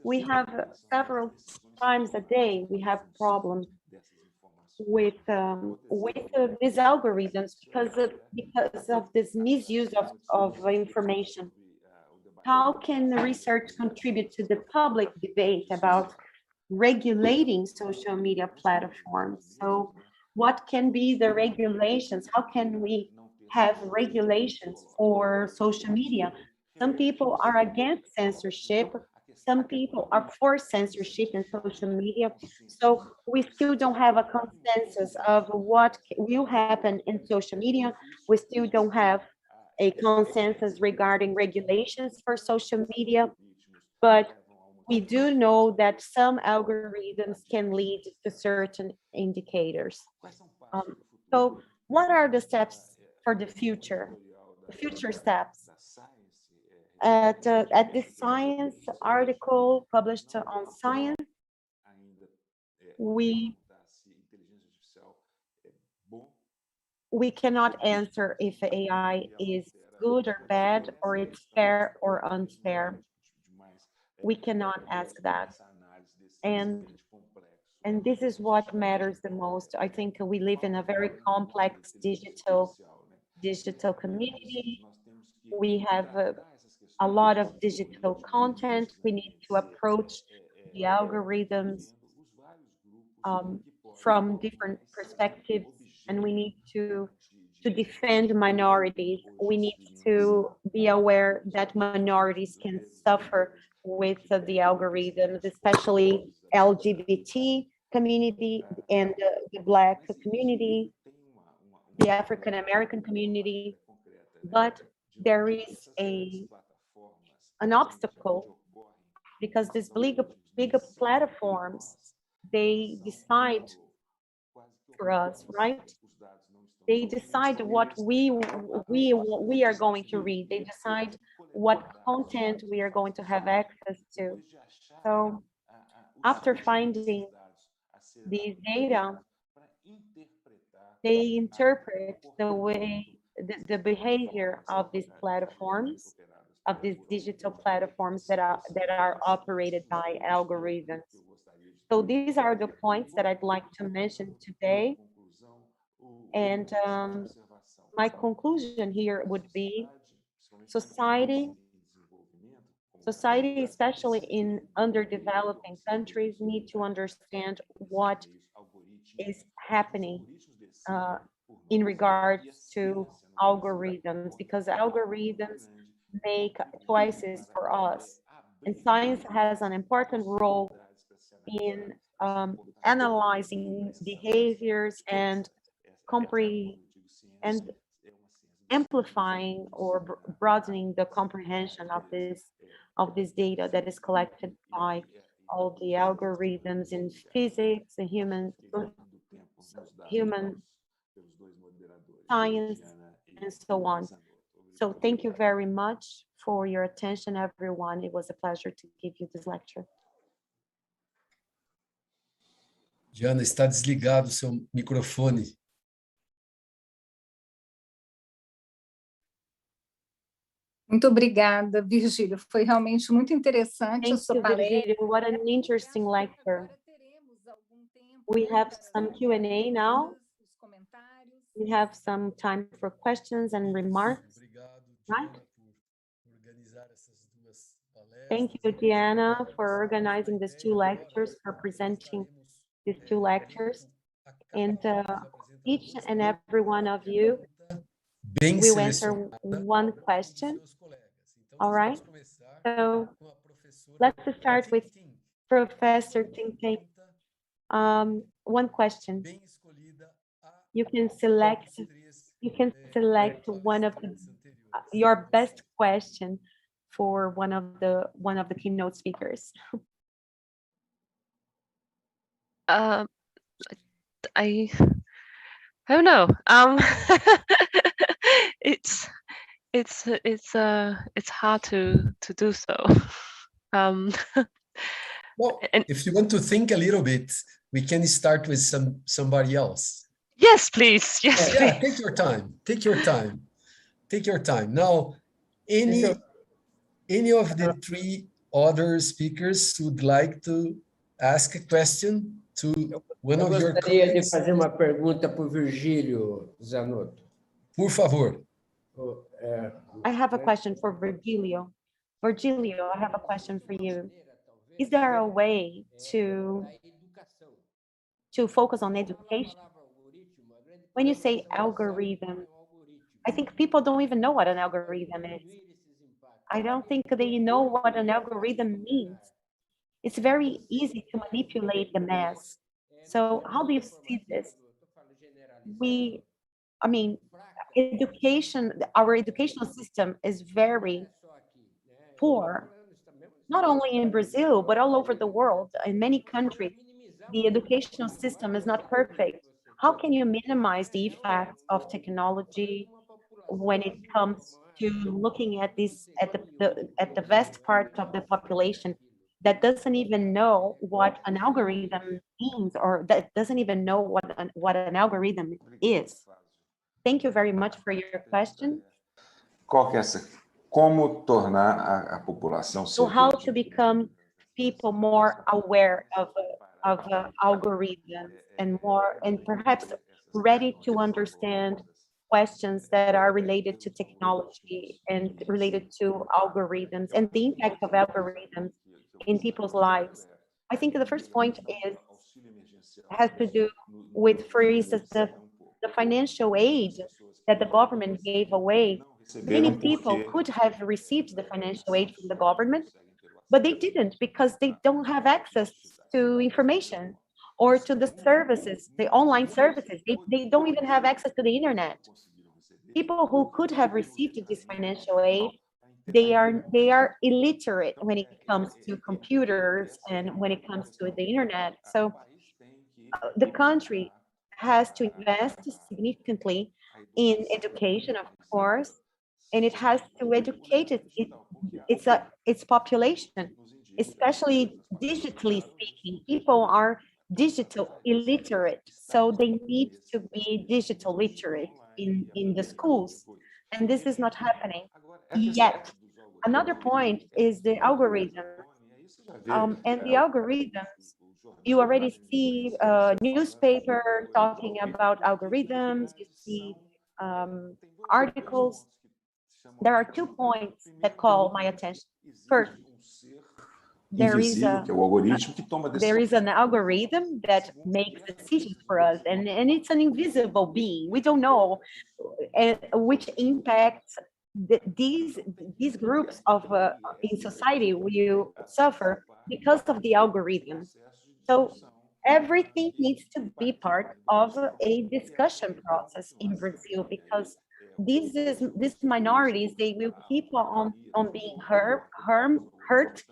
We have several times a day, we have problems with these algorithms because of this misuse of information. How can research contribute to the public debate about regulating social media platforms? So what can be the regulations? How can we have regulations for social media? Some people are against censorship. Some people are for censorship in social media. So we still don't have a consensus of what will happen in social media. We still don't have a consensus regarding regulations for social media, but we do know that some algorithms can lead to certain indicators. So what are the steps for the future steps? At this Science article published on Science, we cannot answer if AI is good or bad, or it's fair or unfair. We cannot ask that. And this is what matters the most. I think we live in a very complex digital community. We have a lot of digital content. We need to approach the algorithms from different perspectives, and we need to defend minorities. We need to be aware that minorities can suffer with the algorithms, especially LGBT community and the Black community, the African American community. But there is an obstacle, because these big platforms, they decide for us, right? They decide what we are going to read. They decide what content we are going to have access to. So after finding these data, they interpret the way, the behavior of these platforms, of these digital platforms that are operated by algorithms. So these are the points that I'd like to mention today. And my conclusion here would be society, especially in underdeveloping countries, need to understand what is happening in regards to algorithms, because algorithms make choices for us. And science has an important role in analyzing behaviors and amplifying or broadening the comprehension of this data that is collected by all the algorithms in physics, and human science, and so on. So thank you very much for your attention, everyone. It was a pleasure to give you this lecture. Diana, está desligado o seu microfone. Muito obrigada, Virgílio. Foi realmente muito interessante a Thank sua you, palestra. Virgil. What an interesting lecture. We have some Q&A now. We have some time for questions and remarks. Right? Thank you, Diana, for organizing these two lectures, for presenting these two lectures. And each and every one of you will answer one question. All right? So let's start with Professor Tintin. One question. You can select one of your best question for one of the keynote speakers. I don't know. It's hard to do so. Well, if you want to think a little bit, we can start with somebody else. Yes, please. Yes, please. Yeah, take your time. Take your time. Take your time. Now, any of the three other speakers would like to ask a question to one of your colleagues? Eu gostaria de fazer uma pergunta para o Virgílio Zanotto. Por favor. I have a question for Virgilio. Virgilio, I have a question for you. Is there a way to focus on education? When you say algorithm, I think people don't even know what an algorithm is. I don't think they know what an algorithm means. It's very easy to manipulate the mass. So how do you see this? I mean, our educational system is very poor, not only in Brazil, but all over the world. In many countries, the educational system is not perfect. How can you minimize the effects of technology when it comes to looking at this, at the vast part of the population that doesn't even know what an algorithm means, or that doesn't even know what an algorithm is? Thank you very much for your question. Qual que é essa? Como tornar a população So how to become people more aware of algorithms and perhaps ready to understand questions that are related to technology and related to algorithms and the impact of algorithms in people's lives. I think the first point has to do with, for instance, the financial aid that the government gave away. Many people could have received the financial aid from the government, but they didn't because they don't have access to information or to the services, the online services. They don't even have access to the internet. People who could have received this financial aid, they are illiterate when it comes to computers and when it comes to the internet. So the country has to invest significantly in education, of course, and it has to educate its population, especially digitally speaking. People are digital illiterate, so they need to be digital literate in the schools, and this is not happening yet. Another point is the algorithm, and the algorithms. You already see a newspaper talking about algorithms. You see articles. There are 2 points that call my attention. First, there is an algorithm that makes decisions for us, and it's an invisible being. We don't know which impacts these groups of in society will suffer because of the algorithm. So everything needs to be part of a discussion process in Brazil, because these minorities, they will keep on being hurt,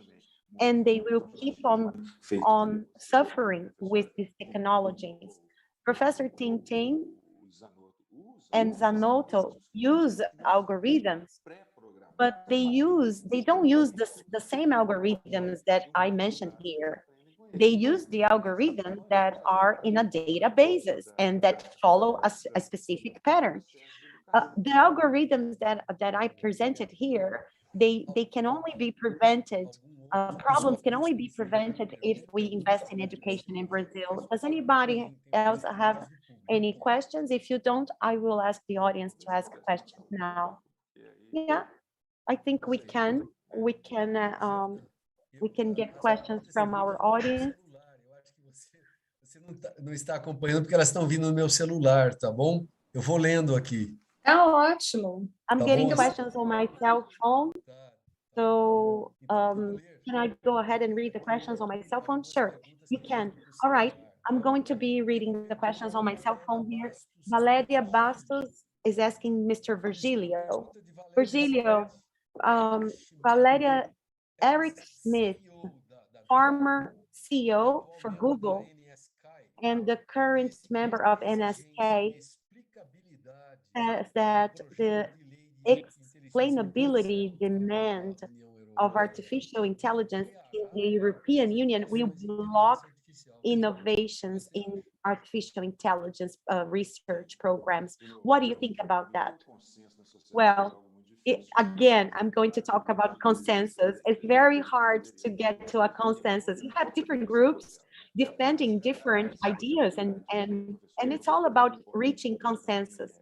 and they will keep on suffering with these technologies. Professor Tintin and Zanotto use algorithms, but they don't use the same algorithms that I mentioned here. They use the algorithms that are in a databases and that follow a specific pattern. The algorithms that I presented here, they can only be prevented. Problems can only be prevented if we invest in education in Brazil. Does anybody else have any questions? If you don't, I will ask the audience to ask questions now. Yeah, I think we can get questions from our audience. Você não está acompanhando porque elas estão vindo no meu celular, tá bom? Eu vou lendo aqui. Tá ótimo. I'm getting questions on my cell phone. So can I go ahead and read the questions on my cell phone? Sure, you can. All right, I'm going to be reading the questions on my cell phone here. Valeria Bastos is asking Mr. Virgilio. Virgilio, Valeria, Eric Smith, former CEO for Google and the current member of NSK, says that the explainability demand of artificial intelligence in the European Union will block innovations in artificial intelligence research programs. What do you think about that? Well, again, I'm going to talk about consensus. It's very hard to get to a consensus. You have different groups defending different ideas, and it's all about reaching consensus.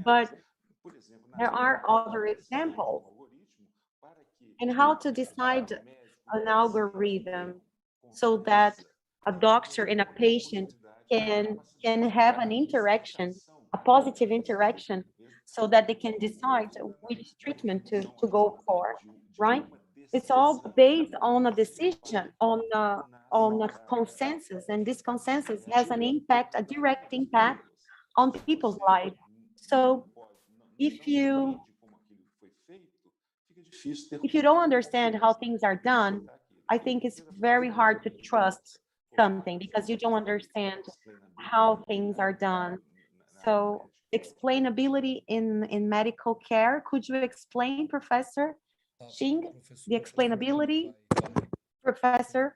But there are other examples. And how to decide an algorithm so that a doctor and a patient can have an interaction, a positive interaction, so that they can decide which treatment to go for, right? It's all based on a decision, on a consensus, and this consensus has an impact, a direct impact on people's lives. So if you don't understand how things are done, I think it's very hard to trust something because you don't understand how things are done. So explainability in medical care, could you explain, Professor Xing, the explainability? Professor,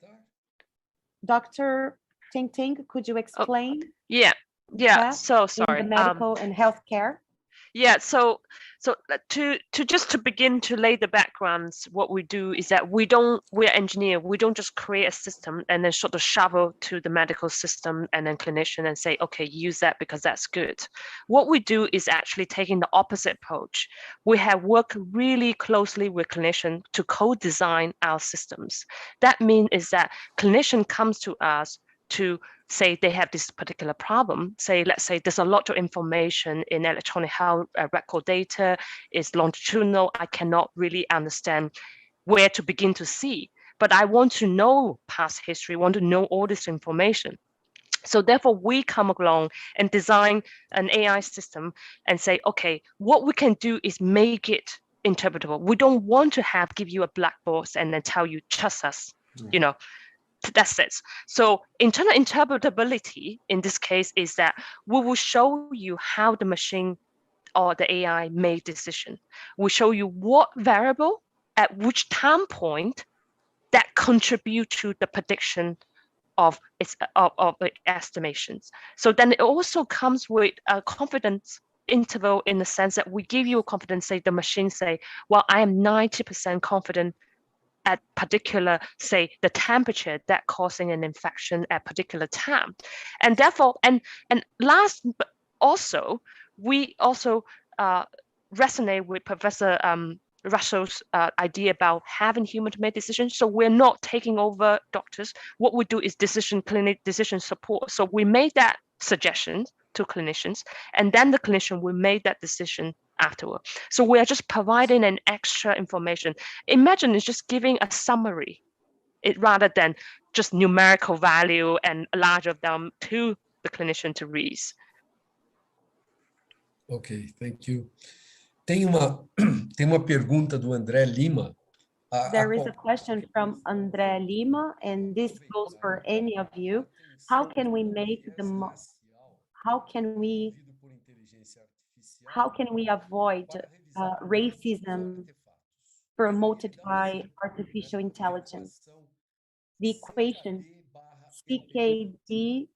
Dr. Ting Ting, could you explain? Yeah, so sorry. In the medical and healthcare? Yeah, so to begin to lay the backgrounds, what we do is that we're engineer. We don't just create a system and then sort of shovel to the medical system and then clinician and say, okay, use that because that's good. What we do is actually taking the opposite approach. We have worked really closely with clinicians to co-design our systems. That means is that clinician comes to us to say they have this particular problem. Let's say there's a lot of information in electronic health record data, is longitudinal. I cannot really understand where to begin to see, but I want to know past history, want to know all this information. So therefore we come along and design an AI system and say, okay, what we can do is make it interpretable. We don't want to give you a black box and then tell you, trust us, you know. That's it. So internal interpretability in this case is that we will show you how the machine or the AI made decision. We'll show you what variable at which time point that contribute to the prediction of its estimations. So then it also comes with a confidence interval in the sense that we give you a confidence, say the machine say, well, I am 90% confident at particular, say, the temperature that causing an infection at particular time. And therefore, and last, but also, we also resonate with Professor Russell's idea about having human to make decisions. So we're not taking over doctors. What we do is clinic decision support. So we made that suggestion to clinicians, and then the clinician will make that decision afterward. So we are just providing an extra information. Imagine it's just giving a summary, rather than just numerical value and large of them to the clinician to read. Okay, thank you. Tem uma pergunta do André Lima. There is a question from André Lima, and this goes for any of you. How can we make the how can we avoid racism promoted by artificial intelligence? The equation CKD-KPE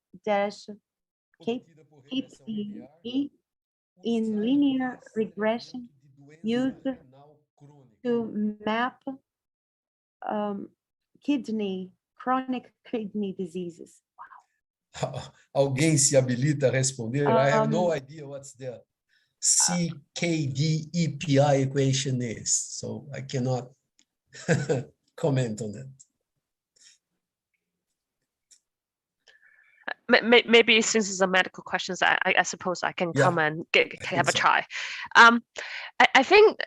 in linear regression used to map chronic kidney diseases. Alguém se habilita a responder? I have no idea what's the CKD-EPI equation is, so I cannot comment on that. Maybe since it's a medical questions, I suppose I can come and have a try. I think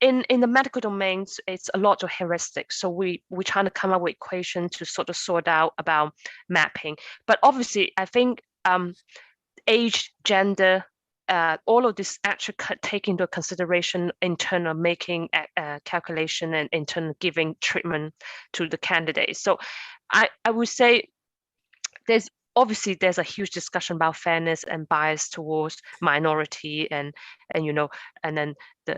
in the medical domains, it's a lot of heuristics. So we're trying to come up with equations to sort of sort out about mapping. But obviously, I think age, gender, all of this actually take into consideration in terms of making a calculation and in terms of giving treatment to the candidates. So I would say there's a huge discussion about fairness and bias towards minority and then the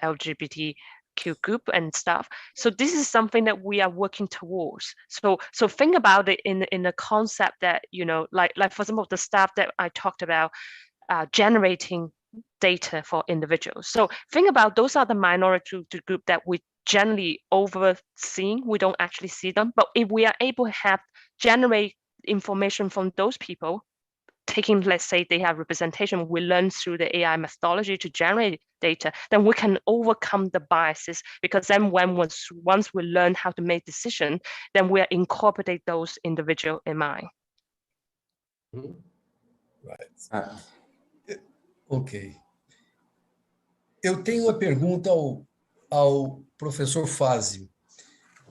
LGBTQ group and stuff. So this is something that we are working towards. So think about it in the concept that, like for some of the stuff that I talked about, generating data for individuals. So think about those are the minority group that we generally overseeing. We don't actually see them, but if we are able to generate information from those people, taking, let's say they have representation, we learn through the AI methodology to generate data, then we can overcome the biases, because then once we learn how to make decisions, then we incorporate those individual in mind. Right. Ok. Eu tenho uma pergunta ao professor Fázio.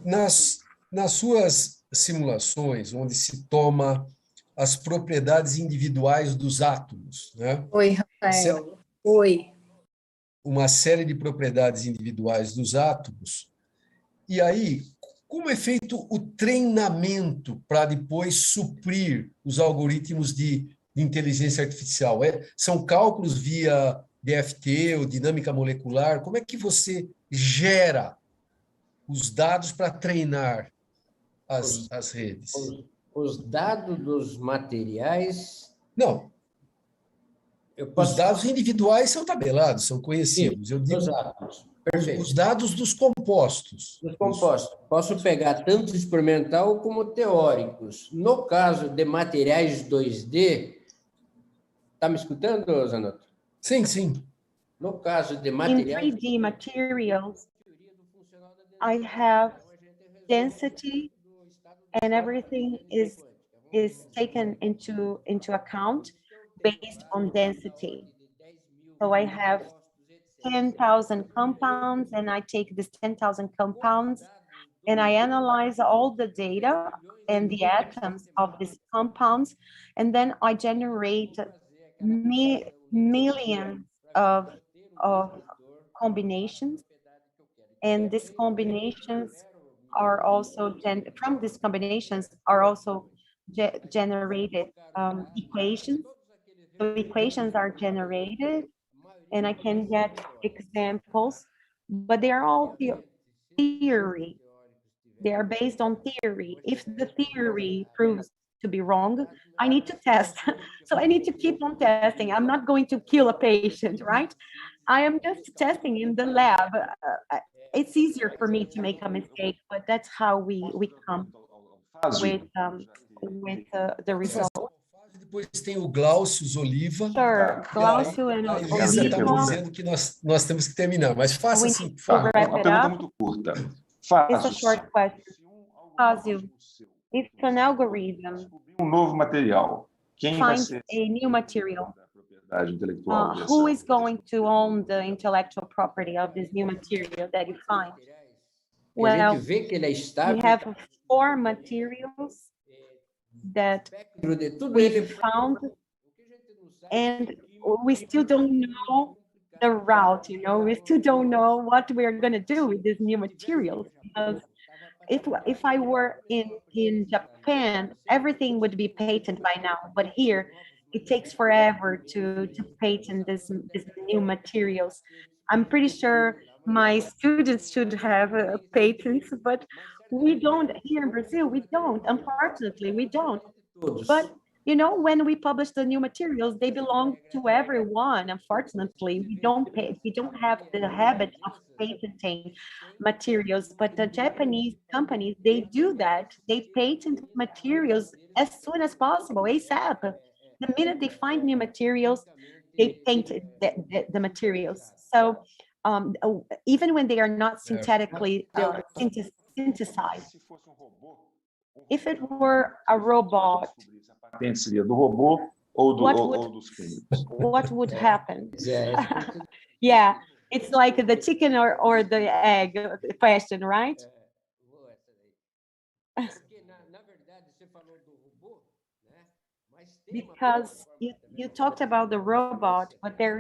Nas suas simulações, onde se toma as propriedades individuais dos átomos, né? Oi, Rafael. Oi. Uma série de propriedades individuais dos átomos. E aí, como é feito o treinamento para depois suprir os algoritmos de inteligência artificial? São cálculos via DFT ou dinâmica molecular? Como é que você gera os dados para treinar as redes? Os dados dos materiais... Não. Os dados individuais são tabelados, são conhecidos. Sim, eu digo Perfeito. Os dados dos compostos. Dos compostos. Posso pegar tanto experimental como teóricos. No caso de materiais 2D... Está me escutando, Zanotto? Sim, sim. No caso de materiais... In 3D materials, I have density and everything is taken into account based on density. So I have 10,000 compounds and I take this 10,000 compounds and I analyze all the data and the atoms of these compounds, and then I generate millions of combinations, and these combinations are also from these combinations are also generated equations. So equations are generated, and I can get examples, but they are all theory. They are based on theory. If the theory proves to be wrong, I need to test. So I need to keep on testing. I'm not going to kill a patient, right? I am just testing in the lab. It's easier for me to make a mistake, but that's how we come with the result. Depois tem o Glaucio Oliva. Sure, Glaucio and a Elisa está me dizendo que nós temos que terminar, mas faça assim, por favor. Uma pergunta muito curta. It's a short question. Fácil. If an algorithm novo material, quem vai finds ser a new material, intelectual who is going to own the intellectual property of this new material that you find? Well, we have 4 materials that we found, and we still don't know the route, we still don't know what we're going to do with this new materials. Because if I were in Japan, everything would be patented by now. But here it takes forever to patent this new materials. I'm pretty sure my students should have patents, but we don't here in Brazil. We don't, unfortunately, we don't. But you know, when we publish the new materials, they belong to everyone. Unfortunately, we don't have the habit of patenting materials, but the Japanese companies, they do that. They patent materials as soon as possible, ASAP. The minute they find new materials, they patent the materials. So even when they are not synthetically synthesized, if it were a robot, Seria do robô ou dos químicos? What would happen? Yeah, it's like the chicken or the egg question, right? Because you talked about the robot, but there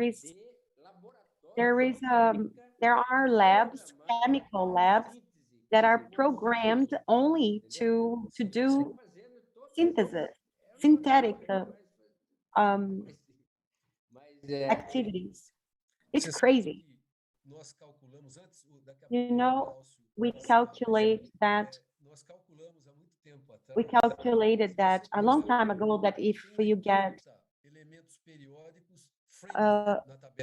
are labs, chemical labs, that are programmed only to do synthesis, synthetic activities. It's crazy. You know, we calculated that a long time ago that if you get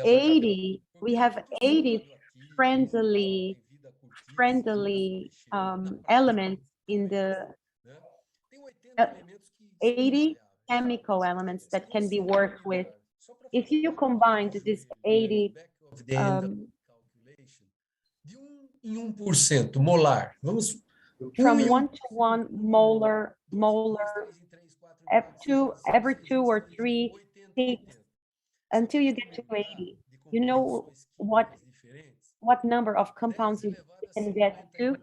80, we have 80 friendly elements in the 80 chemical elements that can be worked with. If you combine these 80 1% molar. Vamos from 1 to 1 molar every 2 or 3 peaks until you get to 80. You know what number of compounds you can get to?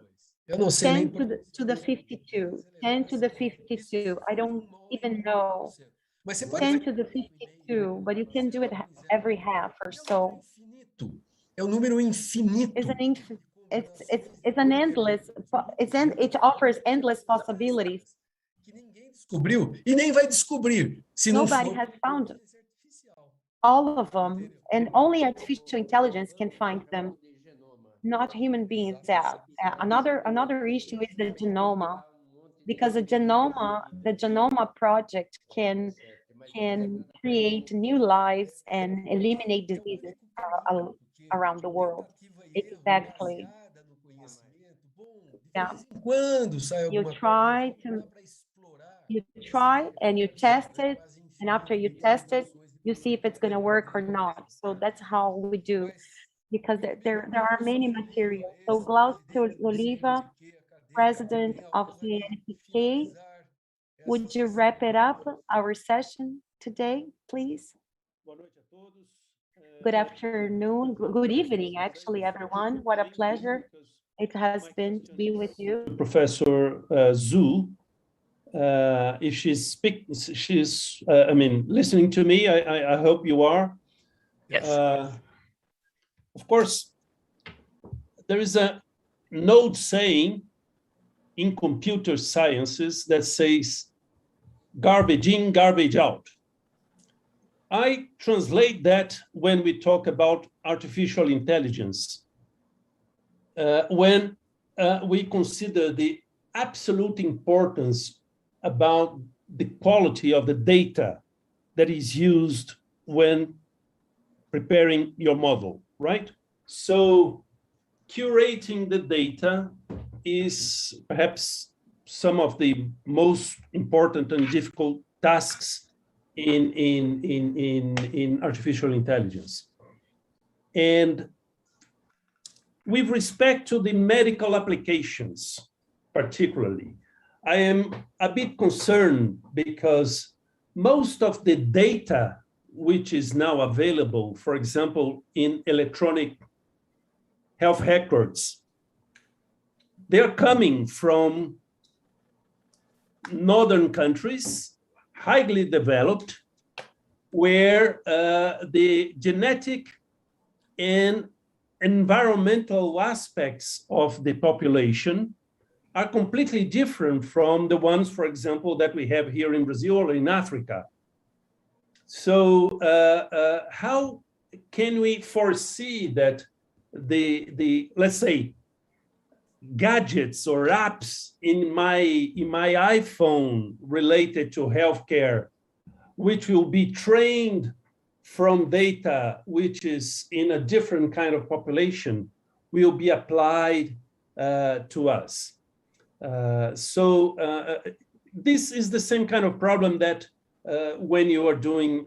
10 to the 52. 10 to the 52. I don't even know. 10 to the 52, but you can do it every half or so. É um número infinito. It's an endless. It offers endless possibilities. Que ninguém descobriu e nem vai descobrir. Se Nobody has found all of them, and only artificial intelligence can find them, not human beings. Another issue is the genome, because the genome project can create new lives and eliminate diseases around the world. Exactly. Yeah. You try and you test it, and after you test it, you see if it's going to work or not. So that's how we do, because there are many materials. So Glaucio Oliva, president of the NPK, would you wrap it up, our session today, please? Good afternoon, good evening, actually, everyone. What a pleasure it has been to be with you. Professor Zhu, if she's listening to me, I hope you are. Yes. Of course, there is an old saying in computer sciences that says, garbage in, garbage out. I translate that when we talk about artificial intelligence, when we consider the absolute importance about the quality of the data that is used when preparing your model, right? So curating the data is perhaps some of the most important and difficult tasks in artificial intelligence. And with respect to the medical applications, particularly, I am a bit concerned because most of the data which is now available, for example, in electronic health records, they are coming from northern countries, highly developed, where the genetic and environmental aspects of the population are completely different from the ones, for example, that we have here in Brazil or in Africa. So how can we foresee that the let's say gadgets or apps in my iPhone related to healthcare, which will be trained from data which is in a different kind of population, will be applied to us. This is the same kind of problem that when you are doing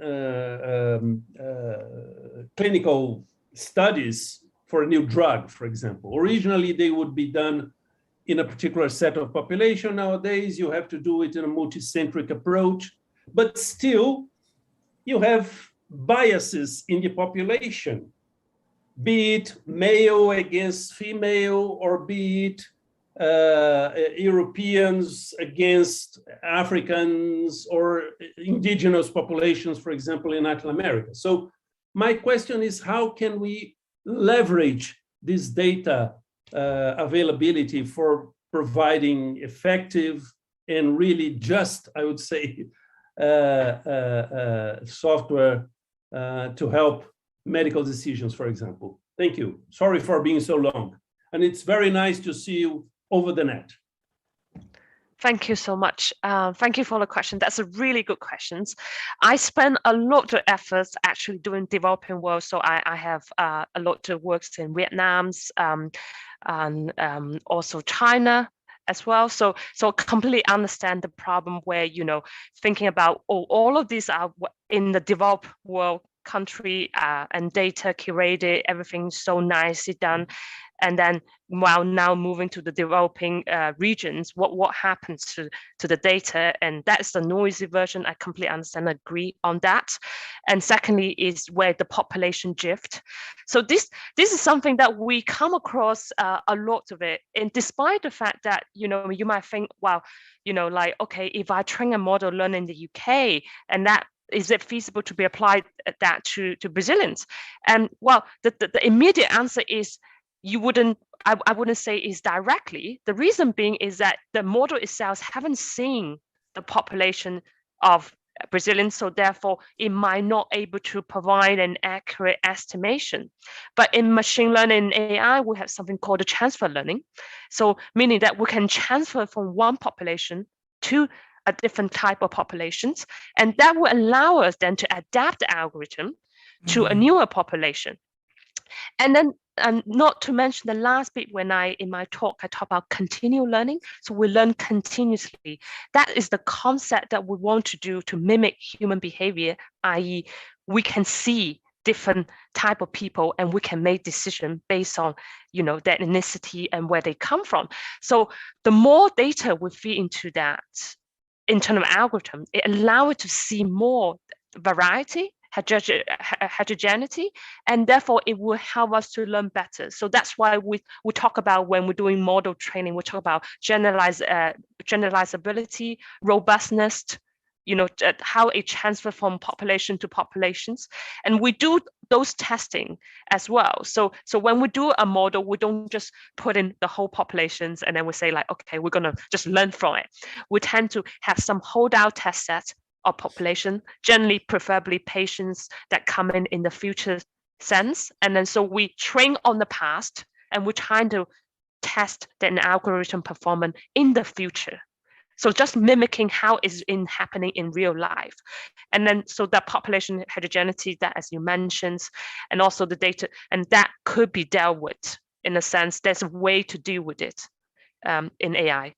clinical studies for a new drug, for example. Originally, they would be done in a particular set of population. Nowadays, you have to do it in a multicentric approach, but still, you have biases in the population, be it male against female, or be it Europeans against Africans or indigenous populations, for example, in Latin America. So my question is, how can we leverage this data availability for providing effective and really just, I would say, software to help medical decisions, for example? Thank you. Sorry for being so long. And it's very nice to see you over the net. Thank you so much. Thank you for the question. That's a really good question. I spend a lot of efforts actually doing developing world. So I have a lot of works in Vietnam and also China as well. So completely understand the problem where, you know, thinking about all of these are in the developed world country and data curated, everything's so nicely done. And then while now moving to the developing regions, what happens to the data? And that's the noisy version. I completely understand, agree on that. And secondly is where the population drift. So this is something that we come across a lot of it. And despite the fact that, you know, you might think, well, you know, like, okay, if I train a model learn in the UK, and that is it feasible to be applied that to Brazilians? And well, the immediate answer is you wouldn't, I wouldn't say is directly. The reason being is that the model itself haven't seen the population of Brazilians, so therefore it might not able to provide an accurate estimation. But in machine learning and AI, we have something called a transfer learning. So meaning that we can transfer from one population to a different type of populations, and that will allow us then to adapt the algorithm to a newer population. And then, and not to mention the last bit, when in my talk, I talk about continual learning. So we learn continuously. That is the concept that we want to do to mimic human behavior, i.e. we can see different type of people and we can make decisions based on, you know, their ethnicity and where they come from. So the more data we feed into that internal algorithm, it allows us to see more variety, heterogeneity, and therefore it will help us to learn better. So that's why we talk about, when we're doing model training, we talk about generalizability, robustness, you know, how it transfers from population to populations. And we do those testing as well. So when we do a model, we don't just put in the whole populations and then we say like, okay, we're gonna just learn from it. We tend to have some holdout test set of population, generally preferably patients that come in the future sense. And then so we train on the past and we're trying to test an algorithm performance in the future. So just mimicking how is happening in real life. And then so that population heterogeneity that, as you mentioned, and also the data, and that could be dealt with in a sense. There's a way to deal with it in AI.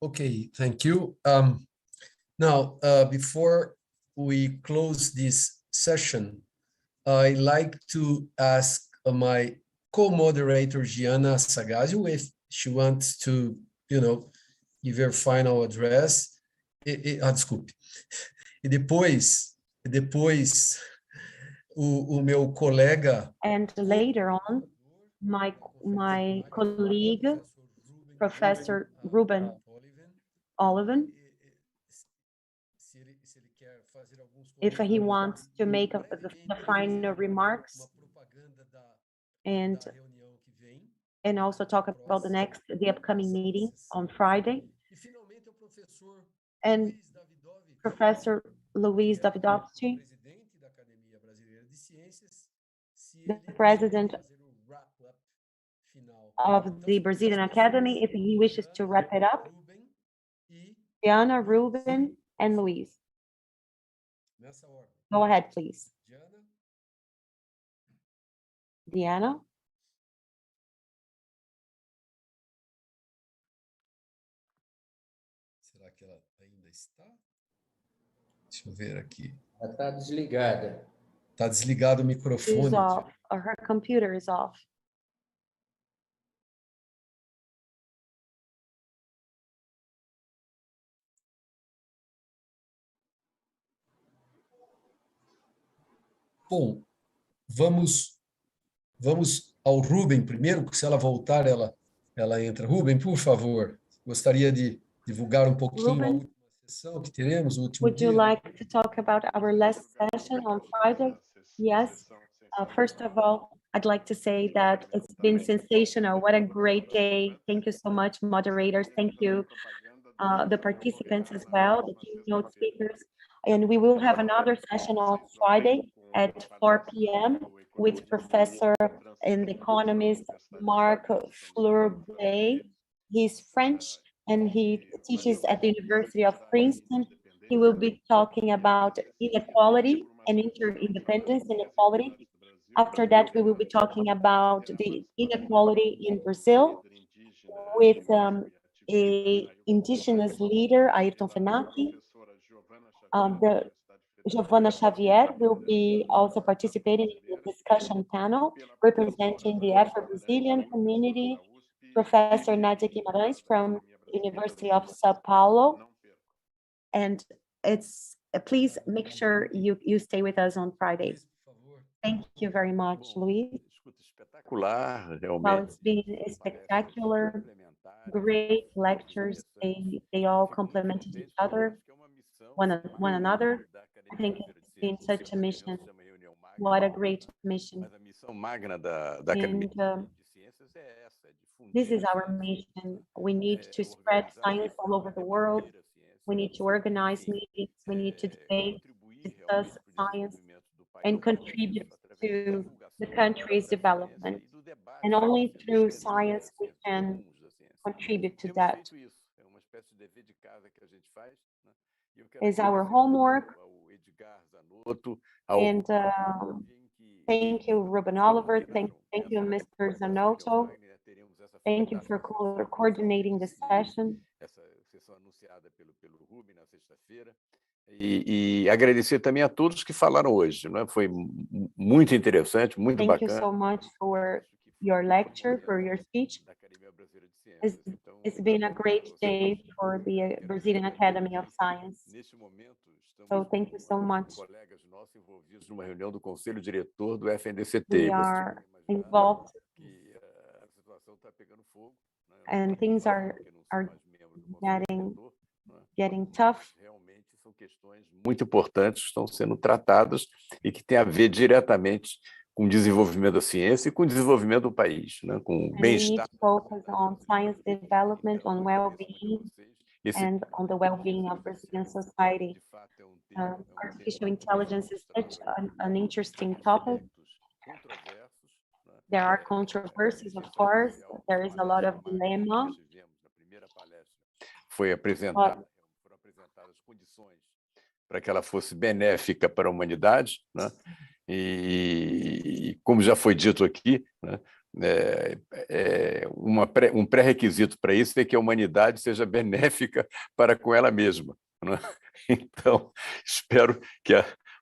Okay, thank you. Now, before we close this session, I'd like to ask my co-moderator, Gianna Sagazio, if she wants to, you know, give her final address. Desculpe. E depois o meu colega. And later on, my colleague, Professor Ruben Oliven, if he wants to make the final remarks and also talk about the upcoming meeting on Friday. And Professor Luiz Davidovski, the president of the Brazilian Academy, if he wishes to wrap it up. Diana, Ruben, and Luis. Go ahead, please. Diana? Será que ela ainda está? Deixa eu ver aqui. Ela está desligada. Está desligado o She's microfone. off, or her computer is off. Bom, vamos ao Ruben primeiro, porque se ela voltar, ela entra. Ruben, por favor, gostaria de divulgar um pouquinho a Ruben, última sessão que teremos, o último would you dia. like to talk about our last session on Friday? Yes. First of all, I'd like to say that it's been sensational. What a great day. Thank you so much, moderators. Thank you, the participants as well, the keynote speakers. And we will have another session on Friday at 4 p.m. with Professor and economist Marc Fleurbet. He's French and he teaches at the University of Princeton. He will be talking about inequality and interdependence inequality. After that, we will be talking about the inequality in Brazil with a indigenous leader, Ayrton Fenati. The Giovanna Xavier will be also participating in the discussion panel representing the Afro-Brazilian community, Professor Nadia Guimarães from University of Sao Paulo. And it's please make sure you stay with us on Friday. Thank you very much, Luis. Well, it's been spectacular, great lectures. They all complemented each other, one another. I think it's been such a mission. What a great mission. And this is our mission. We need to spread science all over the world. We need to organize meetings. We need to debate, discuss science, and contribute to the country's development. And only through science we can contribute to that. Is our homework. And thank you, Ruben Oliver. Thank you, Mr. Zanotto. Thank you for coordinating the session. E agradecer também a todos que falaram hoje, não é? Foi muito interessante, muito bacana. Thank you so much for your lecture, for your speech. It's been a great day for the Brazilian Academy of Science. So thank you so much. Numa reunião do Conselho Diretor do FNDCT. We are involved, and things are getting tough. Questões muito importantes estão sendo tratadas e que têm a ver diretamente com o desenvolvimento da ciência e com o desenvolvimento do país, né? Com o bem-estar. Focus on science development, on well-being, and on the well-being of Brazilian society. Artificial intelligence is such an interesting topic. There are controversies, of course. There is a lot of dilemma. Foram apresentadas condições para que ela fosse benéfica para a humanidade, né? E como já foi dito aqui, né, um pré-requisito para isso é que a humanidade seja benéfica para com ela mesma, né? Então, espero que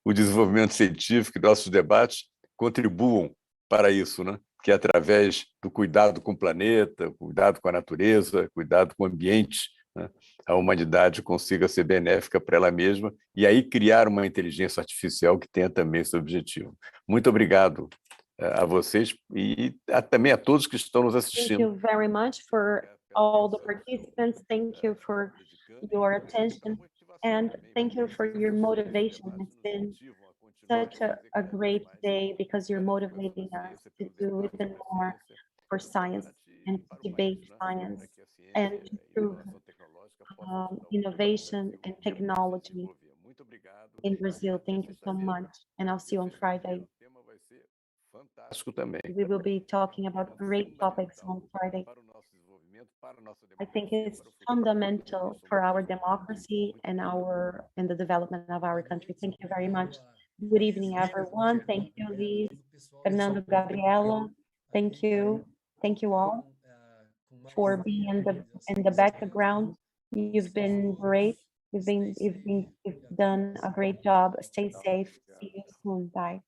o desenvolvimento científico e nossos debates contribuam para isso, né? Que através do cuidado com o planeta, cuidado com a natureza, cuidado com o ambiente, né, a humanidade consiga ser benéfica para ela mesma e aí criar uma inteligência artificial que tenha também esse objetivo. Muito obrigado a vocês e também a todos que estão nos assistindo. Thank you very much for all the participants. Thank you for your attention and thank you for your motivation. It's been such a great day because you're motivating us to do even more for science and to debate science and to improve innovation and technology in Brazil. Thank you so much. And I'll see you on Friday. Fantástico também. We will be talking about great topics on Friday. I think it's fundamental for our democracy and the development of our country. Thank you very much. Good evening, everyone. Thank you, Liz, Fernando, Gabriela. Thank you. Thank you all for being in the background. You've been great. You've done a great job. Stay safe. See you soon. Bye.